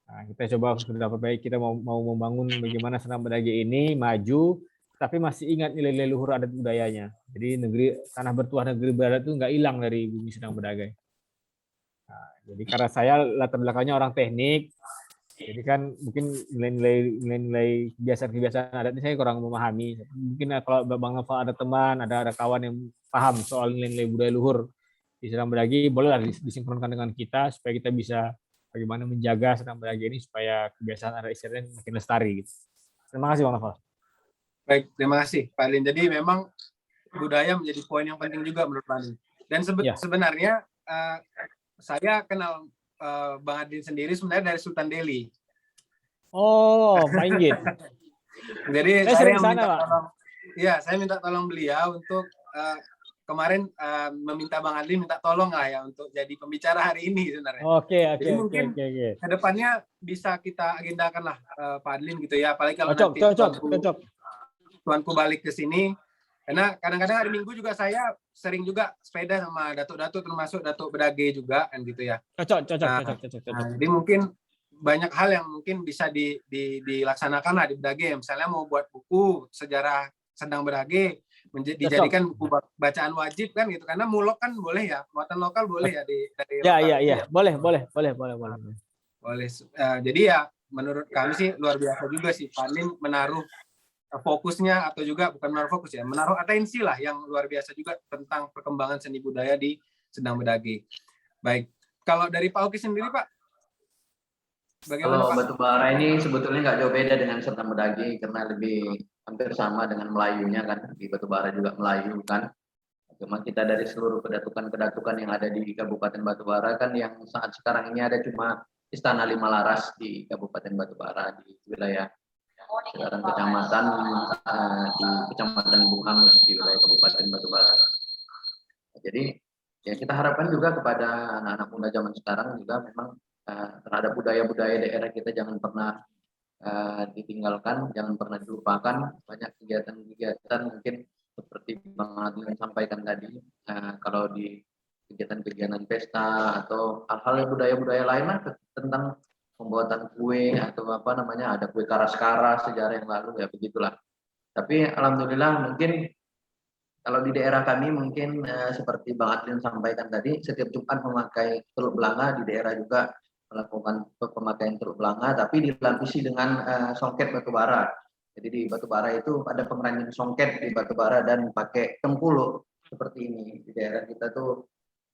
Nah, kita coba sudah baik, kita mau membangun bagaimana Senang Bedage ini maju, tapi masih ingat nilai-nilai luhur adat budayanya. Jadi negeri tanah bertuah negeri beradat itu nggak hilang dari bumi Senang Bedage. Nah, jadi karena saya latar belakangnya orang teknik, jadi kan mungkin nilai-nilai kebiasaan-kebiasaan adat ini saya kurang memahami. Mungkin kalau Bang Nova ada teman, ada kawan yang paham soal nilai-nilai budaya luhur di Senang Bedage, bolehlah disinkronkan dengan kita supaya kita bisa bagaimana menjaga Senang Bedage ini supaya kebiasaan adat istiadatnya makin lestari gitu. Terima kasih Bang Nova. Baik, terima kasih Pak Adlin. Jadi memang budaya menjadi poin yang penting juga menurut Pak Adlin. Dan sebenarnya saya kenal Bang Adlin sendiri sebenarnya dari Sultan Delhi. Oh, main gitu. Jadi saya minta sana, tolong, ya saya minta tolong beliau untuk kemarin meminta Bang Adlin minta tolong lah ya untuk jadi pembicara hari ini sebenarnya. Oke. Mungkin kedepannya bisa kita agendakan lah Pak Adlin gitu ya. Apalagi kalau cocok. Tuanku balik ke sini, karena kadang-kadang hari Minggu juga saya sering juga sepeda sama datuk-datuk, termasuk Datuk Bedage juga kan gitu ya. Cocok. Jadi mungkin banyak hal yang mungkin bisa dilaksanakan lah di Bedage. Misalnya mau buat buku sejarah Senang Bedage, dijadikan buku bacaan wajib kan gitu. Karena mulok kan boleh ya, muatan lokal boleh ya dari lokal. Iya. Boleh. Boleh. Jadi ya menurut kami sih luar biasa juga sih Pak Adlin menaruh fokusnya, atau juga bukan menaruh fokus ya, menaruh atensi lah yang luar biasa juga tentang perkembangan seni budaya di Senang Bedage. Baik, kalau dari Pak Oki sendiri Pak, bagaimana Kalau Pak? batu bara ini sebetulnya nggak jauh beda dengan Senang Bedage karena lebih hampir sama dengan Melayunya kan, di batu bara juga Melayu kan. Cuma kita dari seluruh kedatukan yang ada di Kabupaten Batubara kan yang saat sekarang ini ada cuma Istana Lima Laras di Kabupaten Batubara di wilayah sekarang kecamatan di Kecamatan Bung Hangus di wilayah Kabupaten Batubara. Jadi ya kita harapkan juga kepada anak-anak muda zaman sekarang juga memang terhadap budaya-budaya daerah kita jangan pernah ditinggalkan, jangan pernah dilupakan. Banyak kegiatan-kegiatan mungkin seperti Bang Adlin sampaikan tadi, kalau di kegiatan-kegiatan pesta atau hal-hal budaya-budaya lain lah tentang pembuatan kue atau apa namanya, ada kue karas-karas sejarah yang lalu ya begitulah. Tapi alhamdulillah mungkin kalau di daerah kami mungkin seperti Bang Adlin sampaikan tadi, setiap Jumat memakai teluk belanga, di daerah juga melakukan pemakaian teluk belanga, tapi dilapisi dengan songket batubara. Jadi di batubara itu ada pengrajin songket di batubara dan pakai tengkuluk seperti ini. Di daerah kita tuh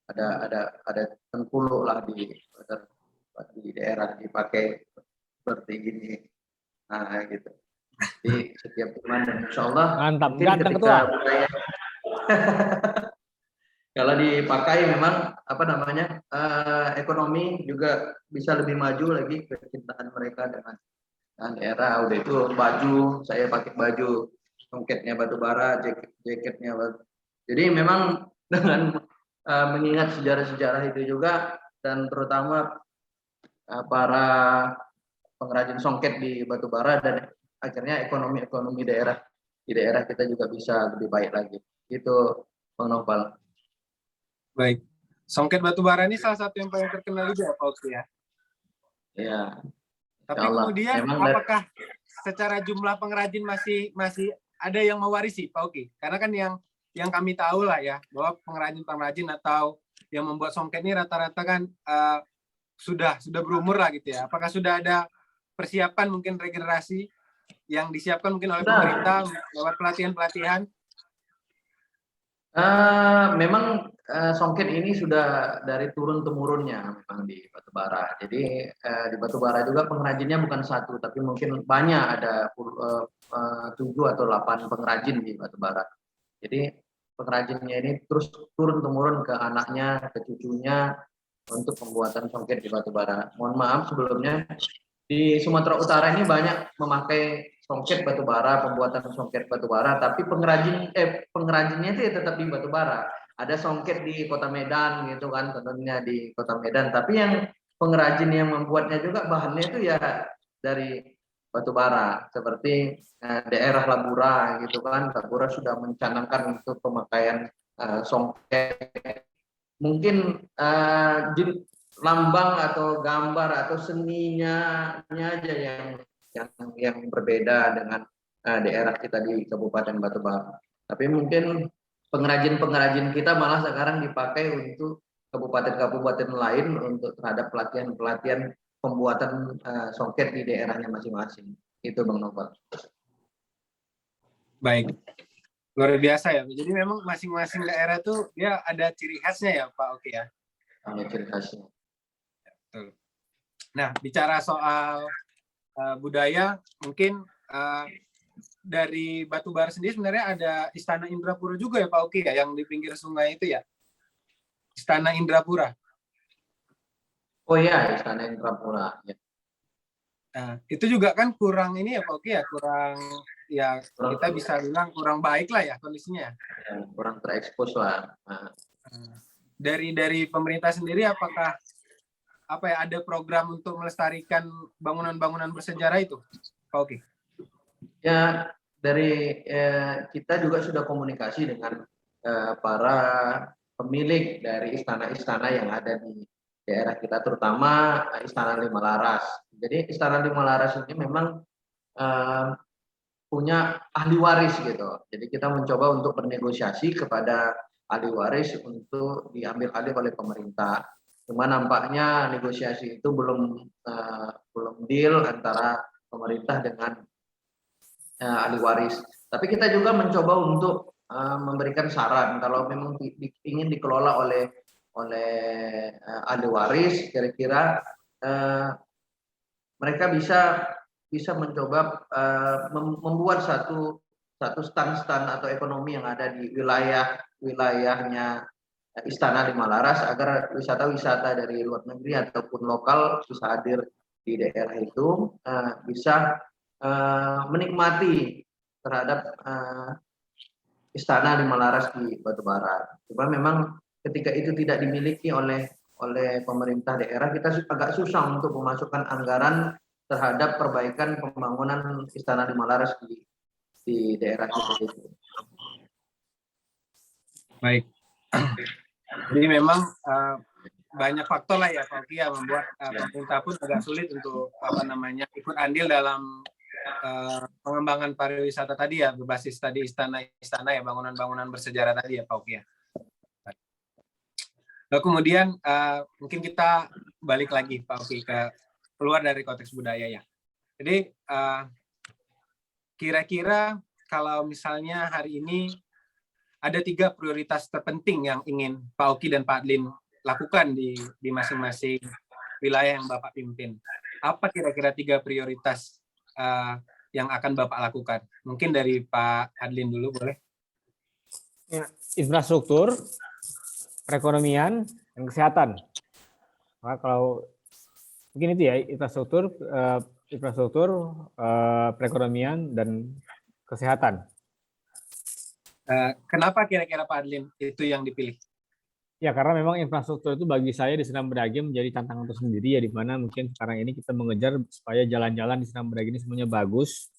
ada tengkuluk lah di daerah dipakai seperti ini. Nah gitu. Di setiap bulan dan insya Allah Mantap, ganteng ketua. Kalau dipakai memang apa namanya ekonomi juga bisa lebih maju lagi, kecintaan mereka dengan daerah. Udah itu baju, saya pakai baju songketnya batubara, jaketnya batu. Jadi memang dengan mengingat sejarah-sejarah itu juga, dan terutama para pengrajin songket di batubara, dan akhirnya ekonomi daerah di daerah kita juga bisa lebih baik lagi. Itu Bang Noval. Baik, songket batubara ini salah satu yang paling terkenal juga ya Pak Oki ya. Ya, Tapi Allah. kemudian Memang apakah secara jumlah pengrajin masih ada yang mewarisi, Pak Oki? Karena kan yang kami tahu lah ya, bahwa pengrajin-pengrajin atau yang membuat songket ini rata-rata kan sudah berumur lah gitu ya. Apakah sudah ada persiapan mungkin regenerasi yang disiapkan mungkin oleh pemerintah lewat pelatihan-pelatihan? Memang songket ini sudah dari turun temurunnya memang di batubara. Jadi di batubara juga pengrajinnya bukan satu, tapi mungkin banyak, ada 7 atau 8 pengrajin di batubara. Jadi pengrajinnya ini terus turun temurun ke anaknya, ke cucunya untuk pembuatan songket di batubara. Mohon maaf sebelumnya, di Sumatera Utara ini banyak memakai songket batubara, pembuatan songket batubara, tapi pengrajinnya itu ya tetap di batubara. Ada songket di Kota Medan gitu kan, tentunya di Kota Medan, tapi yang pengrajin yang membuatnya juga bahannya itu ya dari batubara, seperti daerah Labura gitu kan. Labura sudah mencanangkan untuk pemakaian songket. Mungkin lambang atau gambar atau seninya aja yang berbeda dengan daerah kita di Kabupaten Batubara. Tapi mungkin pengrajin-pengrajin kita malah sekarang dipakai untuk kabupaten-kabupaten lain untuk terhadap pelatihan-pelatihan pembuatan songket di daerahnya masing-masing. Itu Bang Novel. Baik, luar biasa ya. Jadi memang masing-masing daerah tuh dia ada ciri khasnya ya Pak Oki ya. Ada ciri khasnya. Betul. Nah, bicara soal budaya, mungkin dari Batubara sendiri sebenarnya ada Istana Indrapura juga ya Pak Oki ya, yang di pinggir sungai itu ya. Istana Indrapura. Oh iya, Istana Indrapura. Ya. Nah, itu juga kan kurang ini ya Pak Oki ya, kurang ya kita bisa bilang kurang baik lah ya kondisinya. Ya, kurang terekspos lah. Nah. Dari pemerintah sendiri apakah ada program untuk melestarikan bangunan-bangunan bersejarah itu, Pak Oki? Ya, dari kita juga sudah komunikasi dengan para pemilik dari istana-istana yang ada di daerah kita, terutama Istana Lima Laras. Jadi Istana Lima Laras ini memang punya ahli waris gitu. Jadi kita mencoba untuk bernegosiasi kepada ahli waris untuk diambil alih oleh pemerintah. Cuma nampaknya negosiasi itu belum deal antara pemerintah dengan ahli waris. Tapi kita juga mencoba untuk memberikan saran kalau memang ingin dikelola oleh ahli waris, kira-kira mereka bisa mencoba membuat satu stand atau ekonomi yang ada di wilayahnya Istana Lima Laras, agar wisata-wisata dari luar negeri ataupun lokal bisa hadir di daerah itu, bisa menikmati terhadap Istana Lima Laras di Batubara. Cuma memang ketika itu tidak dimiliki oleh pemerintah daerah, kita agak susah untuk memasukkan anggaran terhadap perbaikan pembangunan Istana Lima Laras di daerah kita itu. Baik. Jadi memang banyak faktor lah ya Pak Oki yang membuat pemerintah pun agak sulit untuk ikut andil dalam pengembangan pariwisata tadi ya, berbasis tadi istana ya, bangunan-bangunan bersejarah tadi ya Pak Oki ya. Lalu kemudian mungkin kita balik lagi Pak Oki ke keluar dari konteks budaya ya. Jadi kira-kira kalau misalnya hari ini ada 3 prioritas terpenting yang ingin Pak Oki dan Pak Adlin lakukan di masing-masing wilayah yang Bapak pimpin. Apa kira-kira 3 prioritas yang akan Bapak lakukan? Mungkin dari Pak Adlin dulu boleh? Ya, infrastruktur, perekonomian, dan kesehatan. Nah, kalau mungkin itu ya, infrastruktur, perekonomian, dan kesehatan. Kenapa kira-kira Pak Adlin itu yang dipilih? Ya, karena memang infrastruktur itu bagi saya di Senam Bragi menjadi tantangan tersendiri ya, di mana mungkin sekarang ini kita mengejar supaya jalan-jalan di Senam Bragi ini semuanya bagus.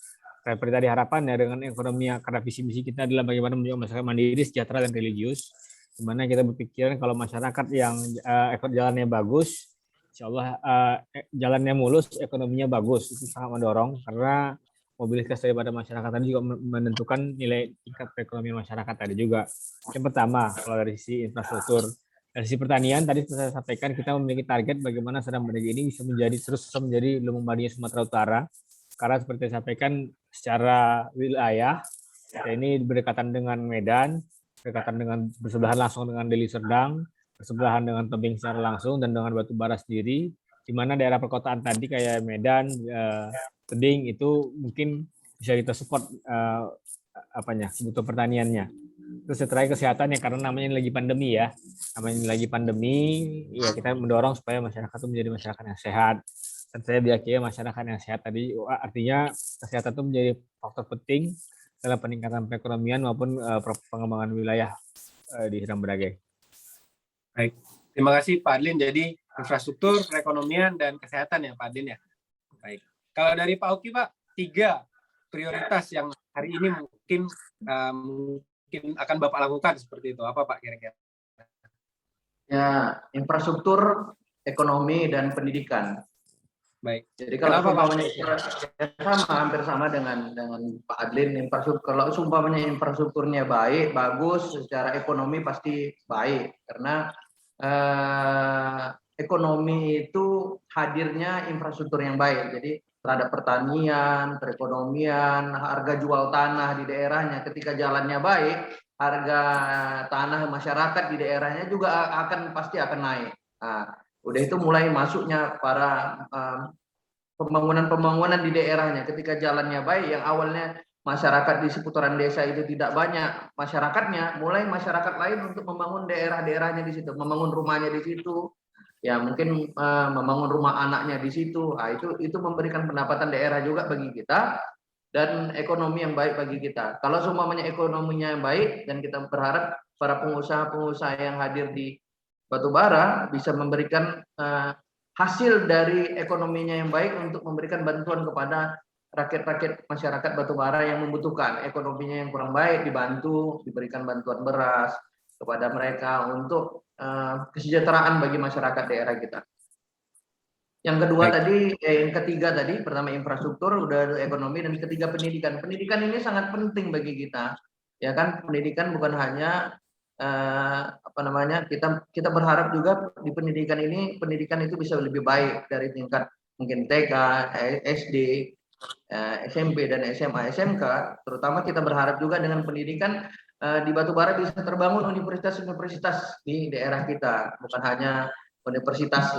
Seperti tadi harapan ya dengan ekonomi, karena visi misi kita adalah bagaimana menjadi masyarakat mandiri, sejahtera, dan religius. Di mana kita berpikiran kalau masyarakat yang jalannya bagus, insya Allah jalannya mulus, ekonominya bagus. Itu sangat mendorong karena mobilitas daripada masyarakat tadi juga menentukan nilai tingkat perekonomian masyarakat tadi juga. Yang pertama, kalau dari sisi infrastruktur. Dari sisi pertanian, tadi saya sampaikan kita memiliki target bagaimana Seram Benergi ini bisa terus menjadi lumbung padinya Sumatera Utara. Karena seperti saya sampaikan, secara wilayah, kita ini berdekatan dengan Medan, berdekatan dengan bersebelahan langsung dengan Deli Serdang, bersebelahan dengan Tebing secara langsung, dan dengan Batubara sendiri, di mana daerah perkotaan tadi kayak Medan, Tebing itu mungkin bisa kita support kebutuhan pertaniannya. Terus terakhir kesehatan ya, karena namanya lagi pandemi ya, ya kita mendorong supaya masyarakat itu menjadi masyarakat yang sehat. Dan saya diyakini masyarakat yang sehat tadi artinya kesehatan itu menjadi faktor penting dalam peningkatan perekonomian maupun pengembangan wilayah di Seram Benergi. Baik, terima kasih Pak Adlin. Jadi infrastruktur, perekonomian, dan kesehatan ya Pak Adlin ya. Baik. Kalau dari Pak Oki Pak, 3 prioritas yang hari ini mungkin akan Bapak lakukan seperti itu. Apa Pak kira-kira? Ya, infrastruktur, ekonomi, dan pendidikan. Baik. Jadi kalau Kenapa, sama, hampir sama dengan Pak Adlin, infrastruktur. Kalau umpamanya infrastrukturnya baik, bagus, secara ekonomi pasti baik. Karena ekonomi itu hadirnya infrastruktur yang baik. Jadi terhadap pertanian, perekonomian, harga jual tanah di daerahnya. Ketika jalannya baik, harga tanah masyarakat di daerahnya juga pasti akan naik. Nah, udah itu mulai masuknya para pembangunan di daerahnya. Ketika jalannya baik, yang awalnya masyarakat di seputaran desa itu tidak banyak masyarakatnya, mulai masyarakat lain untuk membangun daerah-daerahnya di situ, membangun rumahnya di situ, ya mungkin membangun rumah anaknya di situ. Nah, itu memberikan pendapatan daerah juga bagi kita dan ekonomi yang baik bagi kita. Kalau semuanya ekonominya yang baik, dan kita berharap para pengusaha-pengusaha yang hadir di Batubara bisa memberikan hasil dari ekonominya yang baik untuk memberikan bantuan kepada rakyat-rakyat masyarakat Batubara yang membutuhkan. Ekonominya yang kurang baik dibantu, diberikan bantuan beras kepada mereka untuk kesejahteraan bagi masyarakat daerah kita. Yang kedua yang ketiga tadi, pertama infrastruktur, udah ekonomi, dan ketiga pendidikan. Pendidikan ini sangat penting bagi kita. Ya kan, pendidikan bukan hanya kita berharap juga di pendidikan itu bisa lebih baik dari tingkat mungkin TK, SD, SMP, dan SMA, SMK. Terutama kita berharap juga dengan pendidikan di Batubara bisa terbangun universitas-universitas di daerah kita, bukan hanya universitas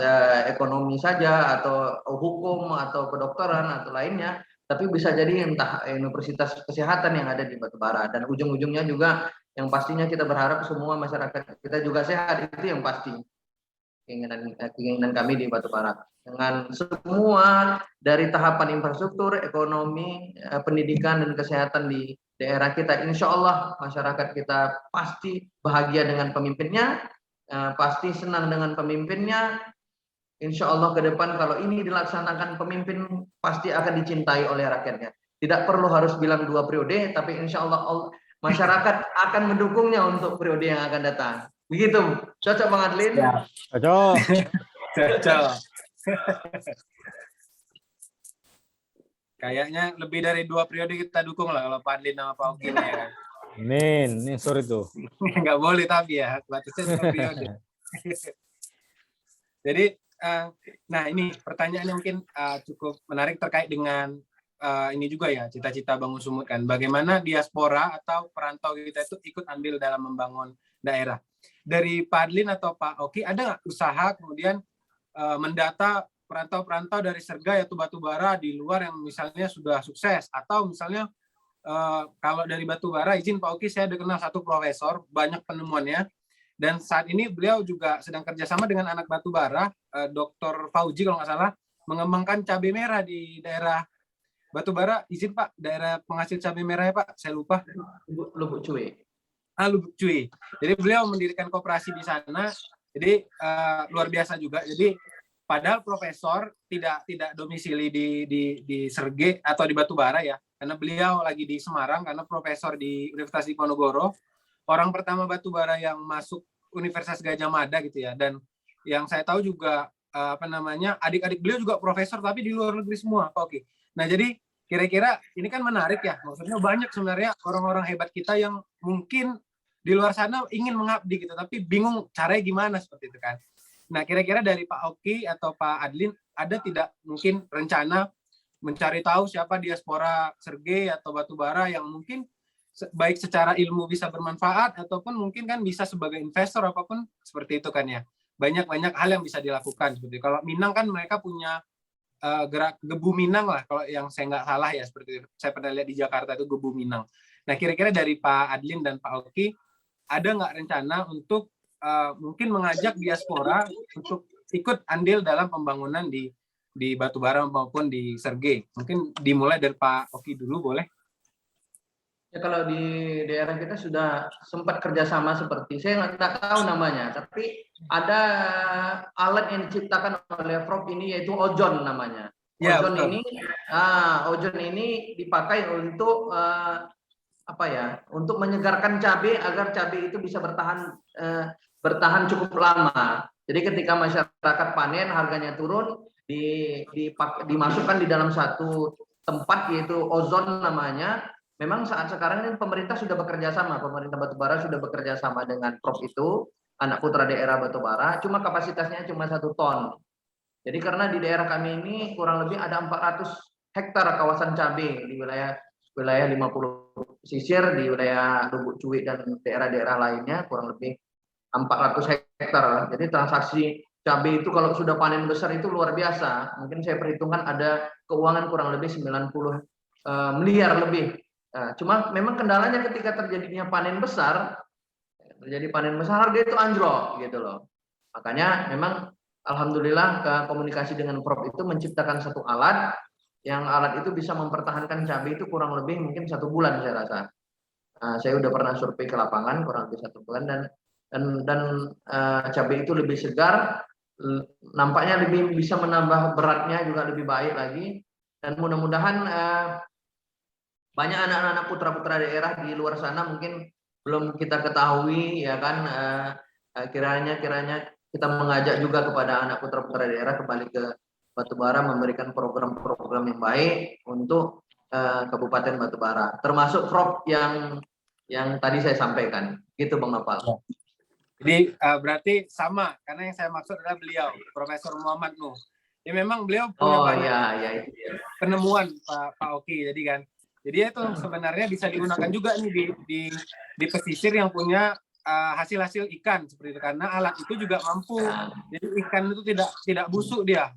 ekonomi saja atau hukum atau kedokteran atau lainnya, tapi bisa jadi entah universitas kesehatan yang ada di Batubara. Dan ujung-ujungnya juga yang pastinya kita berharap semua masyarakat kita juga sehat, itu yang pasti keinginan kami di Batubara. Dengan semua dari tahapan infrastruktur, ekonomi, pendidikan, dan kesehatan di daerah kita, insya Allah masyarakat kita pasti bahagia dengan pemimpinnya, pasti senang dengan pemimpinnya. Insya Allah ke depan kalau ini dilaksanakan, pemimpin pasti akan dicintai oleh rakyatnya. Tidak perlu harus bilang 2 periode, tapi insya Allah masyarakat akan mendukungnya untuk periode yang akan datang. Begitu, cocok Bang Adlin? Ya, cocok. Kayaknya lebih dari 2 periode kita dukung lah kalau Pak Adlin sama Pak Oki ya. Amin, ini sorry tuh. Nggak boleh tapi ya, batasnya 2 periode. Jadi, nah ini pertanyaannya mungkin cukup menarik terkait dengan ini juga ya, cita-cita Bangun Sumut kan. Bagaimana diaspora atau perantau kita itu ikut andil dalam membangun daerah. Dari Pak Adlin atau Pak Oki, ada nggak usaha kemudian mendata perantau-perantau dari Sergai atau Batubara di luar yang misalnya sudah sukses, atau misalnya kalau dari Batubara, izin Pak Oki, saya ada kenal satu profesor, banyak penemuannya, dan saat ini beliau juga sedang kerjasama dengan anak Batubara, Dr. Fauji kalau nggak salah, mengembangkan cabai merah di daerah Batubara. Izin Pak, daerah penghasil cabai merah ya Pak, saya lupa. Lubuk Cuy. Lubuk Cuy. Jadi beliau mendirikan koperasi di sana. Jadi luar biasa juga. Jadi padahal profesor tidak domisili di Serge atau di Batubara ya, karena beliau lagi di Semarang karena profesor di Universitas Diponegoro. Orang pertama Batubara yang masuk Universitas Gajah Mada gitu ya. Dan yang saya tahu juga adik-adik beliau juga profesor tapi di luar negeri semua, Pak Oki. Nah, jadi kira-kira ini kan menarik ya, maksudnya banyak sebenarnya orang-orang hebat kita yang mungkin di luar sana ingin mengabdi gitu, tapi bingung caranya gimana seperti itu kan. Nah, kira-kira dari Pak Oki atau Pak Adlin ada tidak mungkin rencana mencari tahu siapa diaspora Sergei atau batubara yang mungkin baik secara ilmu bisa bermanfaat ataupun mungkin kan bisa sebagai investor apapun seperti itu kan ya. Banyak hal yang bisa dilakukan seperti itu. Kalau Minang kan mereka punya gerak Gebu Minang lah kalau yang saya nggak salah ya, seperti itu. Saya pernah lihat di Jakarta itu Gebu Minang. Nah, kira-kira dari Pak Adlin dan Pak Oki ada nggak rencana untuk mungkin mengajak diaspora untuk ikut andil dalam pembangunan di batubara maupun di Sergei? Mungkin dimulai dari Pak Oki dulu boleh? Ya, kalau di daerah kita sudah sempat kerjasama seperti, saya nggak tahu namanya, tapi ada alat yang diciptakan oleh Prof ini yaitu ojon namanya. Ojon ya, ojon ini dipakai untuk untuk menyegarkan cabai agar cabai itu bisa bertahan cukup lama. Jadi ketika masyarakat panen harganya turun, dimasukkan di dalam satu tempat yaitu ozon namanya. Memang saat sekarang ini pemerintah sudah bekerja sama, pemerintah batubara sudah bekerja sama dengan Prof itu, anak putra daerah batubara, cuma kapasitasnya cuma 1 ton. Jadi karena di daerah kami ini kurang lebih ada 400 hektar kawasan cabai di wilayah 50 pesisir, di wilayah Lubuk Cuit dan daerah-daerah lainnya kurang lebih 400 hektar. Jadi transaksi cabai itu kalau sudah panen besar itu luar biasa. Mungkin saya perhitungkan ada keuangan kurang lebih 90 miliar lebih. Nah, cuma memang kendalanya ketika terjadinya panen besar, harga itu anjlok gitu loh. Makanya memang alhamdulillah komunikasi dengan Prof itu menciptakan satu alat yang alat itu bisa mempertahankan cabai itu kurang lebih mungkin 1 bulan saya rasa. Saya udah pernah survei ke lapangan kurang lebih 1 bulan dan cabai itu lebih segar, nampaknya lebih bisa menambah beratnya juga lebih baik lagi, dan mudah-mudahan banyak anak-anak putra-putra daerah di luar sana mungkin belum kita ketahui ya kan, kiranya kita mengajak juga kepada anak putra-putra daerah kembali ke batubara, memberikan program-program yang baik untuk Kabupaten Batubara, termasuk Prof yang tadi saya sampaikan gitu Bang Nopal. Jadi berarti sama, karena yang saya maksud adalah beliau Profesor Muhammad Nuh. Ya memang beliau punya banyak penemuan Pak Oki, jadi itu sebenarnya bisa digunakan juga nih di pesisir yang punya hasil-hasil ikan seperti itu, karena alat itu juga mampu. Jadi ikan itu tidak busuk dia,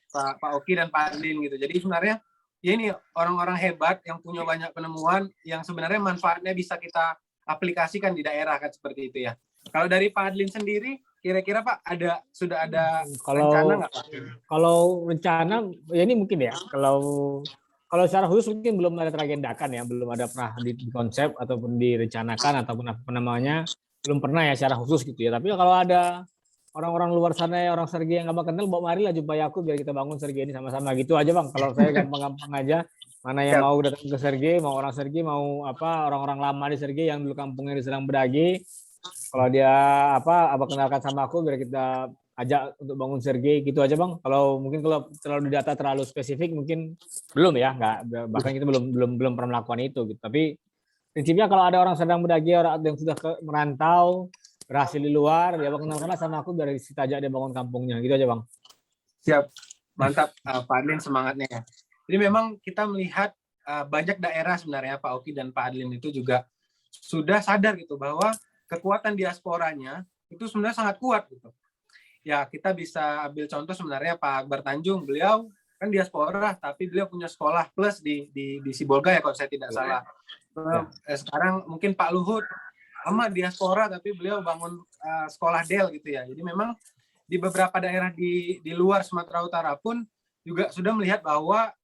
Pak Oki dan Pak Adlin gitu. Jadi sebenarnya ya ini orang-orang hebat yang punya banyak penemuan yang sebenarnya manfaatnya bisa kita aplikasikan di daerah kan, seperti itu ya. Kalau dari Pak Adlin sendiri, kira-kira Pak sudah ada rencana nggak Pak? Kalau rencana ya ini mungkin ya, kalau secara khusus mungkin belum ada teragendakan ya, belum ada pernah di konsep ataupun direncanakan ataupun apa namanya, belum pernah ya secara khusus gitu ya. Tapi kalau ada orang-orang luar sana ya, orang Sergei yang nggak kenal, bawa marilah jumpai aku biar kita bangun Sergei ini sama-sama gitu aja Bang. Kalau saya gampang-gampang aja, mana yang mau datang ke Sergei, mau orang Sergei, mau orang-orang lama di Sergei yang dulu kampungnya di Serang Bedagi, kalau dia kenalkan sama aku biar kita ajak untuk bangun Sergei gitu aja Bang. Kalau terlalu data terlalu spesifik mungkin belum ya, bahkan kita belum pernah melakukan itu gitu. Tapi prinsipnya kalau ada orang Serang Bedagi, orang yang sudah merantau berhasil di luar, dia kenalkanlah sama aku biar kita ajak dia bangun kampungnya gitu aja Bang. Siap, mantap Pak Adlin semangatnya. Jadi memang kita melihat banyak daerah sebenarnya Pak Oki dan Pak Adlin itu juga sudah sadar gitu bahwa kekuatan diasporanya itu sebenarnya sangat kuat gitu. Ya, kita bisa ambil contoh sebenarnya Pak Akbar Tanjung, beliau kan diaspora tapi beliau punya sekolah plus di Sibolga ya kalau saya tidak salah. Sekarang mungkin Pak Luhut sama diaspora tapi beliau bangun sekolah Del gitu ya. Jadi memang di beberapa daerah di luar Sumatera Utara pun juga sudah melihat bahwa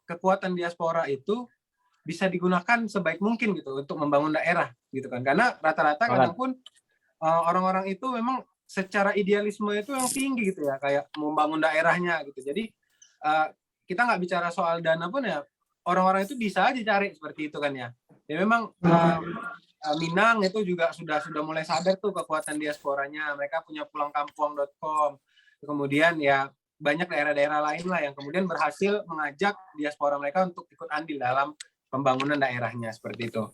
kekuatan diaspora itu bisa digunakan sebaik mungkin gitu untuk membangun daerah gitu kan. Karena rata-rata kadang pun orang-orang itu memang secara idealisme itu yang tinggi gitu ya, kayak membangun daerahnya gitu. Jadi kita nggak bicara soal dana pun ya, orang-orang itu bisa aja cari seperti itu kan ya. Ya memang Minang itu juga sudah mulai sadar tuh kekuatan diasporanya. Mereka punya pulangkampung.com. kemudian ya banyak daerah-daerah lain lah yang kemudian berhasil mengajak diaspora mereka untuk ikut andil dalam pembangunan daerahnya seperti itu.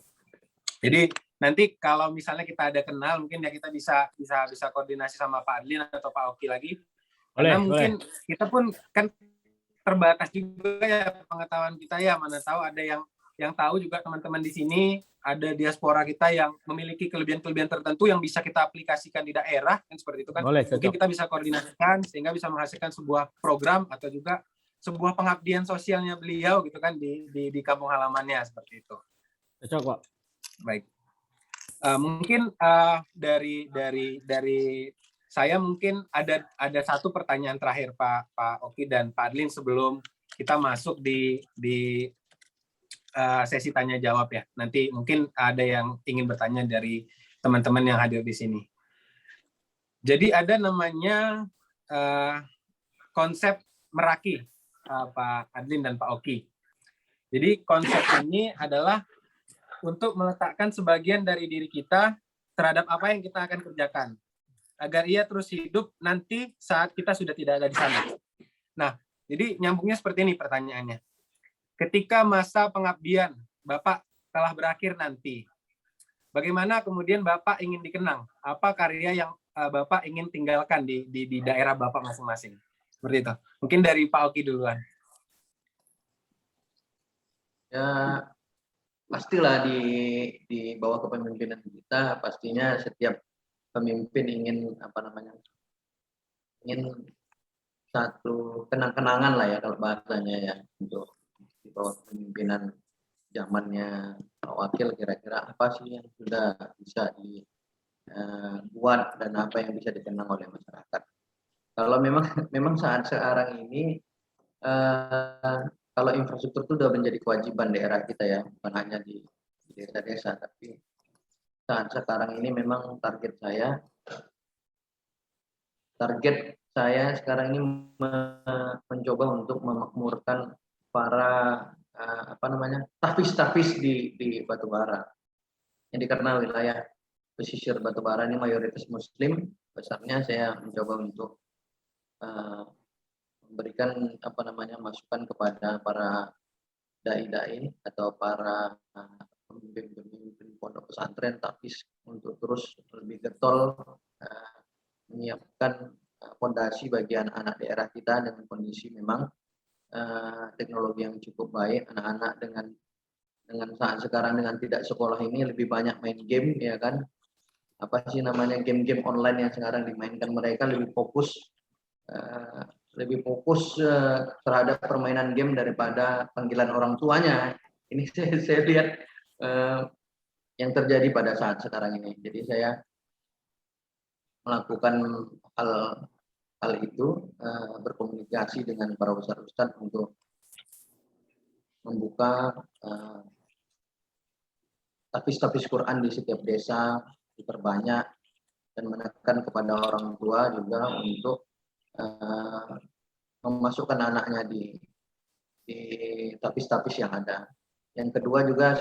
Jadi nanti kalau misalnya kita ada kenal, mungkin ya kita bisa koordinasi sama Pak Adlin atau Pak Oki lagi. Karena mungkin kita pun kan terbatas juga ya pengetahuan kita ya, mana tahu ada yang tahu juga teman-teman di sini, ada diaspora kita yang memiliki kelebihan-kelebihan tertentu yang bisa kita aplikasikan di daerah, kan seperti itu kan. Mungkin kita bisa koordinasikan sehingga bisa menghasilkan sebuah program atau juga sebuah pengabdian sosialnya beliau gitu kan di kampung halamannya seperti itu. Cocok, Pak. Baik. Mungkin dari saya mungkin ada satu pertanyaan terakhir Pak Oki dan Pak Adlin sebelum kita masuk di sesi tanya jawab ya. Nanti mungkin ada yang ingin bertanya dari teman-teman yang hadir di sini. Jadi ada namanya konsep Meraki, Pak Adlin dan Pak Oki. Jadi konsep ini adalah untuk meletakkan sebagian dari diri kita terhadap apa yang kita akan kerjakan, agar ia terus hidup nanti saat kita sudah tidak ada di sana. Nah, jadi nyambungnya seperti ini pertanyaannya. Ketika masa pengabdian Bapak telah berakhir nanti, bagaimana kemudian Bapak ingin dikenang? Apa karya yang Bapak ingin tinggalkan di daerah Bapak masing-masing? Seperti itu. Mungkin dari Pak Oki duluan. Ya, pastilah di bawah kepemimpinan kita, pastinya setiap pemimpin ingin ingin satu kenang-kenangan lah ya kalau bahasanya ya, untuk di bawah kepemimpinan zamannya Pak Wakil, kira-kira apa sih yang sudah bisa dibuat dan apa yang bisa dikenang oleh masyarakat. Kalau memang saat sekarang ini kalau infrastruktur itu sudah menjadi kewajiban daerah kita ya, bukan hanya di desa-desa, tapi saat sekarang ini memang target saya sekarang ini mencoba untuk memakmurkan para tafis-tafis di Batubara. Yang dikenal wilayah pesisir Batubara ini mayoritas Muslim, besarnya saya mencoba untuk memberikan masukan kepada para dai-dai atau para pemimpin pondok pesantren tafis untuk terus lebih getol menyiapkan fondasi bagi anak-anak daerah kita dengan kondisi memang teknologi yang cukup baik. Anak-anak dengan saat sekarang dengan tidak sekolah ini lebih banyak main game ya kan, game-game online yang sekarang dimainkan, mereka lebih fokus terhadap permainan game daripada panggilan orang tuanya. Ini saya lihat yang terjadi pada saat sekarang ini. Jadi saya melakukan hal itu, berkomunikasi dengan para ustadz untuk membuka tafis-tafis Quran di setiap desa, diperbanyak, dan menekan kepada orang tua juga untuk memasukkan anaknya di tafis-tafis yang ada. Yang kedua juga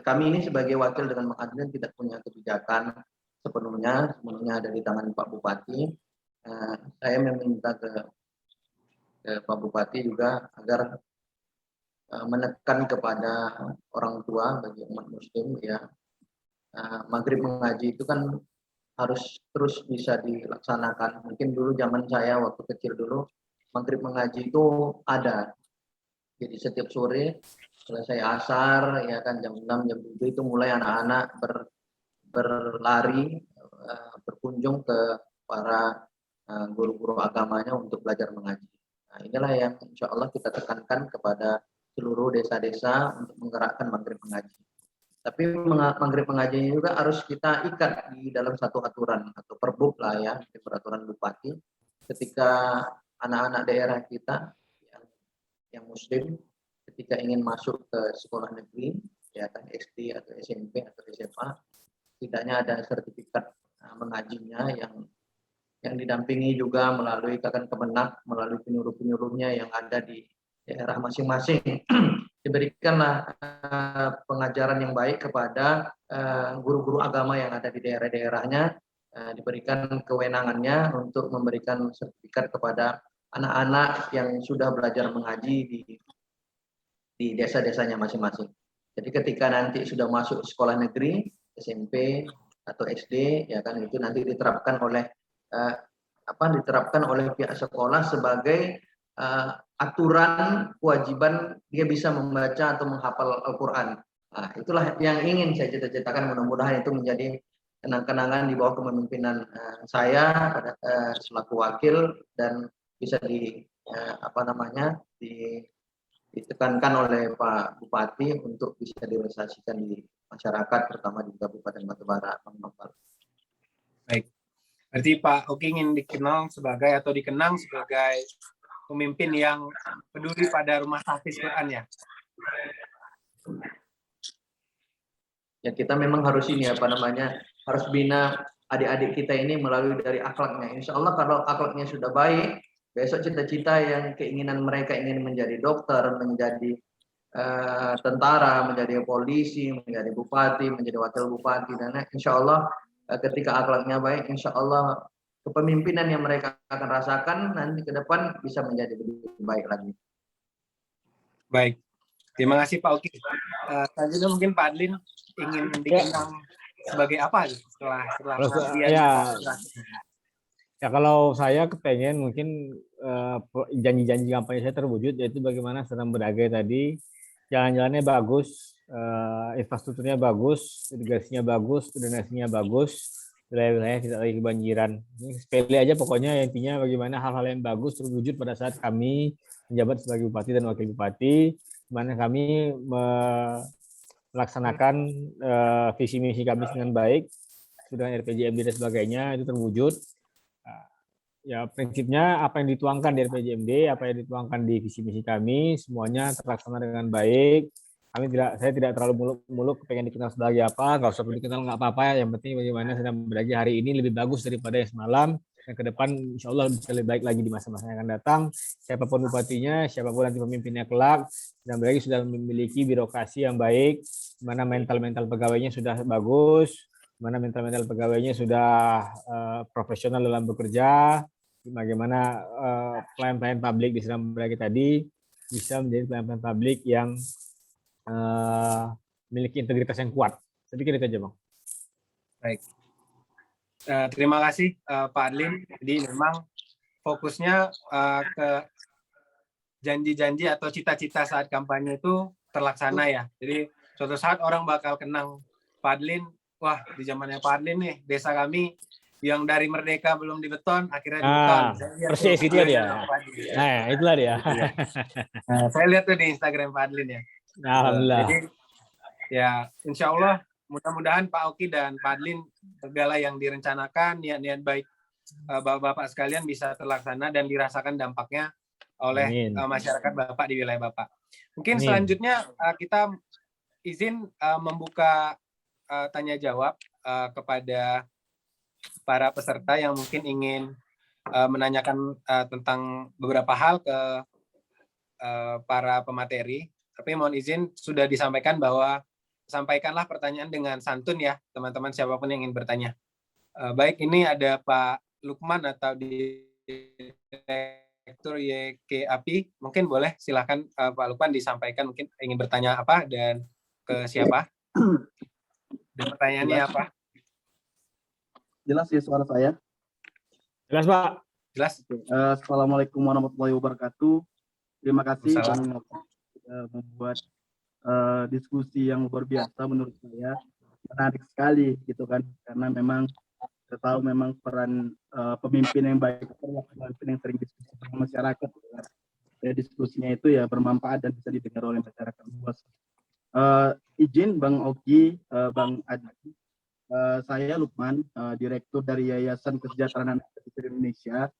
kami ini sebagai wakil dengan Bang Adlin tidak punya kebijakan sepenuhnya ada di tangan Pak Bupati. Saya meminta ke Pak Bupati juga agar menekan kepada orang tua bagi umat Muslim ya. Maghrib mengaji itu kan harus terus bisa dilaksanakan. Mungkin dulu zaman saya waktu kecil dulu maghrib mengaji itu ada. Jadi setiap sore selesai asar ya kan jam 6 jam 7 itu mulai anak-anak berlari berkunjung ke para guru-guru agamanya untuk belajar mengaji. Nah, inilah yang insya Allah kita tekankan kepada seluruh desa-desa untuk menggerakkan maghrib mengaji. Tapi maghrib mengajinya juga harus kita ikat di dalam satu aturan atau perbuk lah ya, di peraturan bupati. Ketika anak-anak daerah kita yang Muslim ketika ingin masuk ke sekolah negeri, ya kan SD atau SMP atau SMA, setidaknya ada sertifikat mengajinya yang didampingi juga melalui Ikatan Kemenak, melalui penyuluh-penyuluhnya yang ada di daerah masing-masing. Diberikanlah pengajaran yang baik kepada guru-guru agama yang ada di daerah-daerahnya, diberikan kewenangannya untuk memberikan sertifikat kepada anak-anak yang sudah belajar mengaji di desa-desanya masing-masing. Jadi ketika nanti sudah masuk sekolah negeri, SMP atau SD, ya kan itu nanti diterapkan oleh pihak sekolah sebagai aturan kewajiban dia bisa membaca atau menghafal Al-Quran. Nah, itulah yang ingin saya cita-citakan, mudah-mudahan itu menjadi kenang-kenangan di bawah kepemimpinan saya selaku wakil, dan bisa ditekankan oleh Pak Bupati untuk bisa direalisasikan di masyarakat, terutama di Kabupaten Batubara. Baik. Berarti Pak Oki ingin dikenang sebagai pemimpin yang peduli pada rumah tahfiz Quran ya. Ya kita memang harus harus bina adik-adik kita ini melalui dari akhlaknya. Insya Allah kalau akhlaknya sudah baik, besok cita-cita yang keinginan mereka ingin menjadi dokter, menjadi tentara, menjadi polisi, menjadi bupati, menjadi wakil bupati, dan insya Allah ketika akhlaknya baik, insya Allah kepemimpinan yang mereka akan rasakan nanti ke depan bisa menjadi lebih baik lagi. Baik, terima kasih Pak Oki. Selanjutnya mungkin Pak Adlin ingin dikenang sebagai apa setelah ya kalau saya kepengen mungkin janji-janji kampanye saya terwujud, yaitu bagaimana Senam Bedagai tadi jalan-jalannya bagus, infrastrukturnya bagus, irigasinya bagus, drenasinya bagus, wilayah-wilayah tidak lagi kebanjiran. Ini sepele aja pokoknya, intinya bagaimana hal-hal yang bagus terwujud pada saat kami menjabat sebagai bupati dan wakil bupati, di mana kami melaksanakan visi misi kami dengan baik, sudah RPJMD dan sebagainya itu terwujud. Ya prinsipnya apa yang dituangkan di RPJMD, apa yang dituangkan di visi misi kami, semuanya terlaksana dengan baik. Saya tidak terlalu muluk-muluk pengen dikenal sebagai apa, nggak usah dikenal nggak apa-apa. Yang penting bagaimana Senam Bedagai hari ini lebih bagus daripada yang semalam. Dan ke depan insya Allah bisa lebih baik lagi di masa-masa yang akan datang. Siapapun bupatinya, siapapun nanti pemimpinnya kelak, Senam Bedagai sudah memiliki birokrasi yang baik, di mana mental pegawainya sudah bagus, di mana mental pegawainya sudah profesional dalam bekerja, bagaimana pelayan-pelayan publik di Senam Bedagai tadi bisa menjadi pelayan-pelayan publik yang memiliki integritas yang kuat. Saya pikir itu aja, Bang. Baik. Terima kasih Pak Adlin. Jadi memang fokusnya ke janji-janji atau cita-cita saat kampanye itu terlaksana ya. Jadi suatu saat orang bakal kenang Pak Adlin, wah di zamannya Pak Adlin nih, desa kami yang dari merdeka belum dibeton, akhirnya dibeton. Persis itu dia. Nah, itulah dia. Nah, saya lihat tuh di Instagram Pak Adlin ya. Alhamdulillah. Jadi ya insya Allah mudah-mudahan Pak Oki dan Pak Adlin segala yang direncanakan, niat-niat baik Bapak-Bapak sekalian bisa terlaksana dan dirasakan dampaknya oleh masyarakat Bapak di wilayah Bapak. Mungkin selanjutnya kita izin membuka tanya jawab kepada para peserta yang mungkin ingin menanyakan tentang beberapa hal ke para pemateri. Tapi mohon izin sudah disampaikan bahwa sampaikanlah pertanyaan dengan santun ya teman-teman siapapun yang ingin bertanya. Baik, ini ada Pak Lukman atau Direktur YKAPI. Mungkin boleh silakan Pak Lukman disampaikan mungkin ingin bertanya apa dan ke siapa. Dan pertanyaannya apa? Jelas ya suara saya? Jelas, Pak. Jelas. Assalamualaikum warahmatullahi wabarakatuh. Terima kasih Bang membuat diskusi yang luar biasa menurut saya, menarik sekali gitu kan, karena memang kita tahu memang peran pemimpin yang baik adalah pemimpin yang sering diskusi dengan masyarakat gitu kan. Ya, diskusinya itu ya bermanfaat dan bisa didengar oleh masyarakat luas. Izin Bang Oki, Bang Adi, saya Lukman, Direktur dari Yayasan Kesejahteraan Anak Indonesia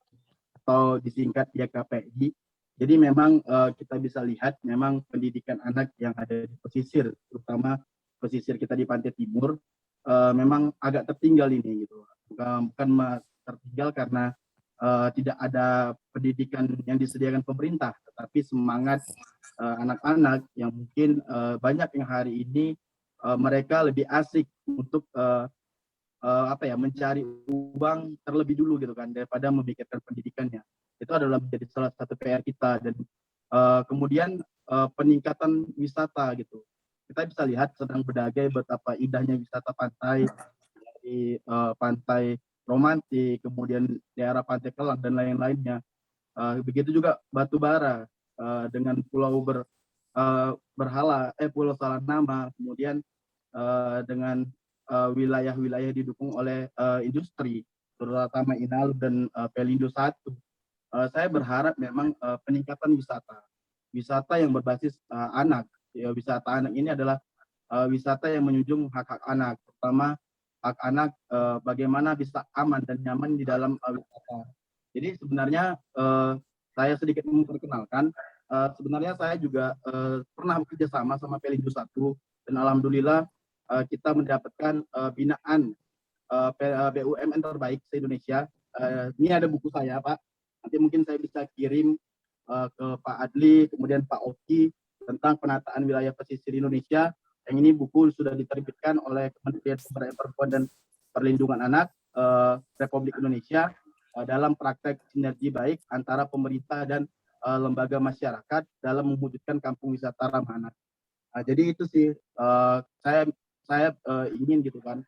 atau disingkat YKPI. Jadi memang kita bisa lihat memang pendidikan anak yang ada di pesisir, terutama pesisir kita di Pantai Timur, memang agak tertinggal ini gitu. Bukan tertinggal karena tidak ada pendidikan yang disediakan pemerintah, tetapi semangat anak-anak yang mungkin banyak yang hari ini mereka lebih asik untuk mencari uang terlebih dulu gitu kan daripada memikirkan pendidikannya. Itu adalah menjadi salah satu PR kita. Dan kemudian peningkatan wisata gitu. Kita bisa lihat sedang berbagai betapa indahnya wisata pantai, dari pantai romantik, kemudian daerah pantai Kelang dan lain-lainnya. Begitu juga batu bara dengan Pulau Salanama, kemudian dengan wilayah-wilayah didukung oleh industri, terutama Inalum dan Pelindo 1. Saya berharap memang peningkatan wisata yang berbasis anak. Ya, wisata anak ini adalah wisata yang menjunjung hak-hak anak, terutama hak anak bagaimana bisa aman dan nyaman di dalam wisata. Jadi sebenarnya saya sedikit memperkenalkan, sebenarnya saya juga pernah bekerja sama Pelindo 1 dan alhamdulillah kita mendapatkan binaan BUMN terbaik se-Indonesia. Ini ada buku saya, Pak. Nanti mungkin saya bisa kirim ke Pak Adli, kemudian Pak Oki tentang penataan wilayah pesisir Indonesia. Yang ini buku sudah diterbitkan oleh Kementerian Pemberdayaan Perempuan dan Perlindungan Anak Republik Indonesia dalam praktek sinergi baik antara pemerintah dan lembaga masyarakat dalam mewujudkan kampung wisata ramah anak. Jadi itu sih saya ingin gitu kan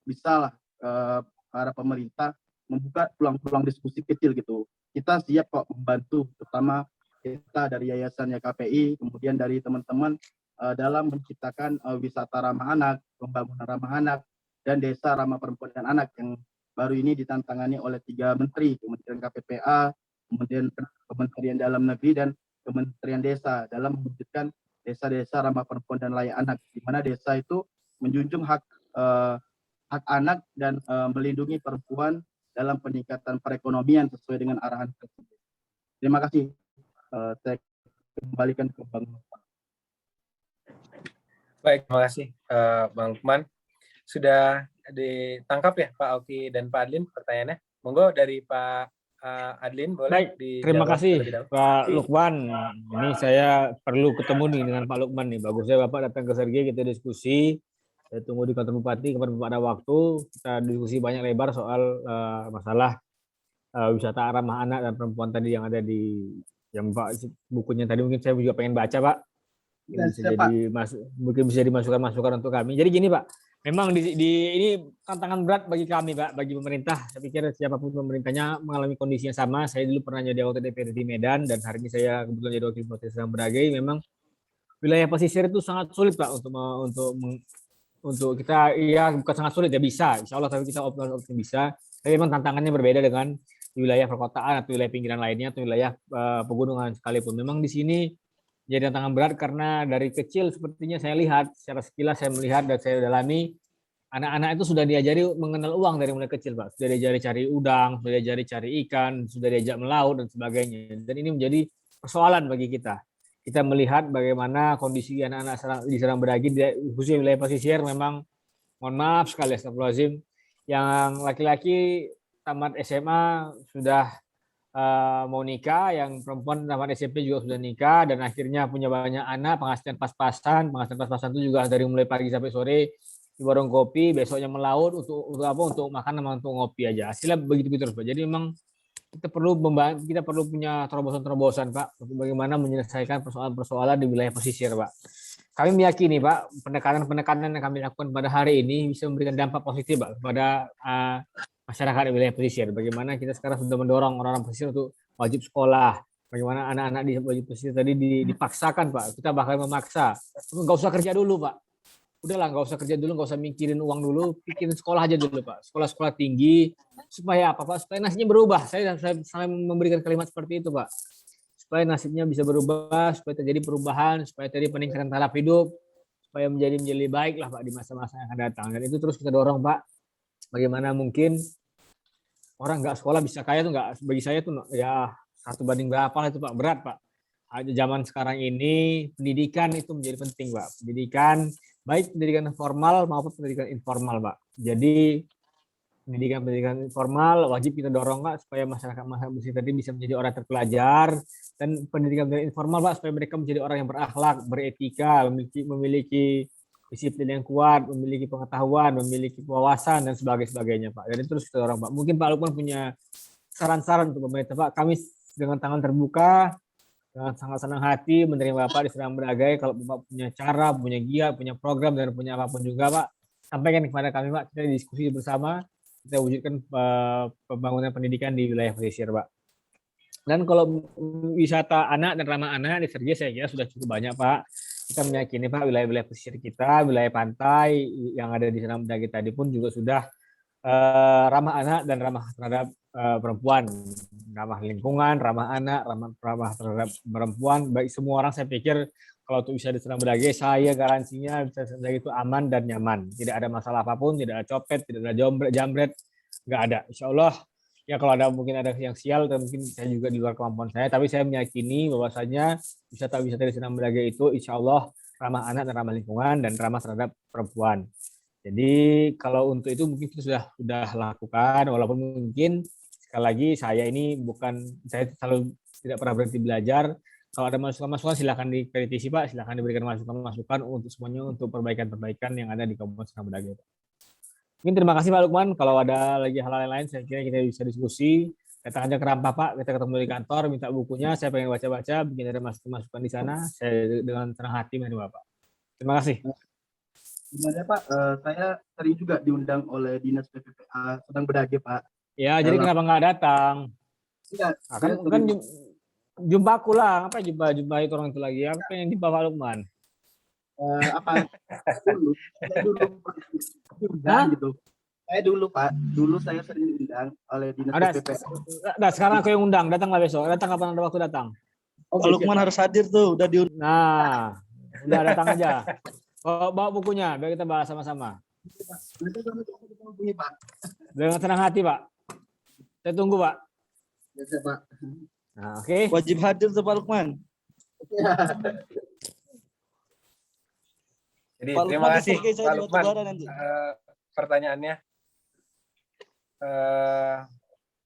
bisalah para pemerintah membuka peluang-peluang diskusi kecil gitu. Kita siap kok membantu, terutama kita dari yayasannya KPI, kemudian dari teman-teman dalam menciptakan wisata ramah anak, pembangunan ramah anak, dan desa ramah perempuan dan anak yang baru ini ditantangani oleh 3 menteri, Kementerian KPPA, kemudian Kementerian Dalam Negeri, dan Kementerian Desa dalam mewujudkan desa-desa ramah perempuan dan layak anak, di mana desa itu menjunjung hak anak dan melindungi perempuan dalam peningkatan perekonomian sesuai dengan arahan tersebut. Terima kasih. Saya kembalikan ke Bang Lukman. Baik, terima kasih Bang Lukman. Sudah ditangkap ya Pak Oki dan Pak Adlin pertanyaannya. Monggo dari Pak Adlin boleh. Baik, terima kasih Pak Lukman. Ini saya perlu ketemu nih dengan Pak Lukman nih. Bagusnya Bapak datang ke Sergei, kita diskusi. Saya tunggu di kantor Bupati, kapan Bapak ada waktu, kita diskusi banyak lebar soal masalah wisata ramah anak dan perempuan tadi yang ada di yang Pak bukunya tadi mungkin saya juga pengen baca Pak. Mungkin bisa dimasukkan masukan untuk kami. Jadi gini Pak, memang ini tantangan berat bagi kami Pak, bagi pemerintah. Saya pikir siapapun pemerintahnya mengalami kondisi yang sama. Saya dulu pernah jadi anggota DPRD di Medan dan hari ini saya kebetulan jadi wakil bupati Serang Beragai. Memang wilayah pesisir itu sangat sulit Pak untuk kita, ya bukan sangat sulit ya, bisa. Insya Allah tapi kita optimis bisa. Tapi memang tantangannya berbeda dengan wilayah perkotaan atau wilayah pinggiran lainnya atau wilayah pegunungan sekalipun. Memang di sini jadi tantangan berat karena dari kecil sepertinya saya lihat, secara sekilas saya melihat dan saya dalami, anak-anak itu sudah diajari mengenal uang dari mulai kecil Pak. Sudah diajari cari udang, sudah diajari cari ikan, sudah diajak melaut dan sebagainya. Dan ini menjadi persoalan bagi kita. Kita melihat bagaimana kondisi anak-anak di Serang Beragi, khususnya wilayah pesisir, memang mohon maaf sekali, astagfirullahaladzim, yang laki-laki tamat SMA sudah mau nikah, yang perempuan tamat SMP juga sudah nikah, dan akhirnya punya banyak anak, penghasilan pas-pasan itu juga dari mulai pagi sampai sore di warung kopi, besoknya melaut untuk makan sama untuk ngopi aja. Hasilnya begitu terus Pak. Jadi memang kita perlu punya terobosan-terobosan Pak untuk bagaimana menyelesaikan persoalan-persoalan di wilayah pesisir Pak. Kami meyakini Pak, pendekatan yang kami lakukan pada hari ini bisa memberikan dampak positif Pak kepada masyarakat di wilayah pesisir. Bagaimana kita sekarang sudah mendorong orang-orang pesisir untuk wajib sekolah. Bagaimana anak-anak di wajib pesisir tadi dipaksakan Pak. Kita bakal memaksa. Nggak usah kerja dulu Pak. Udahlah, nggak usah kerja dulu, nggak usah mikirin uang dulu, pikirin sekolah aja dulu Pak. Sekolah-sekolah tinggi. Supaya apa Pak? Supaya nasibnya berubah. Saya memberikan kalimat seperti itu Pak. Supaya nasibnya bisa berubah, supaya terjadi perubahan, supaya terjadi peningkatan taraf hidup, supaya menjadi baik lah Pak di masa-masa yang akan datang. Dan itu terus kita dorong Pak. Bagaimana mungkin orang nggak sekolah bisa kaya tuh nggak, bagi saya tuh ya 1 banding berapa lah itu Pak, berat Pak. Zaman sekarang ini pendidikan itu menjadi penting Pak. Pendidikan baik pendidikan formal maupun pendidikan informal Pak. Jadi pendidikan formal wajib kita dorong Pak supaya masyarakat tadi bisa menjadi orang terpelajar, dan pendidikan informal Pak supaya mereka menjadi orang yang berakhlak, beretika, memiliki disiplin yang kuat, memiliki pengetahuan, memiliki wawasan dan sebagainya Pak. Dan itu terus kita dorong Pak. Mungkin Pak Lukman punya saran-saran untuk pemerintah Pak. Kami dengan tangan terbuka, dengan sangat senang hati menerima Bapak di Senam Bedagai. Kalau Bapak punya cara, punya giat, punya program dan punya apapun juga Pak, sampaikan kepada kami Pak. Kita diskusi bersama, kita wujudkan pembangunan pendidikan di wilayah pesisir Pak. Dan kalau wisata anak dan ramah anak di Sergia saya kira sudah cukup banyak Pak. Kita meyakini Pak wilayah-wilayah pesisir kita, wilayah pantai yang ada di Senam Bedagai tadi pun juga sudah ramah anak dan ramah terhadap perempuan, ramah lingkungan, ramah anak, ramah terhadap perempuan. Baik semua orang saya pikir kalau untuk bisa di Senam Bedagai, saya garansinya bisa itu aman dan nyaman. Tidak ada masalah apapun, tidak ada copet, tidak ada jambret, nggak ada. Insya Allah ya kalau ada mungkin ada yang sial dan mungkin saya juga di luar kemampuan saya, tapi saya meyakini bahwasanya wisata-wisata di Senam Bedagai itu insya Allah ramah anak dan ramah lingkungan dan ramah terhadap perempuan. Jadi kalau untuk itu mungkin kita sudah lakukan, walaupun mungkin sekali lagi saya selalu tidak pernah berhenti belajar. Kalau ada masukan-masukan silakan dikritisi Pak, silakan diberikan masukan-masukan untuk semuanya untuk perbaikan-perbaikan yang ada di Kabupaten Senam Bedagai. Mungkin terima kasih Pak Lukman. Kalau ada lagi hal-hal lain, saya kira kita bisa diskusi. Datang aja ke Rampah Pak, kita ketemu di kantor, minta bukunya, saya pengen baca-baca, bikin ada masukan di sana, saya dengan senang hati menerima Pak. Terima kasih. Sebenarnya Pak, saya sering juga diundang oleh Dinas PPPA Senam Bedagai Pak. Ya, jadi kenapa nggak datang? Iya, Nah, kan jumpa aku lah, apa jumpa itu orang itu lagi? Aku pengen jumpa Pak Lukman. Saya dulu diundang gitu. Saya sering diundang oleh Dinas PPPA. Nah, sekarang aku yang undang, datanglah besok. Datang kapan ada waktu datang. Pak Lukman harus hadir tuh, udah diundang. Nah, udah datang aja. Bawa bukunya, biar kita bahas sama-sama. Dengan senang hati Pak. Saya tunggu Pak. Ya, Pak. Nah, oke. Wajib hadir tuh Pak Lukman. Jadi Pak terima Lukman kasih dipakai saya Pak di Lukman Batubara nanti. pertanyaannya.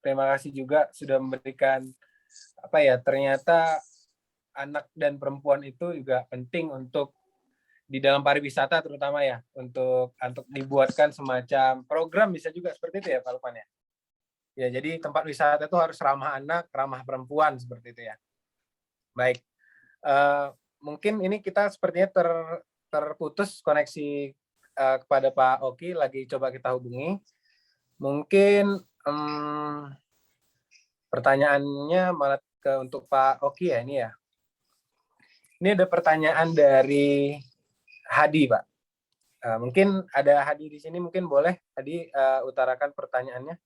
Terima kasih juga sudah memberikan ternyata anak dan perempuan itu juga penting untuk di dalam pariwisata terutama ya untuk dibuatkan semacam program bisa juga seperti itu ya Pak Lukman ya. Ya jadi tempat wisata itu harus ramah anak, ramah perempuan seperti itu ya. Baik, mungkin ini kita sepertinya terputus koneksi kepada Pak Oki, lagi coba kita hubungi. Mungkin pertanyaannya malah untuk Pak Oki ya ini ya. Ini ada pertanyaan dari Hadi Pak. Mungkin ada Hadi di sini, mungkin boleh Hadi utarakan pertanyaannya.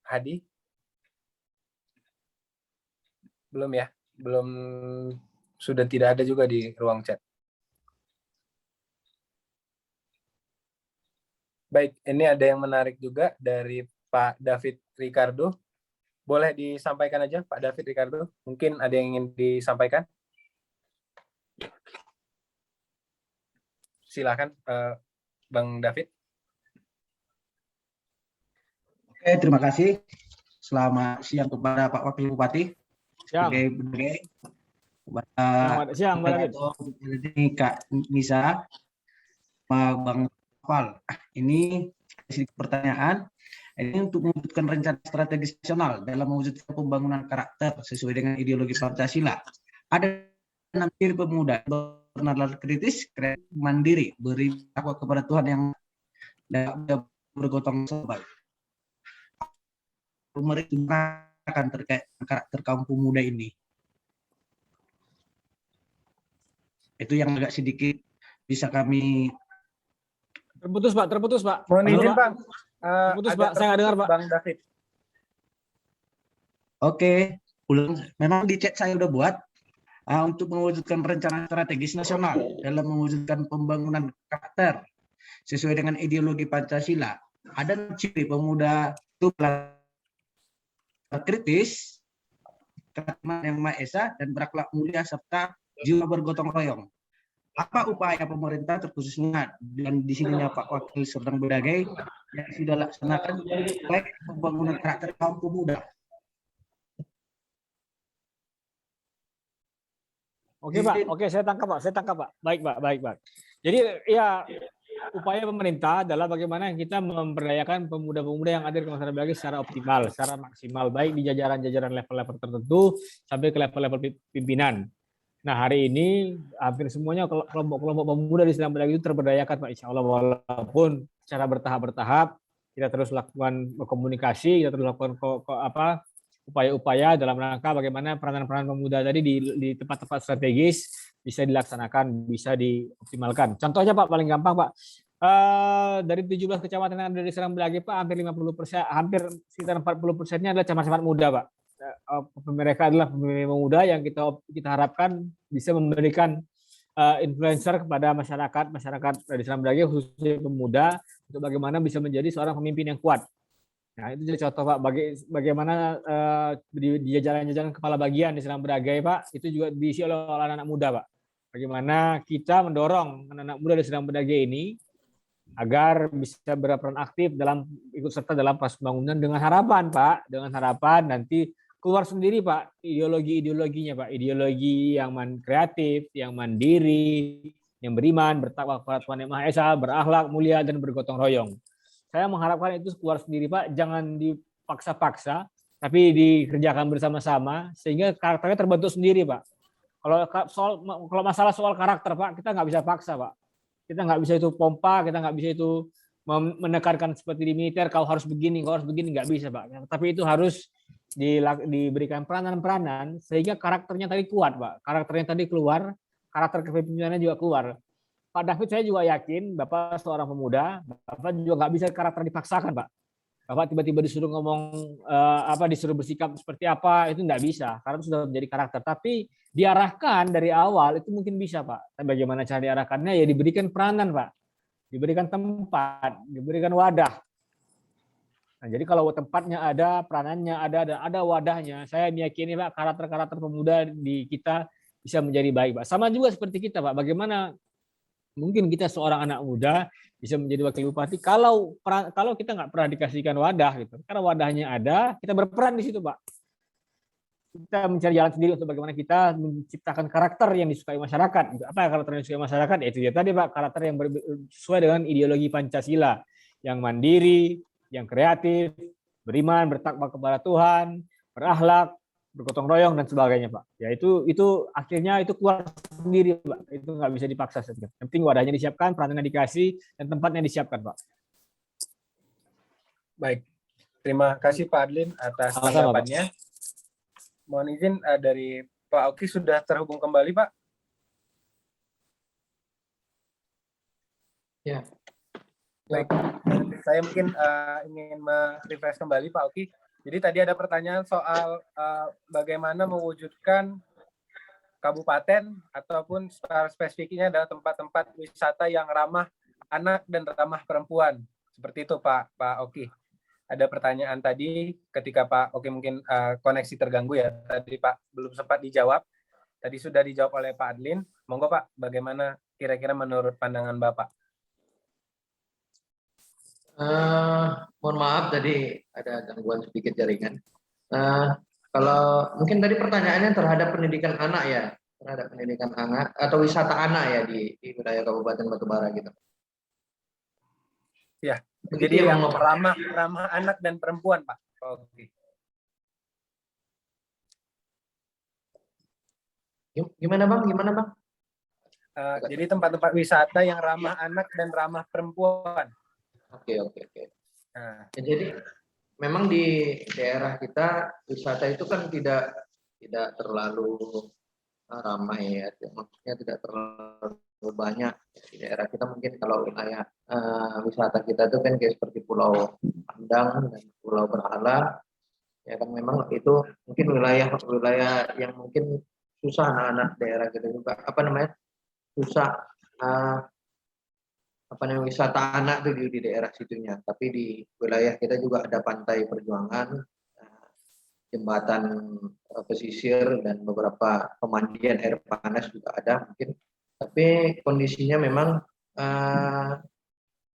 Hadi? Belum ya? Belum, sudah tidak ada juga di ruang chat. Baik, ini ada yang menarik juga dari Pak David Ricardo. Boleh disampaikan aja Pak David Ricardo. Mungkin ada yang ingin disampaikan. Silakan Bang David. Oke, terima kasih. Selamat siang kepada Pak Wakil Bupati. Siang. Siang, Bang David. Ini Kak Nisa, Pak Bang Fal. Ini sedikit pertanyaan. Ini untuk mewujudkan rencana strategis nasional dalam mewujudkan pembangunan karakter sesuai dengan ideologi Pancasila. Ada 6 ciri pemuda bernalar kritis, kreatif, mandiri, beri takwa kepada Tuhan yang dapat bergotong royong. Pemerintah akan terkait karakter kaum pemuda ini. Itu yang agak sedikit bisa kami. Terputus Pak. Mohon izin Bang. Terputus Pak, saya nggak dengar Pak. Bang David. Oke, memang di chat saya udah buat. Untuk mewujudkan rencana strategis nasional dalam mewujudkan pembangunan karakter sesuai dengan ideologi Pancasila. Ada ciri pemuda itu kritis, yang Maha Esa, dan berakhlak mulia serta jiwa bergotong royong. Apa upaya pemerintah terkhususnya dan di sininya Pak Wakil Senam Bedagai yang sudah laksanakan proyek pembangunan karakter kaum pemuda? Oke Pak, oke saya tangkap Pak. Baik Pak. Jadi ya upaya pemerintah adalah bagaimana kita memberdayakan pemuda-pemuda yang ada di Kabupaten Brage secara optimal, secara maksimal, baik di jajaran-jajaran level-level tertentu sampai ke level-level pimpinan. Nah, hari ini hampir semuanya kelompok-kelompok pemuda di Seram Brage itu terberdayakan, Pak, insya Allah, walaupun secara bertahap-bertahap kita terus lakukan komunikasi, kita terus lakukan upaya-upaya dalam rangka bagaimana peranan-peranan pemuda tadi di tempat-tempat strategis bisa dilaksanakan, bisa dioptimalkan. Contohnya Pak, paling gampang Pak, dari 17 kecamatan yang ada di Seram Brage Pak, hampir 50%, hampir sekitar 40%-nya adalah camat-camat muda Pak. Mereka adalah pemilih muda yang kita harapkan bisa memberikan influencer kepada masyarakat di Seram Brage, khususnya pemuda, untuk bagaimana bisa menjadi seorang pemimpin yang kuat. Nah, itu jadi contoh Pak, bagaimana di jajaran-jajaran kepala bagian di Seram Brage Pak, itu juga diisi oleh anak-anak muda Pak. Bagaimana kita mendorong anak-anak muda di Seram Brage ini agar bisa berperan aktif dalam ikut serta dalam proses pembangunan dengan harapan Pak, dengan harapan nanti keluar sendiri Pak ideologinya Pak, ideologi yang kreatif, yang mandiri, yang beriman, bertakwa kepada Tuhan Yang Maha Esa, berakhlak mulia dan bergotong royong. Saya mengharapkan itu keluar sendiri Pak, jangan dipaksa-paksa, tapi dikerjakan bersama-sama sehingga karakternya terbentuk sendiri Pak. Kalau masalah soal karakter Pak, kita nggak bisa paksa Pak. Kita nggak bisa itu pompa, kita nggak bisa itu menekankan seperti di militer, kau harus begini, nggak bisa Pak. Tapi itu harus diberikan peranan-peranan sehingga karakternya tadi kuat Pak. Karakternya tadi keluar, karakter kepemimpinannya juga keluar. Pak David, saya juga yakin Bapak seorang pemuda, Bapak juga nggak bisa karakter dipaksakan Pak. Bapak tiba-tiba disuruh ngomong disuruh bersikap seperti apa, itu nggak bisa karena itu sudah menjadi karakter. Tapi diarahkan dari awal itu mungkin bisa Pak. Tapi bagaimana cara diarahkannya? Ya diberikan peranan Pak, diberikan tempat, diberikan wadah. Nah, jadi kalau tempatnya ada, peranannya ada, dan ada wadahnya, saya meyakini Pak karakter-karakter pemuda di kita bisa menjadi baik Pak. Sama juga seperti kita Pak, bagaimana mungkin kita seorang anak muda bisa menjadi wakil bupati kalau kita nggak pernah dikasihkan wadah gitu. Karena wadahnya ada, kita berperan di situ Pak. Kita mencari jalan sendiri untuk bagaimana kita menciptakan karakter yang disukai masyarakat. Apa karakter yang disukai masyarakat? Itu dia tadi Pak, karakter yang sesuai dengan ideologi Pancasila, yang mandiri, yang kreatif, beriman, bertakwa kepada Tuhan, berakhlak, bergotong royong dan sebagainya Pak. Ya itu akhirnya itu keluar sendiri Pak. Itu nggak bisa dipaksa. Yang penting wadahnya disiapkan, peranannya dikasih, dan tempatnya disiapkan Pak. Baik, terima kasih Pak Adlin atas tanggapannya. Mohon izin dari Pak Oki sudah terhubung kembali Pak. Ya. Baik, saya mungkin ingin merefresh kembali Pak Oki. Jadi tadi ada pertanyaan soal bagaimana mewujudkan kabupaten ataupun secara spesifiknya adalah tempat-tempat wisata yang ramah anak dan ramah perempuan. Seperti itu Pak Oki. Ada pertanyaan tadi ketika Pak Oki mungkin koneksi terganggu ya. Tadi Pak belum sempat dijawab. Tadi sudah dijawab oleh Pak Adlin. Monggo Pak, bagaimana kira-kira menurut pandangan Bapak? Mohon maaf tadi ada gangguan sedikit jaringan. Kalau mungkin tadi pertanyaannya terhadap pendidikan anak ya, terhadap pendidikan anak atau wisata anak ya di wilayah Kabupaten Batubara gitu. Ya, jadi yang ramah anak dan perempuan Pak. Oke. Gimana Bang? Jadi tempat-tempat wisata yang ramah anak dan ramah perempuan. Oke. Nah, jadi memang di daerah kita wisata itu kan tidak terlalu ramai ya, maksudnya tidak terlalu banyak di daerah kita. Mungkin kalau wilayah wisata kita itu kan kayak seperti Pulau Pandang dan Pulau Berhala, ya kan memang itu mungkin wilayah yang mungkin susah anak-anak daerah kita juga susah wisata anak tuh di daerah situnya. Tapi di wilayah kita juga ada Pantai Perjuangan, jembatan pesisir dan beberapa pemandian air panas juga ada mungkin. Tapi kondisinya memang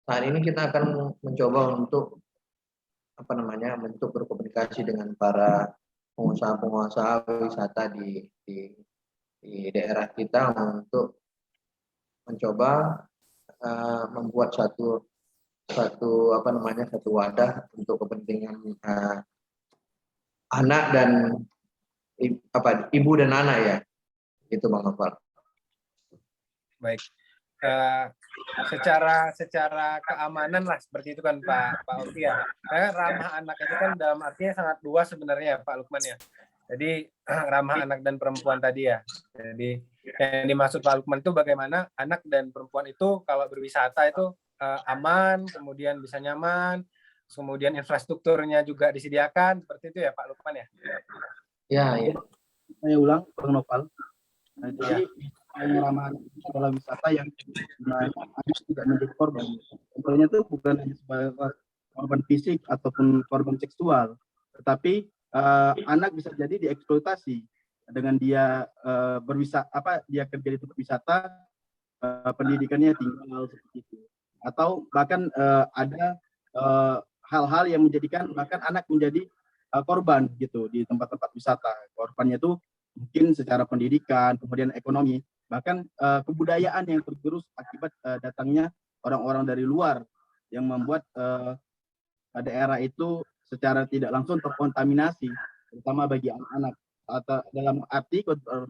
saat ini kita akan mencoba untuk untuk berkomunikasi dengan para pengusaha wisata di daerah kita untuk mencoba membuat satu wadah untuk kepentingan anak dan ibu dan anak ya, itu Bang Noval. Baik. Secara keamanan lah seperti itu kan Pak Oki ya. Karena ramah anak itu kan dalam artinya sangat luas sebenarnya Pak Lukman ya. Jadi ramah anak dan perempuan tadi ya. Jadi yang dimaksud Pak Lukman itu bagaimana anak dan perempuan itu kalau berwisata itu aman, kemudian bisa nyaman, kemudian infrastrukturnya juga disediakan, seperti itu ya Pak Lukman ya. Ya. Saya ulang, Bang Noval. Nah, jadi ramah anak itu adalah wisata yang anak tidak menjadi korban. Contohnya itu bukan hanya sebagai korban fisik ataupun korban seksual, tetapi anak bisa jadi dieksploitasi dengan dia berwisata, dia kerja di tempat wisata, pendidikannya tinggal seperti itu, atau bahkan ada hal-hal yang menjadikan bahkan anak menjadi korban gitu di tempat-tempat wisata. Korbannya itu mungkin secara pendidikan, kemudian ekonomi, bahkan kebudayaan yang tergerus akibat datangnya orang-orang dari luar yang membuat daerah itu secara tidak langsung terkontaminasi, terutama bagi anak-anak, atau dalam arti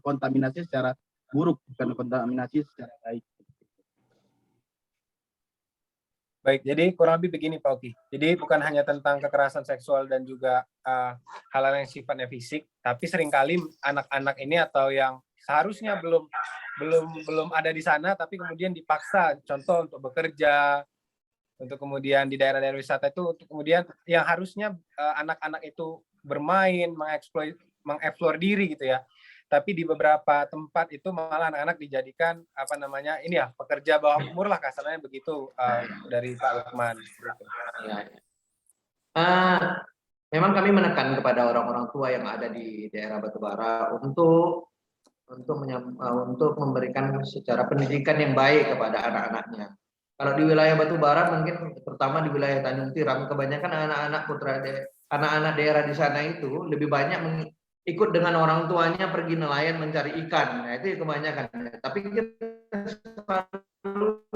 kontaminasi secara buruk, bukan kontaminasi secara baik. Baik, jadi kurang lebih begini Pak Oki. Jadi bukan hanya tentang kekerasan seksual dan juga hal-hal yang sifatnya fisik, tapi seringkali anak-anak ini atau yang seharusnya belum ada di sana, tapi kemudian dipaksa, contoh untuk bekerja, untuk kemudian di daerah-daerah wisata itu, untuk kemudian yang harusnya anak-anak itu bermain, mengeksplor diri gitu ya. Tapi di beberapa tempat itu malah anak-anak dijadikan pekerja bawah umur lah kasarnya begitu dari Pak Lukman. Memang kami menekan kepada orang-orang tua yang ada di daerah Batubara untuk memberikan secara pendidikan yang baik kepada anak-anaknya. Kalau di wilayah Batubara mungkin terutama di wilayah Tanjung Tiram, kebanyakan anak-anak daerah di sana itu lebih banyak ikut dengan orang tuanya pergi nelayan mencari ikan. Nah, itu kebanyakan. Tapi kita selalu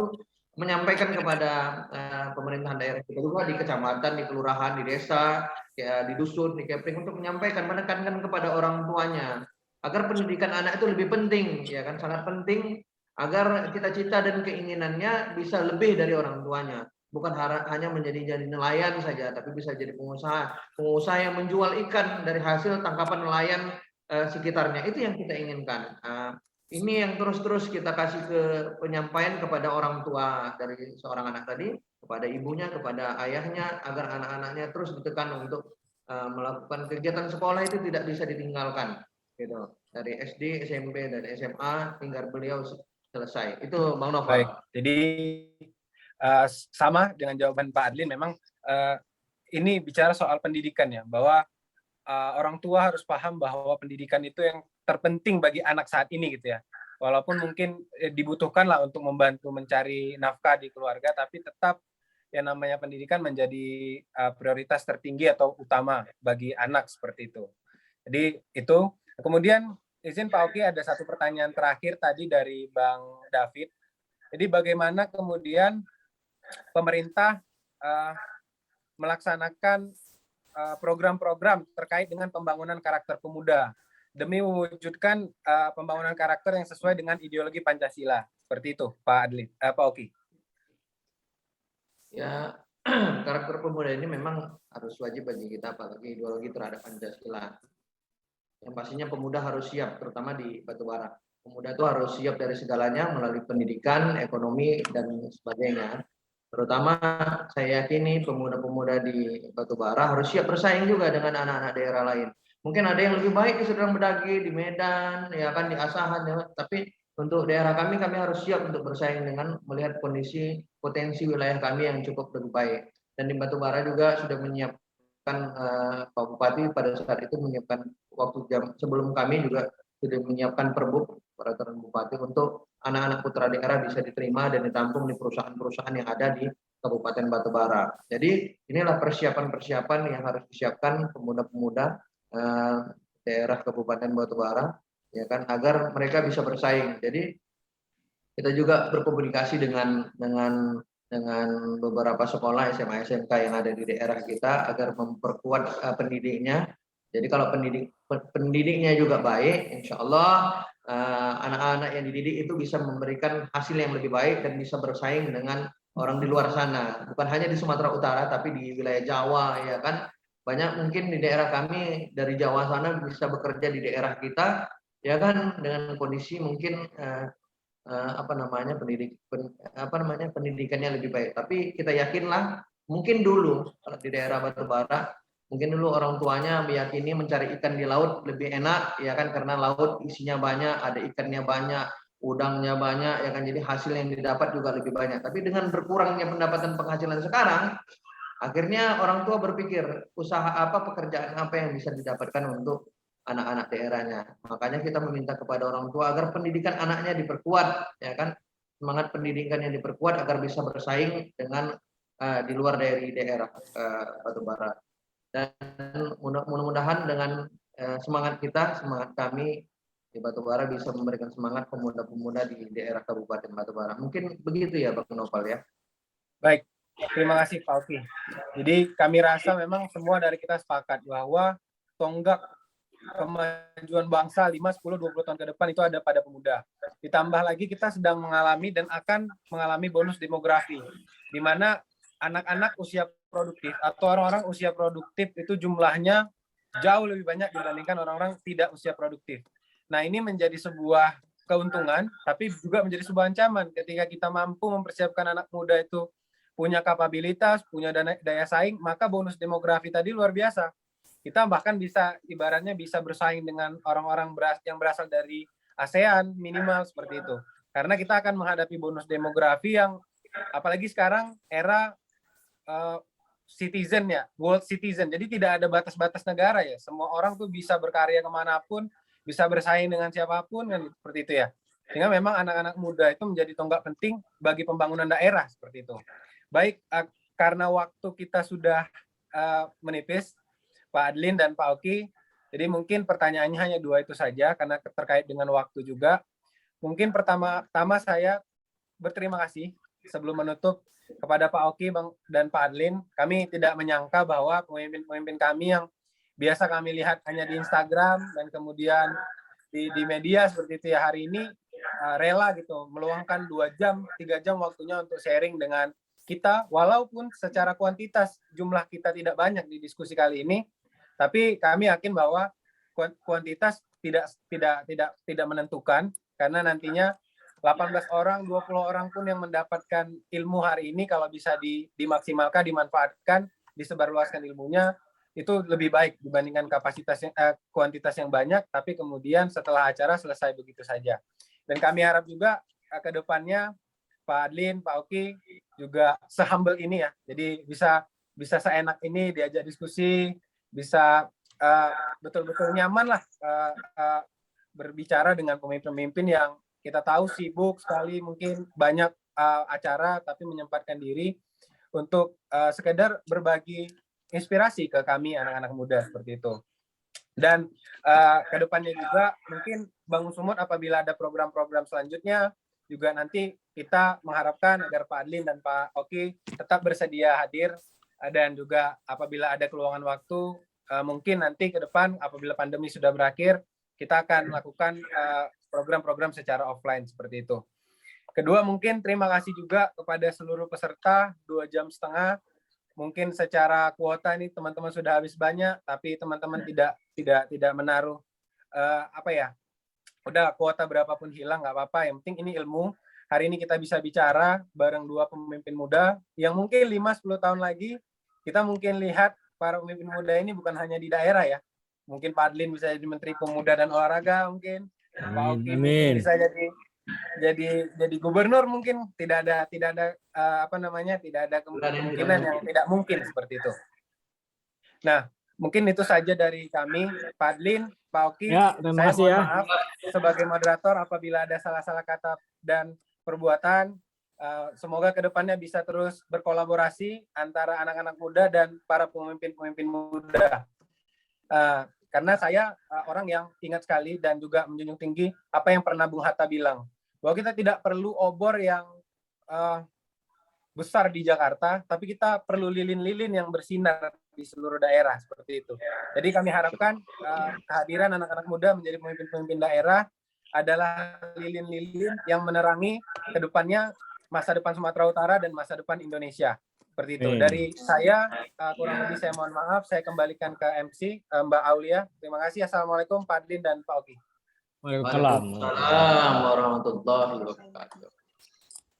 menyampaikan kepada pemerintahan daerah kita juga di kecamatan, di kelurahan, di desa, ya, di dusun, di kepring untuk menyampaikan, menekankan kepada orang tuanya agar pendidikan anak itu lebih penting, ya kan, sangat penting agar cita-cita dan keinginannya bisa lebih dari orang tuanya. Bukan hanya menjadi nelayan saja, tapi bisa jadi pengusaha yang menjual ikan dari hasil tangkapan nelayan sekitarnya. Itu yang kita inginkan. Ini yang terus kita kasih ke penyampaian kepada orang tua dari seorang anak tadi, kepada ibunya, kepada ayahnya, agar anak-anaknya terus ditekan untuk melakukan kegiatan sekolah itu tidak bisa ditinggalkan. Gitu. Dari SD, SMP, dan SMA hingga beliau selesai. Itu Bang Noval. Baik, jadi sama dengan jawaban Pak Adlin, memang ini bicara soal pendidikan ya, bahwa orang tua harus paham bahwa pendidikan itu yang terpenting bagi anak saat ini gitu ya. Walaupun mungkin dibutuhkan lah untuk membantu mencari nafkah di keluarga, tapi tetap yang namanya pendidikan menjadi prioritas tertinggi atau utama bagi anak seperti itu. Jadi itu. Kemudian izin Pak Oki, ada satu pertanyaan terakhir tadi dari Bang David. Jadi bagaimana kemudian pemerintah melaksanakan program-program terkait dengan pembangunan karakter pemuda demi mewujudkan pembangunan karakter yang sesuai dengan ideologi Pancasila. Seperti itu, Pak Oki. Ya, karakter pemuda ini memang harus wajib bagi kita, apalagi ideologi terhadap Pancasila. Yang pastinya pemuda harus siap, terutama di Batubara. Pemuda itu harus siap dari segalanya melalui pendidikan, ekonomi, dan sebagainya. Terutama saya yakini pemuda-pemuda di Batubara harus siap bersaing juga dengan anak-anak daerah lain. Mungkin ada yang lebih baik di Serdang Bedagi, di Medan, ya kan, di Asahan, ya. Tapi untuk daerah kami harus siap untuk bersaing dengan melihat kondisi potensi wilayah kami yang cukup lebih baik. Dan di Batubara juga sudah menyiapkan Pak Bupati pada saat itu menyiapkan waktu jam sebelum kami juga sudah menyiapkan perbuk peraturan Bupati untuk anak-anak putra daerah bisa diterima dan ditampung di perusahaan-perusahaan yang ada di Kabupaten Batubara. Jadi inilah persiapan-persiapan yang harus disiapkan pemuda-pemuda daerah Kabupaten Batubara, ya kan, agar mereka bisa bersaing. Jadi Kita juga berkomunikasi dengan beberapa sekolah SMA SMK yang ada di daerah kita agar memperkuat pendidiknya. Jadi kalau pendidiknya juga baik, insya Allah anak-anak yang dididik itu bisa memberikan hasil yang lebih baik dan bisa bersaing dengan orang di luar sana. Bukan hanya di Sumatera Utara, tapi di wilayah Jawa, ya kan. Banyak mungkin di daerah kami dari Jawa sana bisa bekerja di daerah kita, ya kan, dengan kondisi mungkin pendidikannya lebih baik. Tapi kita yakinlah, mungkin dulu kalau di daerah Batubara, mungkin dulu orang tuanya meyakini mencari ikan di laut lebih enak, ya kan, karena laut isinya banyak, ada ikannya banyak, udangnya banyak, ya kan, jadi hasil yang didapat juga lebih banyak. Tapi dengan berkurangnya pendapatan penghasilan sekarang, akhirnya orang tua berpikir usaha apa, pekerjaan apa yang bisa didapatkan untuk anak-anak daerahnya. Makanya kita meminta kepada orang tua agar pendidikan anaknya diperkuat, ya kan, semangat pendidikannya diperkuat agar bisa bersaing dengan di luar dari daerah Batubara. Dan mudah-mudahan dengan semangat kita, semangat kami di Batubara bisa memberikan semangat pemuda-pemuda di daerah Kabupaten Batubara. Mungkin begitu ya, Bang Noval ya. Baik, terima kasih Pak Oki. Jadi kami rasa memang semua dari kita sepakat bahwa tonggak kemajuan bangsa 5, 10, 20 tahun ke depan itu ada pada pemuda. Ditambah lagi kita sedang mengalami dan akan mengalami bonus demografi, di mana anak-anak usia produktif atau orang-orang usia produktif itu jumlahnya jauh lebih banyak dibandingkan orang-orang tidak usia produktif. Nah, ini menjadi sebuah keuntungan, tapi juga menjadi sebuah ancaman ketika kita mampu mempersiapkan anak muda itu punya kapabilitas, punya daya saing, maka bonus demografi tadi luar biasa. Kita bahkan bisa, ibaratnya bisa bersaing dengan orang-orang yang berasal dari ASEAN minimal seperti itu. Karena kita akan menghadapi bonus demografi yang, apalagi sekarang era citizen ya, world citizen. Jadi tidak ada batas-batas negara ya. Semua orang tuh bisa berkarya kemanapun, bisa bersaing dengan siapapun, kan seperti itu ya. Sehingga memang anak-anak muda itu menjadi tonggak penting bagi pembangunan daerah seperti itu. Baik, karena waktu kita sudah menipis, Pak Adlin dan Pak Oki, jadi mungkin pertanyaannya hanya 2 itu saja karena terkait dengan waktu juga. Mungkin pertama saya berterima kasih sebelum menutup kepada Pak Oki dan Pak Adlin. Kami tidak menyangka bahwa pemimpin-pemimpin kami yang biasa kami lihat hanya di Instagram dan kemudian di media seperti itu ya, hari ini rela gitu meluangkan 2 jam, 3 jam waktunya untuk sharing dengan kita, walaupun secara kuantitas jumlah kita tidak banyak di diskusi kali ini, tapi kami yakin bahwa kuantitas tidak menentukan, karena nantinya 18 orang, 20 orang pun yang mendapatkan ilmu hari ini kalau bisa dimaksimalkan, dimanfaatkan, disebarluaskan ilmunya, itu lebih baik dibandingkan kuantitas yang banyak, tapi kemudian setelah acara selesai begitu saja. Dan kami harap juga ke depannya Pak Adlin, Pak Oki juga se-humble ini ya. Jadi bisa seenak ini diajak diskusi, bisa betul-betul nyaman lah berbicara dengan pemimpin-pemimpin yang kita tahu sibuk sekali, mungkin banyak acara, tapi menyempatkan diri untuk sekedar berbagi inspirasi ke kami anak-anak muda seperti itu. Dan ke depannya juga mungkin Bangun Sumut apabila ada program-program selanjutnya juga nanti kita mengharapkan agar Pak Adlin dan Pak Oki tetap bersedia hadir, dan juga apabila ada keluangan waktu mungkin nanti ke depan apabila pandemi sudah berakhir kita akan melakukan program-program secara offline seperti itu. Kedua, mungkin terima kasih juga kepada seluruh peserta 2,5 jam. Mungkin secara kuota ini teman-teman sudah habis banyak, tapi teman-teman tidak menaruh udah kuota berapapun hilang nggak apa-apa, yang penting ini ilmu. Hari ini kita bisa bicara bareng 2 pemimpin muda yang mungkin 5-10 tahun lagi kita mungkin lihat para pemimpin muda ini bukan hanya di daerah ya. Mungkin Pak Adlin bisa jadi Menteri Pemuda dan Olahraga, mungkin Pak Oki bisa jadi gubernur, mungkin tidak ada kemungkinan yang tidak mungkin seperti itu. Nah, mungkin itu saja dari kami, Pak Adlin, Pak Oki. Ya, terima kasih ya. Maaf sebagai moderator apabila ada salah-salah kata dan perbuatan. Semoga kedepannya bisa terus berkolaborasi antara anak-anak muda dan para pemimpin-pemimpin muda. Karena saya orang yang ingat sekali dan juga menjunjung tinggi apa yang pernah Bung Hatta bilang, bahwa kita tidak perlu obor yang besar di Jakarta, tapi kita perlu lilin-lilin yang bersinar di seluruh daerah seperti itu. Jadi kami harapkan kehadiran anak-anak muda menjadi pemimpin-pemimpin daerah adalah lilin-lilin yang menerangi ke depannya masa depan Sumatera Utara dan masa depan Indonesia. Seperti itu. Dari saya, kurang lebih saya mohon maaf, saya kembalikan ke MC, Mbak Aulia. Terima kasih. Assalamualaikum Pak Adlin dan Pak Oki. Waalaikumsalam. Waalaikumsalam warahmatullahi wabarakatuh.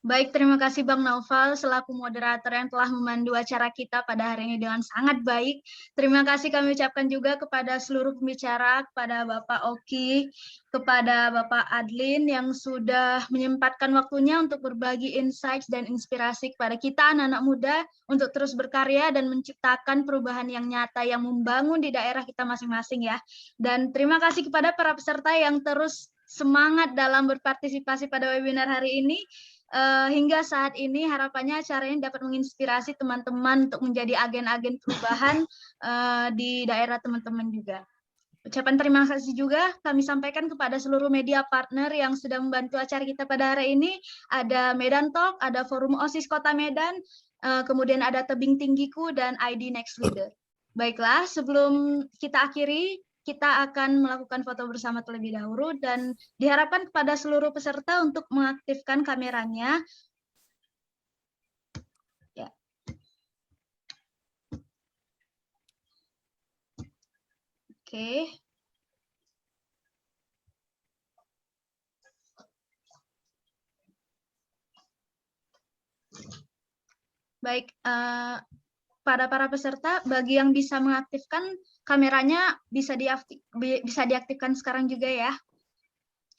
Baik, terima kasih Bang Naufal selaku moderator yang telah memandu acara kita pada hari ini dengan sangat baik. Terima kasih kami ucapkan juga kepada seluruh pembicara, kepada Bapak Oki, kepada Bapak Adlin yang sudah menyempatkan waktunya untuk berbagi insights dan inspirasi kepada kita anak-anak muda untuk terus berkarya dan menciptakan perubahan yang nyata yang membangun di daerah kita masing-masing ya. Dan terima kasih kepada para peserta yang terus semangat dalam berpartisipasi pada webinar hari ini. Hingga saat ini harapannya acara ini dapat menginspirasi teman-teman untuk menjadi agen-agen perubahan di daerah teman-teman juga. Ucapan terima kasih juga kami sampaikan kepada seluruh media partner yang sudah membantu acara kita pada hari ini. Ada Medan Talk, ada Forum OSIS Kota Medan, kemudian ada Tebing Tinggiku, dan ID Next Leader. Baiklah, sebelum kita akhiri, kita akan melakukan foto bersama terlebih dahulu dan diharapkan kepada seluruh peserta untuk mengaktifkan kameranya. Ya. Oke. Baik, pada para peserta, bagi yang bisa mengaktifkan kameranya bisa diaktifkan sekarang juga ya,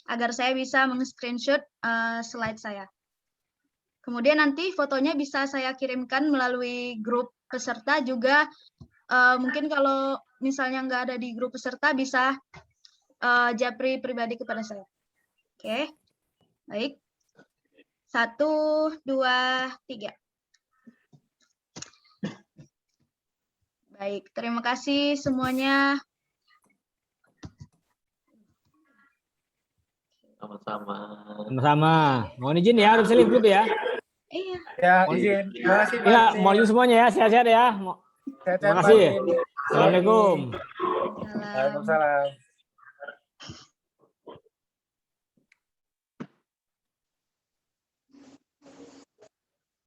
agar saya bisa meng-screenshot slide saya. Kemudian nanti fotonya bisa saya kirimkan melalui grup peserta juga. Mungkin kalau misalnya nggak ada di grup peserta bisa japri pribadi kepada saya. Oke, baik. 1, 2, 3. Baik, terima kasih semuanya. Sama-sama. Sama-sama. Mohon izin ya, harus selip grup ya. Iya. Ya, izin. Terima kasih Pak. Ya, mohon izin semuanya ya, sehat-sehat ya. Sehat-sehat, Terima Pak kasih. Adlin. Assalamualaikum. Salam. Waalaikumsalam.